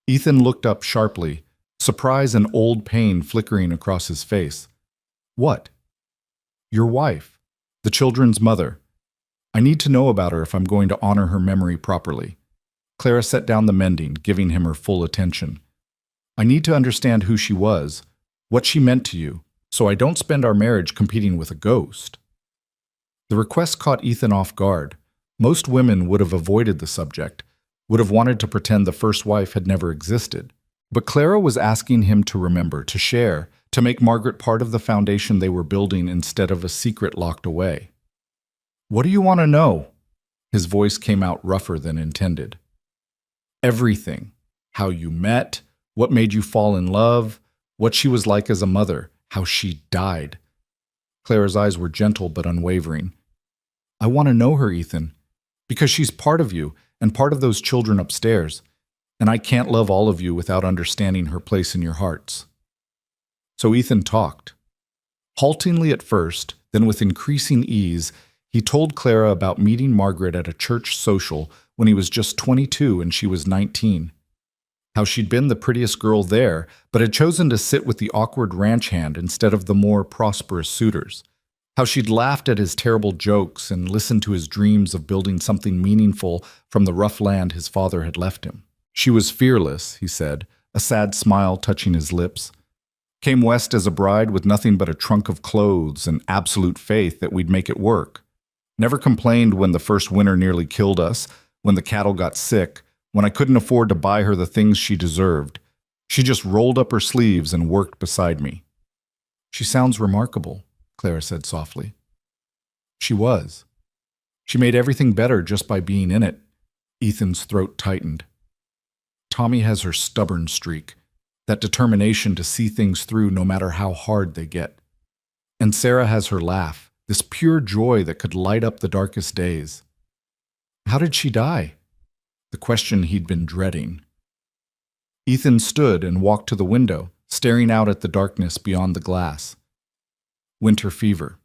Ethan looked up sharply, surprise and old pain flickering across his face. "What?" "Your wife, the children's mother. I need to know about her if I'm going to honor her memory properly." Clara set down the mending, giving him her full attention. "I need to understand who she was, what she meant to you, so I don't spend our marriage competing with a ghost." The request caught Ethan off guard. Most women would have avoided the subject, would have wanted to pretend the first wife had never existed. But Clara was asking him to remember, to share, to make Margaret part of the foundation they were building instead of a secret locked away. "What do you want to know?" His voice came out rougher than intended. "Everything. How you met, what made you fall in love, what she was like as a mother, how she died." Clara's eyes were gentle but unwavering. "I want to know her, Ethan, because she's part of you and part of those children upstairs, and I can't love all of you without understanding her place in your hearts." So Ethan talked. Haltingly at first, then with increasing ease, he told Clara about meeting Margaret at a church social when he was just 22 and she was 19. How she'd been the prettiest girl there, but had chosen to sit with the awkward ranch hand instead of the more prosperous suitors. How she'd laughed at his terrible jokes and listened to his dreams of building something meaningful from the rough land his father had left him. She was fearless, he said, a sad smile touching his lips. Came west as a bride with nothing but a trunk of clothes and absolute faith that we'd make it work. Never complained when the first winter nearly killed us, when the cattle got sick, when I couldn't afford to buy her the things she deserved. She just rolled up her sleeves and worked beside me. "She sounds remarkable," Clara said softly. She was. She made everything better just by being in it. Ethan's throat tightened. "Tommy has her stubborn streak, that determination to see things through no matter how hard they get. And Sarah has her laugh, this pure joy that could light up the darkest days." "How did she die?" The question he'd been dreading. Ethan stood and walked to the window, staring out at the darkness beyond the glass. "Winter fever.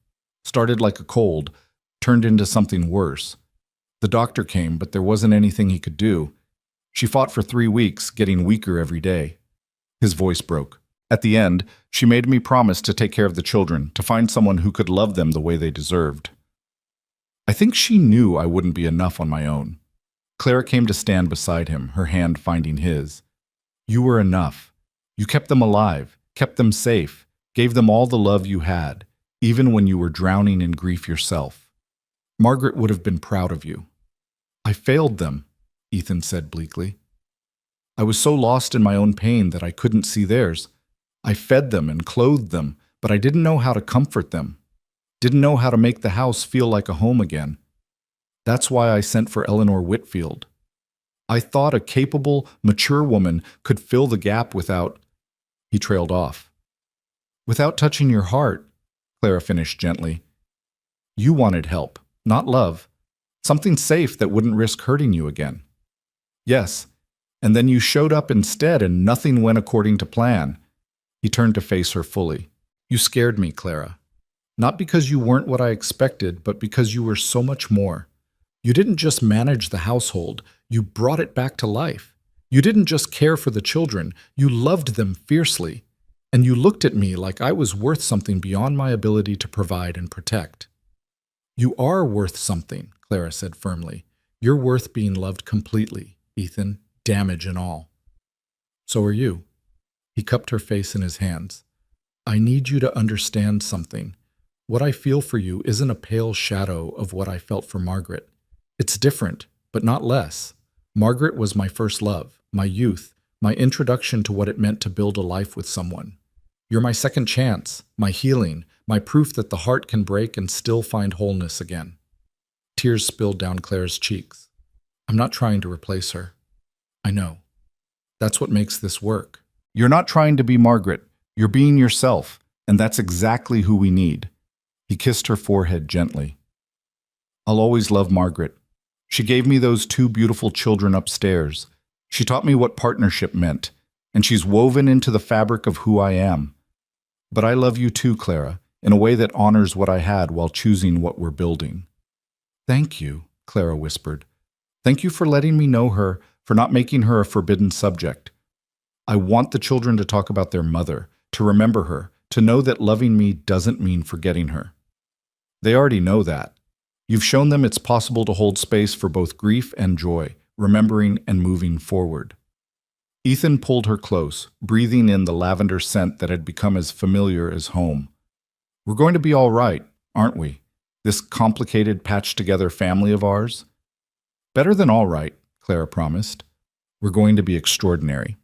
Started like a cold, turned into something worse. The doctor came, but there wasn't anything he could do. She fought for 3 weeks, getting weaker every day." His voice broke. "At the end, she made me promise to take care of the children, to find someone who could love them the way they deserved. I think she knew I wouldn't be enough on my own." Clara came to stand beside him, her hand finding his. "You were enough. You kept them alive, kept them safe, gave them all the love you had, even when you were drowning in grief yourself. Margaret would have been proud of you." "I failed them," Ethan said bleakly. "I was so lost in my own pain that I couldn't see theirs. I fed them and clothed them, but I didn't know how to comfort them. Didn't know how to make the house feel like a home again. That's why I sent for Eleanor Whitfield. I thought a capable, mature woman could fill the gap without..." He trailed off. Without touching your heart, Clara finished gently. You wanted help, not love. Something safe that wouldn't risk hurting you again. Yes, and then you showed up instead and nothing went according to plan. He turned to face her fully. You scared me, Clara. Not because you weren't what I expected, but because you were so much more. You didn't just manage the household, you brought it back to life. You didn't just care for the children, you loved them fiercely. And you looked at me like I was worth something beyond my ability to provide and protect. You are worth something, Clara said firmly. You're worth being loved completely, Ethan, damage and all. So are you. He cupped her face in his hands. I need you to understand something. What I feel for you isn't a pale shadow of what I felt for Margaret. It's different, but not less. Margaret was my first love, my youth, my introduction to what it meant to build a life with someone. You're my second chance, my healing, my proof that the heart can break and still find wholeness again. Tears spilled down Clara's cheeks. I'm not trying to replace her. I know. That's what makes this work. You're not trying to be Margaret. You're being yourself, and that's exactly who we need. He kissed her forehead gently. I'll always love Margaret. She gave me those two beautiful children upstairs. She taught me what partnership meant, and she's woven into the fabric of who I am. But I love you too, Clara, in a way that honors what I had while choosing what we're building. Thank you, Clara whispered. Thank you for letting me know her, for not making her a forbidden subject. I want the children to talk about their mother, to remember her, to know that loving me doesn't mean forgetting her. They already know that. You've shown them it's possible to hold space for both grief and joy, remembering and moving forward. Ethan pulled her close, breathing in the lavender scent that had become as familiar as home. We're going to be all right, aren't we? This complicated, patched-together family of ours? Better than all right, Clara promised. We're going to be extraordinary.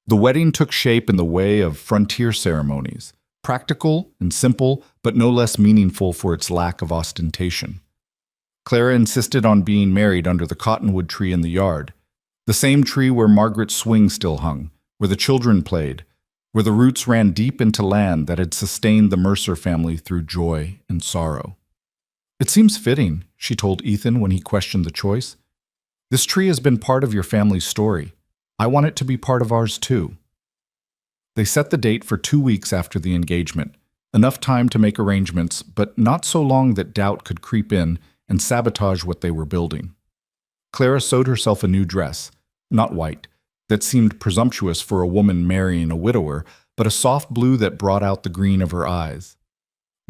The wedding took shape in the way of frontier ceremonies, practical and simple, but no less meaningful for its lack of ostentation. Clara insisted on being married under the cottonwood tree in the yard, the same tree where Margaret's swing still hung, where the children played, where the roots ran deep into land that had sustained the Mercer family through joy and sorrow. It seems fitting, she told Ethan when he questioned the choice. This tree has been part of your family's story. I want it to be part of ours too. They set the date for 2 weeks after the engagement, enough time to make arrangements, but not so long that doubt could creep in and sabotage what they were building. Clara sewed herself a new dress, not white, that seemed presumptuous for a woman marrying a widower, but a soft blue that brought out the green of her eyes.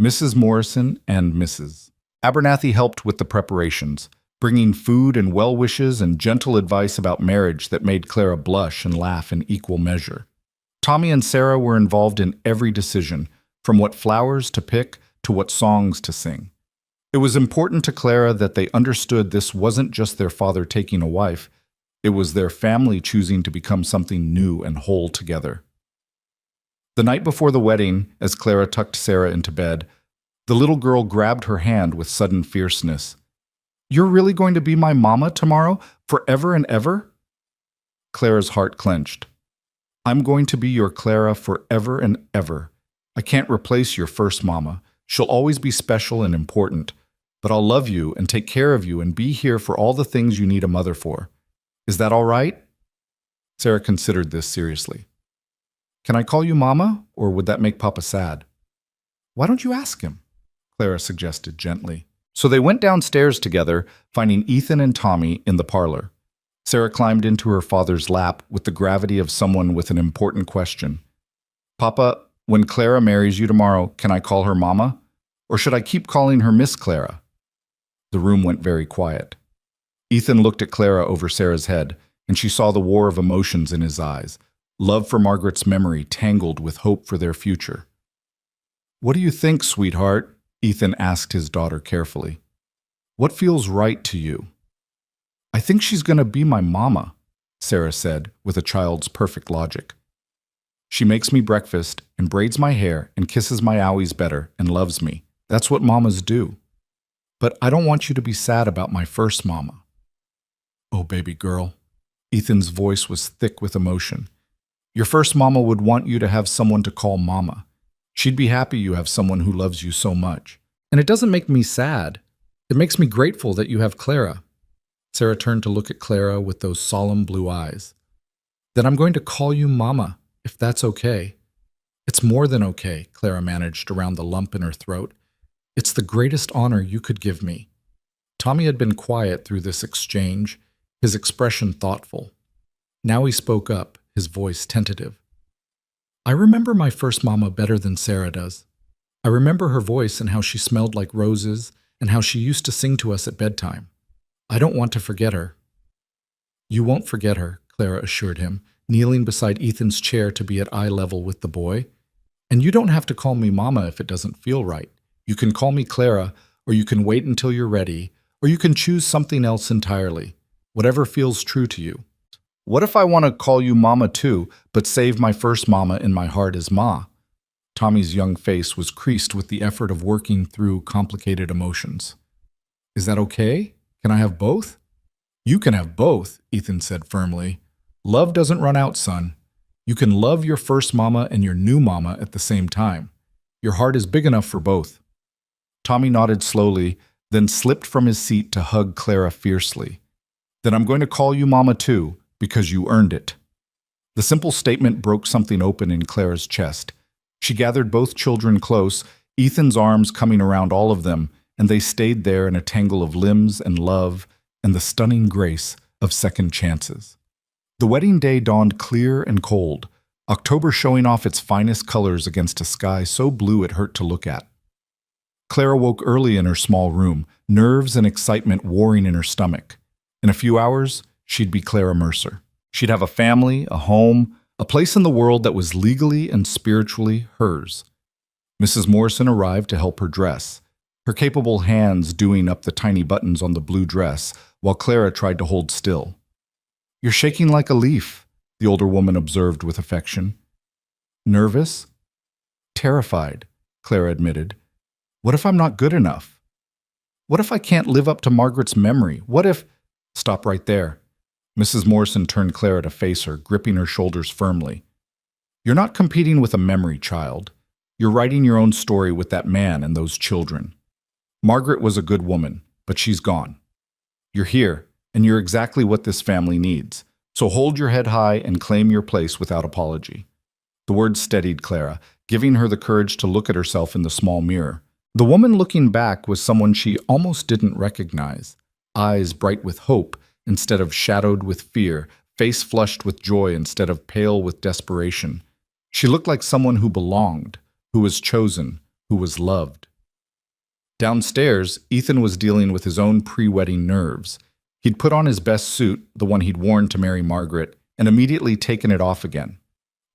Mrs. Morrison and Mrs. Abernathy helped with the preparations, bringing food and well wishes and gentle advice about marriage that made Clara blush and laugh in equal measure. Tommy and Sarah were involved in every decision, from what flowers to pick to what songs to sing. It was important to Clara that they understood this wasn't just their father taking a wife, it was their family choosing to become something new and whole together. The night before the wedding, as Clara tucked Sarah into bed, the little girl grabbed her hand with sudden fierceness. You're really going to be my mama tomorrow, forever and ever? Clara's heart clenched. I'm going to be your Clara forever and ever. I can't replace your first mama. She'll always be special and important. But I'll love you and take care of you and be here for all the things you need a mother for. Is that all right? Sarah considered this seriously. Can I call you Mama, or would that make Papa sad? Why don't you ask him? Clara suggested gently. So they went downstairs together, finding Ethan and Tommy in the parlor. Sarah climbed into her father's lap with the gravity of someone with an important question. Papa, when Clara marries you tomorrow, can I call her Mama? Or should I keep calling her Miss Clara? The room went very quiet. Ethan looked at Clara over Sarah's head, and she saw the war of emotions in his eyes, love for Margaret's memory tangled with hope for their future. What do you think, sweetheart? Ethan asked his daughter carefully. What feels right to you? I think she's going to be my mama, Sarah said with a child's perfect logic. She makes me breakfast and braids my hair and kisses my owies better and loves me. That's what mamas do. But I don't want you to be sad about my first mama. Oh, baby girl. Ethan's voice was thick with emotion. Your first mama would want you to have someone to call mama. She'd be happy you have someone who loves you so much. And it doesn't make me sad. It makes me grateful that you have Clara." Sarah turned to look at Clara with those solemn blue eyes. "Then I'm going to call you Mama, if that's okay." "It's more than okay," Clara managed around the lump in her throat. "It's the greatest honor you could give me." Tommy had been quiet through this exchange, his expression thoughtful. Now he spoke up, his voice tentative. "I remember my first mama better than Sarah does. I remember her voice and how she smelled like roses and how she used to sing to us at bedtime. I don't want to forget her." "You won't forget her," Clara assured him, kneeling beside Ethan's chair to be at eye level with the boy. "And you don't have to call me Mama if it doesn't feel right. You can call me Clara, or you can wait until you're ready, or you can choose something else entirely, whatever feels true to you." "What if I want to call you Mama too, but save my first mama in my heart as Ma?" Tommy's young face was creased with the effort of working through complicated emotions. "Is that okay? Can I have both?" "You can have both," Ethan said firmly. "Love doesn't run out, son. You can love your first mama and your new mama at the same time. Your heart is big enough for both." Tommy nodded slowly, then slipped from his seat to hug Clara fiercely. "Then I'm going to call you Mama too, because you earned it." The simple statement broke something open in Clara's chest. She gathered both children close, Ethan's arms coming around all of them, and they stayed there in a tangle of limbs and love and the stunning grace of second chances. The wedding day dawned clear and cold, October showing off its finest colors against a sky so blue it hurt to look at. Clara woke early in her small room, nerves and excitement warring in her stomach. In a few hours, she'd be Clara Mercer. She'd have a family, a home, a place in the world that was legally and spiritually hers. Mrs. Morrison arrived to help her dress, her capable hands doing up the tiny buttons on the blue dress, while Clara tried to hold still. "You're shaking like a leaf," the older woman observed with affection. "Nervous?" "Terrified," Clara admitted. "What if I'm not good enough? What if I can't live up to Margaret's memory? What if—" "Stop right there." Mrs. Morrison turned Clara to face her, gripping her shoulders firmly. "You're not competing with a memory, child. You're writing your own story with that man and those children. Margaret was a good woman, but she's gone. You're here, and you're exactly what this family needs. So hold your head high and claim your place without apology." The words steadied Clara, giving her the courage to look at herself in the small mirror. The woman looking back was someone she almost didn't recognize, eyes bright with hope instead of shadowed with fear, face flushed with joy instead of pale with desperation. She looked like someone who belonged, who was chosen, who was loved. Downstairs, Ethan was dealing with his own pre-wedding nerves. He'd put on his best suit, the one he'd worn to marry Margaret, and immediately taken it off again.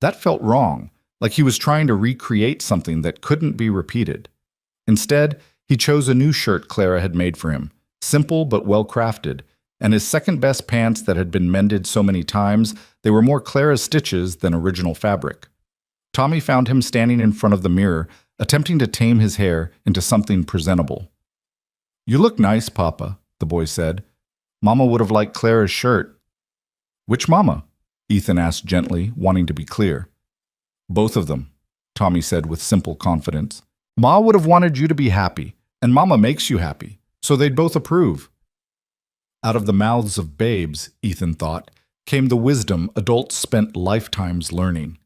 That felt wrong, like he was trying to recreate something that couldn't be repeated. Instead, he chose a new shirt Clara had made for him, simple but well-crafted, and his second-best pants that had been mended so many times, they were more Clara's stitches than original fabric. Tommy found him standing in front of the mirror, attempting to tame his hair into something presentable. "You look nice, Papa," the boy said. "Mama would have liked Clara's shirt." "Which Mama?" Ethan asked gently, wanting to be clear. "Both of them," Tommy said with simple confidence. "Ma would have wanted you to be happy, and Mama makes you happy, so they'd both approve." Out of the mouths of babes, Ethan thought, came the wisdom adults spent lifetimes learning.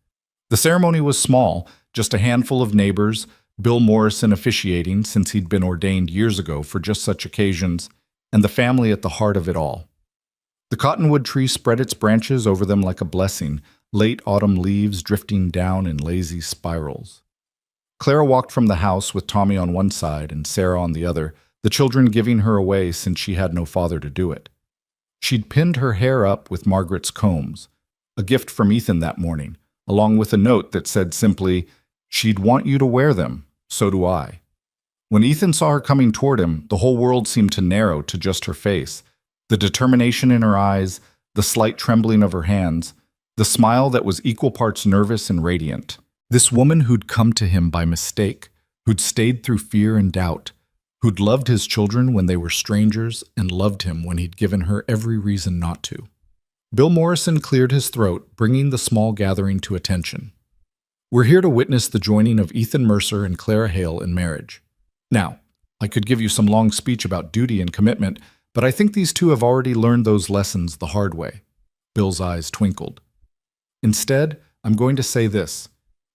The ceremony was small, just a handful of neighbors, Bill Morrison officiating since he'd been ordained years ago for just such occasions, and the family at the heart of it all. The cottonwood tree spread its branches over them like a blessing, late autumn leaves drifting down in lazy spirals. Clara walked from the house with Tommy on one side and Sarah on the other, the children giving her away since she had no father to do it. She'd pinned her hair up with Margaret's combs, a gift from Ethan that morning, along with a note that said simply, "She'd want you to wear them, so do I." When Ethan saw her coming toward him, the whole world seemed to narrow to just her face, the determination in her eyes, the slight trembling of her hands, the smile that was equal parts nervous and radiant. This woman who'd come to him by mistake, who'd stayed through fear and doubt, who'd loved his children when they were strangers and loved him when he'd given her every reason not to. Bill Morrison cleared his throat, bringing the small gathering to attention. We're here to witness the joining of Ethan Mercer and Clara Hale in marriage. Now, I could give you some long speech about duty and commitment, but I think these two have already learned those lessons the hard way. Bill's eyes twinkled. Instead, I'm going to say this.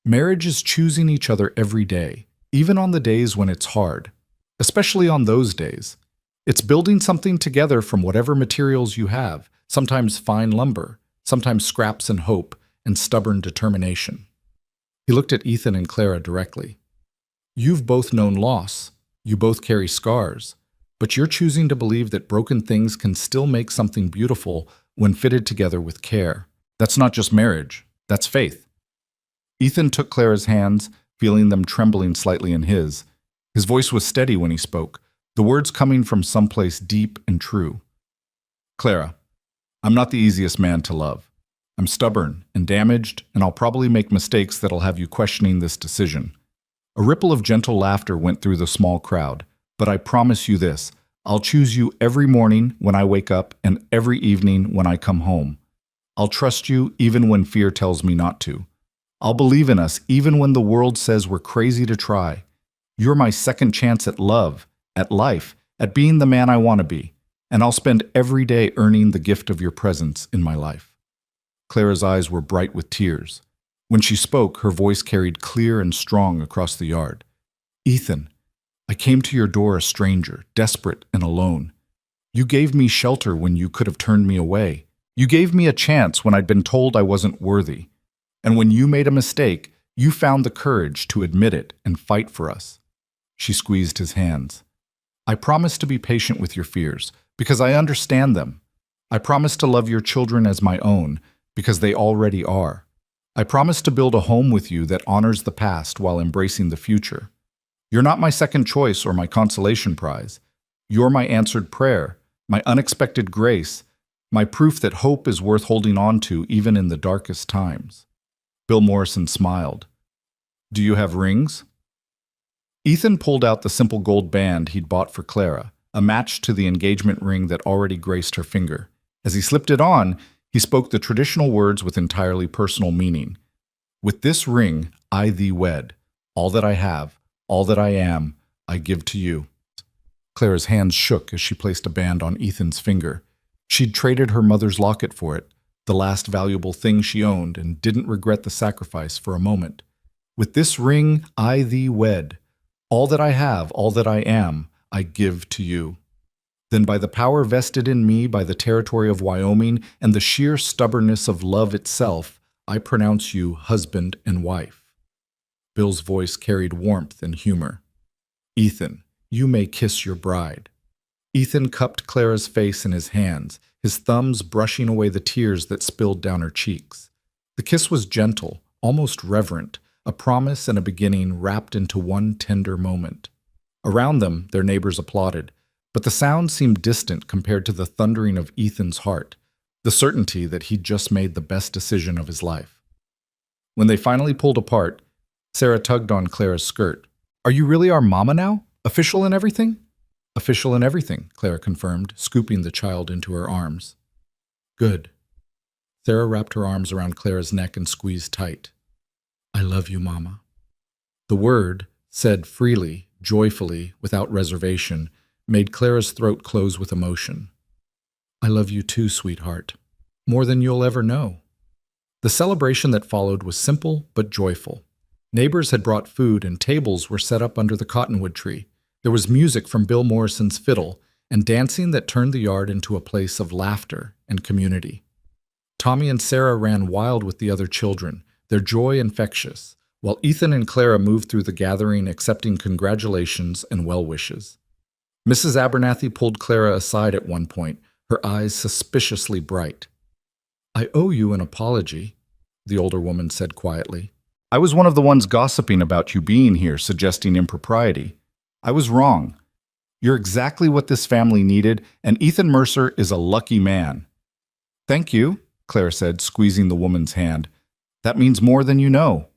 Marriage is choosing each other every day, even on the days when it's hard. Especially on those days. It's building something together from whatever materials you have, sometimes fine lumber, sometimes scraps and hope, and stubborn determination. He looked at Ethan and Clara directly. You've both known loss. You both carry scars. But you're choosing to believe that broken things can still make something beautiful when fitted together with care. That's not just marriage. That's faith. Ethan took Clara's hands, feeling them trembling slightly in his. His voice was steady when he spoke, the words coming from someplace deep and true. Clara, I'm not the easiest man to love. I'm stubborn and damaged, and I'll probably make mistakes that'll have you questioning this decision. A ripple of gentle laughter went through the small crowd, but I promise you this, I'll choose you every morning when I wake up and every evening when I come home. I'll trust you even when fear tells me not to. I'll believe in us even when the world says we're crazy to try. You're my second chance at love, at life, at being the man I want to be, and I'll spend every day earning the gift of your presence in my life. Clara's eyes were bright with tears. When she spoke, her voice carried clear and strong across the yard. Ethan, I came to your door a stranger, desperate and alone. You gave me shelter when you could have turned me away. You gave me a chance when I'd been told I wasn't worthy. And when you made a mistake, you found the courage to admit it and fight for us. She squeezed his hands. I promise to be patient with your fears, because I understand them. I promise to love your children as my own, because they already are. I promise to build a home with you that honors the past while embracing the future. You're not my second choice or my consolation prize. You're my answered prayer, my unexpected grace, my proof that hope is worth holding on to even in the darkest times. Bill Morrison smiled. Do you have rings? Ethan pulled out the simple gold band he'd bought for Clara, a match to the engagement ring that already graced her finger. As he slipped it on, he spoke the traditional words with entirely personal meaning. With this ring, I thee wed. All that I have, all that I am, I give to you. Clara's hands shook as she placed a band on Ethan's finger. She'd traded her mother's locket for it, the last valuable thing she owned, and didn't regret the sacrifice for a moment. With this ring, I thee wed. All that I have, all that I am, I give to you. Then by the power vested in me by the territory of Wyoming and the sheer stubbornness of love itself, I pronounce you husband and wife. Bill's voice carried warmth and humor. Ethan, you may kiss your bride. Ethan cupped Clara's face in his hands, his thumbs brushing away the tears that spilled down her cheeks. The kiss was gentle, almost reverent, a promise and a beginning wrapped into one tender moment. Around them, their neighbors applauded, but the sound seemed distant compared to the thundering of Ethan's heart, the certainty that he'd just made the best decision of his life. When they finally pulled apart, Sarah tugged on Clara's skirt. Are you really our mama now? Official and everything? Official and everything, Clara confirmed, scooping the child into her arms. Good. Sarah wrapped her arms around Clara's neck and squeezed tight. I love you, Mama. The word, said freely, joyfully, without reservation, made Clara's throat close with emotion. I love you too, sweetheart. More than you'll ever know. The celebration that followed was simple but joyful. Neighbors had brought food and tables were set up under the cottonwood tree. There was music from Bill Morrison's fiddle and dancing that turned the yard into a place of laughter and community. Tommy and Sarah ran wild with the other children, their joy infectious, while Ethan and Clara moved through the gathering accepting congratulations and well wishes. Mrs. Abernathy pulled Clara aside at one point, her eyes suspiciously bright. I owe you an apology, the older woman said quietly. I was one of the ones gossiping about you being here, suggesting impropriety. I was wrong. You're exactly what this family needed, and Ethan Mercer is a lucky man. Thank you, Clara said, squeezing the woman's hand. That means more than you know.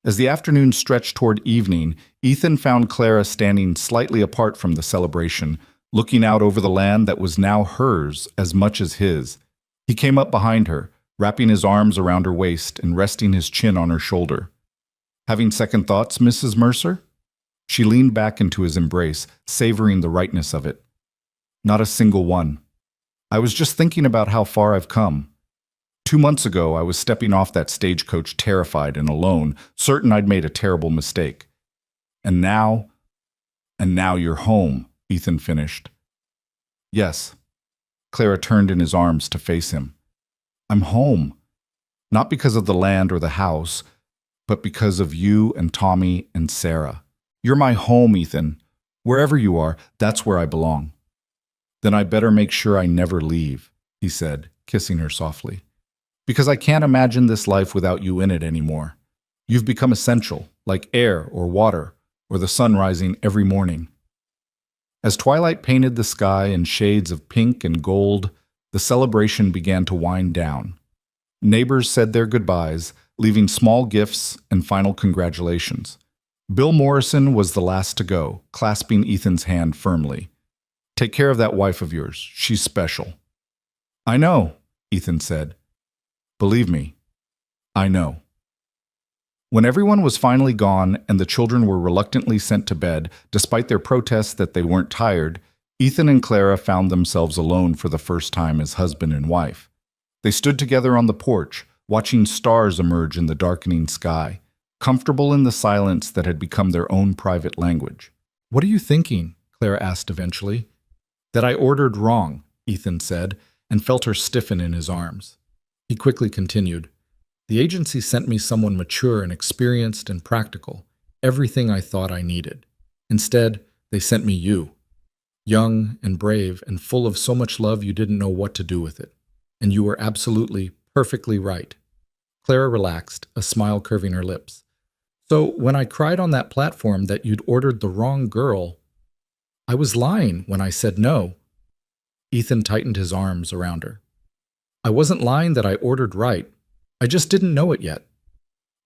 As the afternoon stretched toward evening, Ethan found Clara standing slightly apart from the celebration, looking out over the land that was now hers as much as his. He came up behind her, wrapping his arms around her waist and resting his chin on her shoulder. Having second thoughts, Mrs. Mercer? She leaned back into his embrace, savoring the rightness of it. Not a single one. I was just thinking about how far I've come. 2 months ago, I was stepping off that stagecoach terrified and alone, certain I'd made a terrible mistake. And now you're home, Ethan finished. Yes. Clara turned in his arms to face him. I'm home. Not because of the land or the house, but because of you and Tommy and Sarah. You're my home, Ethan. Wherever you are, that's where I belong. Then I better make sure I never leave, he said, kissing her softly. Because I can't imagine this life without you in it anymore. You've become essential, like air or water, or the sun rising every morning. As twilight painted the sky in shades of pink and gold, the celebration began to wind down. Neighbors said their goodbyes, leaving small gifts and final congratulations. Bill Morrison was the last to go, clasping Ethan's hand firmly. Take care of that wife of yours. She's special. I know, Ethan said. Believe me, I know. When everyone was finally gone and the children were reluctantly sent to bed, despite their protests that they weren't tired, Ethan and Clara found themselves alone for the first time as husband and wife. They stood together on the porch, watching stars emerge in the darkening sky, comfortable in the silence that had become their own private language. What are you thinking? Clara asked eventually. That I ordered wrong, Ethan said, and felt her stiffen in his arms. He quickly continued. The agency sent me someone mature and experienced and practical, everything I thought I needed. Instead, they sent me you. Young and brave and full of so much love you didn't know what to do with it. And you were absolutely, perfectly right. Clara relaxed, a smile curving her lips. So when I cried on that platform that you'd ordered the wrong girl, I was lying when I said no. Ethan tightened his arms around her. I wasn't lying that I ordered right. I just didn't know it yet.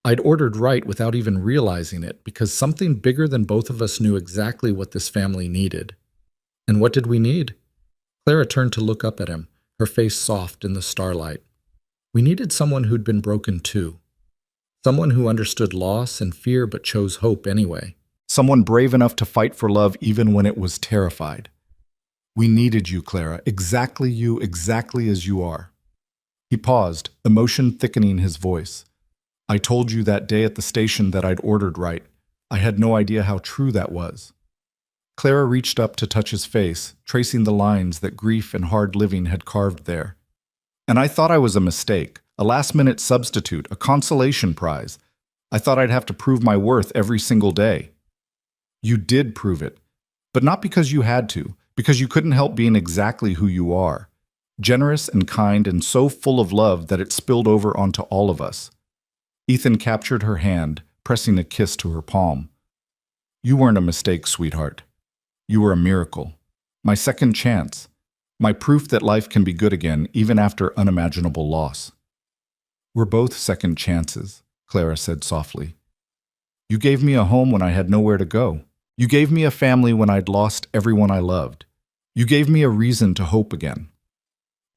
I'd ordered right without even realizing it because something bigger than both of us knew exactly what this family needed. And what did we need? Clara turned to look up at him, her face soft in the starlight. We needed someone who'd been broken too. Someone who understood loss and fear but chose hope anyway. Someone brave enough to fight for love even when it was terrified. We needed you, Clara, exactly as you are. He paused, emotion thickening his voice. I told you that day at the station that I'd ordered right. I had no idea how true that was. Clara reached up to touch his face, tracing the lines that grief and hard living had carved there. And I thought I was a mistake, a last-minute substitute, a consolation prize. I thought I'd have to prove my worth every single day. You did prove it, but not because you had to, because you couldn't help being exactly who you are. Generous and kind and so full of love that it spilled over onto all of us. Ethan captured her hand, pressing a kiss to her palm. You weren't a mistake, sweetheart. You were a miracle. My second chance. My proof that life can be good again, even after unimaginable loss. We're both second chances, Clara said softly. You gave me a home when I had nowhere to go. You gave me a family when I'd lost everyone I loved. You gave me a reason to hope again.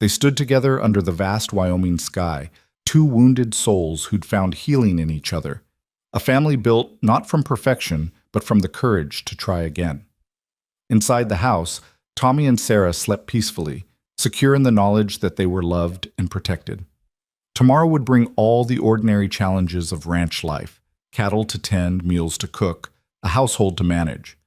They stood together under the vast Wyoming sky, two wounded souls who'd found healing in each other, a family built not from perfection, but from the courage to try again. Inside the house, Tommy and Sarah slept peacefully, secure in the knowledge that they were loved and protected. Tomorrow would bring all the ordinary challenges of ranch life, cattle to tend, meals to cook, a household to manage.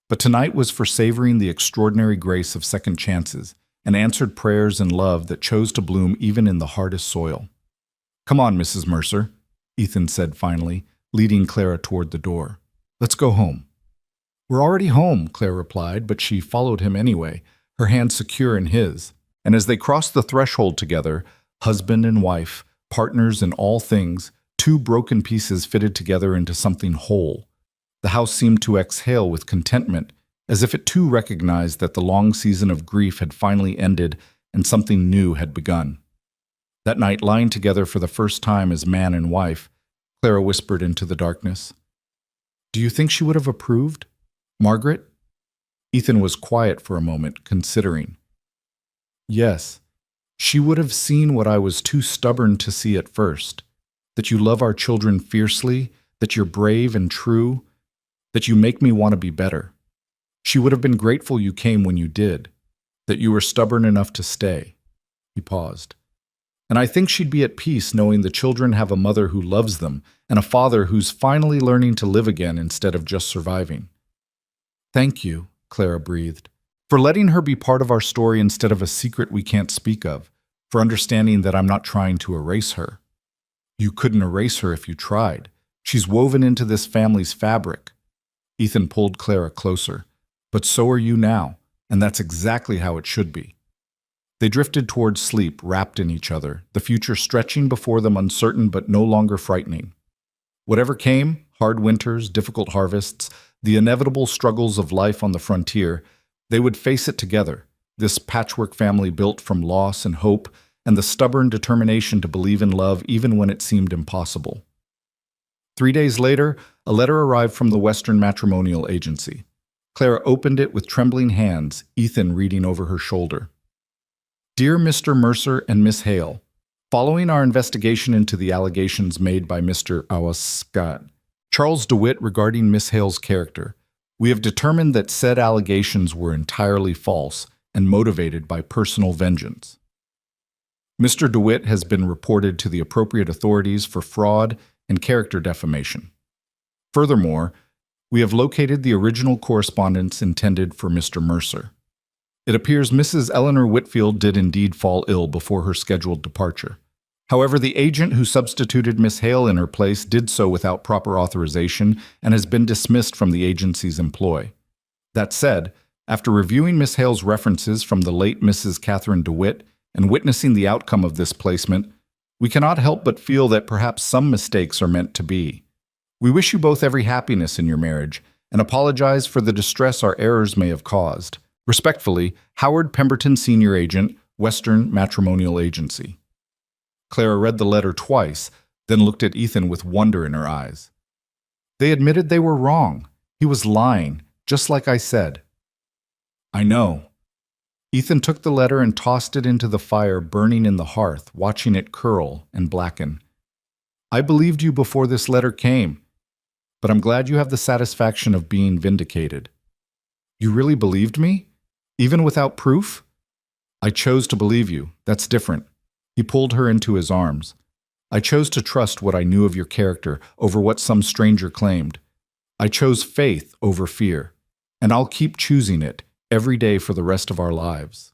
But tonight was for savoring the extraordinary grace of second chances, and answered prayers and love that chose to bloom even in the hardest soil. Come on, Mrs. Mercer, Ethan said finally, leading Clara toward the door. Let's go home. We're already home, Claire replied, but she followed him anyway, her hand secure in his. And as they crossed the threshold together, husband and wife, partners in all things, two broken pieces fitted together into something whole. The house seemed to exhale with contentment, as if it too recognized that the long season of grief had finally ended and something new had begun. That night, lying together for the first time as man and wife, Clara whispered into the darkness, Do you think she would have approved? Margaret? Ethan was quiet for a moment, considering. Yes, She would have seen what I was too stubborn to see at first, that you love our children fiercely, that you're brave and true, that you make me want to be better. She would have been grateful you came when you did, that you were stubborn enough to stay." He paused. "And I think she'd be at peace knowing the children have a mother who loves them and a father who's finally learning to live again instead of just surviving." "Thank you," Clara breathed, "for letting her be part of our story instead of a secret we can't speak of, for understanding that I'm not trying to erase her." "You couldn't erase her if you tried. She's woven into this family's fabric." Ethan pulled Clara closer. "But so are you now, and that's exactly how it should be." They drifted towards sleep, wrapped in each other, the future stretching before them uncertain but no longer frightening. Whatever came, hard winters, difficult harvests, the inevitable struggles of life on the frontier, they would face it together, this patchwork family built from loss and hope, and the stubborn determination to believe in love even when it seemed impossible. 3 days later, a letter arrived from the Western Matrimonial Agency. Clara opened it with trembling hands, Ethan reading over her shoulder. "Dear Mr. Mercer and Miss Hale, following our investigation into the allegations made by Mr. Charles DeWitt regarding Miss Hale's character, we have determined that said allegations were entirely false and motivated by personal vengeance. Mr. DeWitt has been reported to the appropriate authorities for fraud and character defamation. Furthermore, we have located the original correspondence intended for Mr. Mercer. It appears Mrs. Eleanor Whitfield did indeed fall ill before her scheduled departure. However, the agent who substituted Miss Hale in her place did so without proper authorization and has been dismissed from the agency's employ. That said, after reviewing Miss Hale's references from the late Mrs. Catherine DeWitt and witnessing the outcome of this placement, we cannot help but feel that perhaps some mistakes are meant to be. We wish you both every happiness in your marriage and apologize for the distress our errors may have caused. Respectfully, Howard Pemberton, Senior Agent, Western Matrimonial Agency." Clara read the letter twice, then looked at Ethan with wonder in her eyes. "They admitted they were wrong. He was lying, just like I said." "I know." Ethan took the letter and tossed it into the fire burning in the hearth, watching it curl and blacken. "I believed you before this letter came, but I'm glad you have the satisfaction of being vindicated." "You really believed me? Even without proof?" "I chose to believe you. That's different." He pulled her into his arms. "I chose to trust what I knew of your character over what some stranger claimed. I chose faith over fear, and I'll keep choosing it every day for the rest of our lives."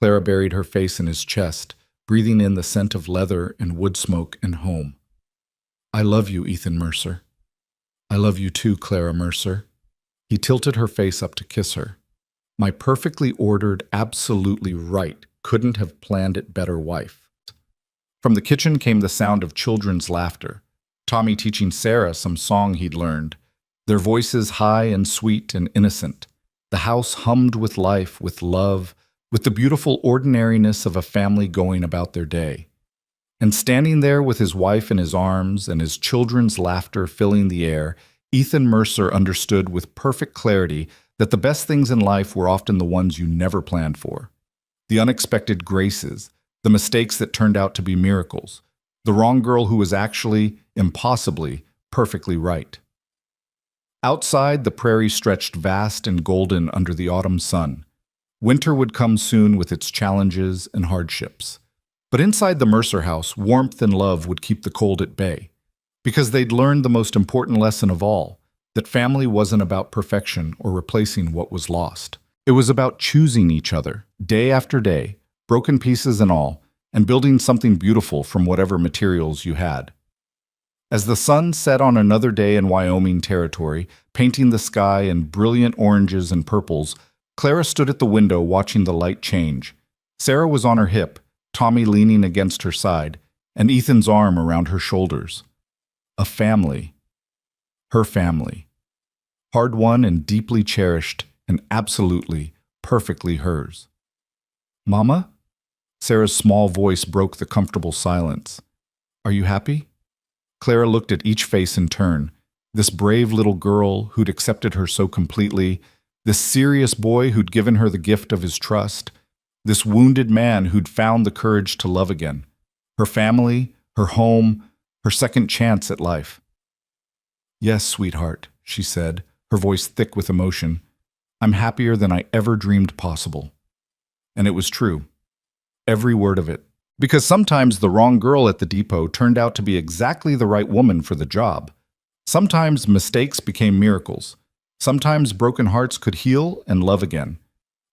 Clara buried her face in his chest, breathing in the scent of leather and wood smoke and home. "I love you, Ethan Mercer." "I love you too, Clara Mercer." He tilted her face up to kiss her. "My perfectly ordered, absolutely right, couldn't have planned it better wife." From the kitchen came the sound of children's laughter, Tommy teaching Sarah some song he'd learned, their voices high and sweet and innocent. The house hummed with life, with love, with the beautiful ordinariness of a family going about their day. And standing there with his wife in his arms and his children's laughter filling the air, Ethan Mercer understood with perfect clarity that the best things in life were often the ones you never planned for. The unexpected graces, the mistakes that turned out to be miracles, the wrong girl who was actually, impossibly, perfectly right. Outside, the prairie stretched vast and golden under the autumn sun. Winter would come soon with its challenges and hardships. But inside the Mercer house, warmth and love would keep the cold at bay. Because they'd learned the most important lesson of all, that family wasn't about perfection or replacing what was lost. It was about choosing each other, day after day, broken pieces and all, and building something beautiful from whatever materials you had. As the sun set on another day in Wyoming territory, painting the sky in brilliant oranges and purples, Clara stood at the window watching the light change. Sarah was on her hip, Tommy leaning against her side, and Ethan's arm around her shoulders. A family. Her family. Hard-won and deeply cherished, and absolutely, perfectly hers. "Mama?" Sarah's small voice broke the comfortable silence. "Are you happy?" Clara looked at each face in turn. This brave little girl who'd accepted her so completely, this serious boy who'd given her the gift of his trust, This wounded man who'd found the courage to love again. Her family, her home, her second chance at life. "Yes, sweetheart," she said, her voice thick with emotion. "I'm happier than I ever dreamed possible." And it was true. Every word of it. Because sometimes the wrong girl at the depot turned out to be exactly the right woman for the job. Sometimes mistakes became miracles. Sometimes broken hearts could heal and love again.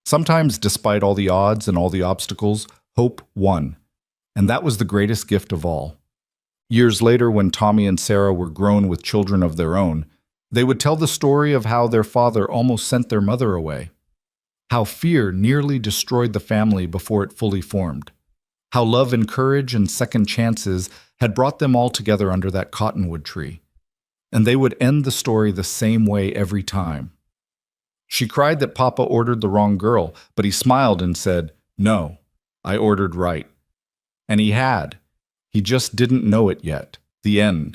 Sometimes, despite all the odds and all the obstacles, hope won. And that was the greatest gift of all. Years later, when Tommy and Sarah were grown with children of their own, they would tell the story of how their father almost sent their mother away. How fear nearly destroyed the family before it fully formed. How love and courage and second chances had brought them all together under that cottonwood tree. And they would end the story the same way every time. She cried that Papa ordered the wrong girl, but he smiled and said, "No, I ordered right." And he had. He just didn't know it yet. The end.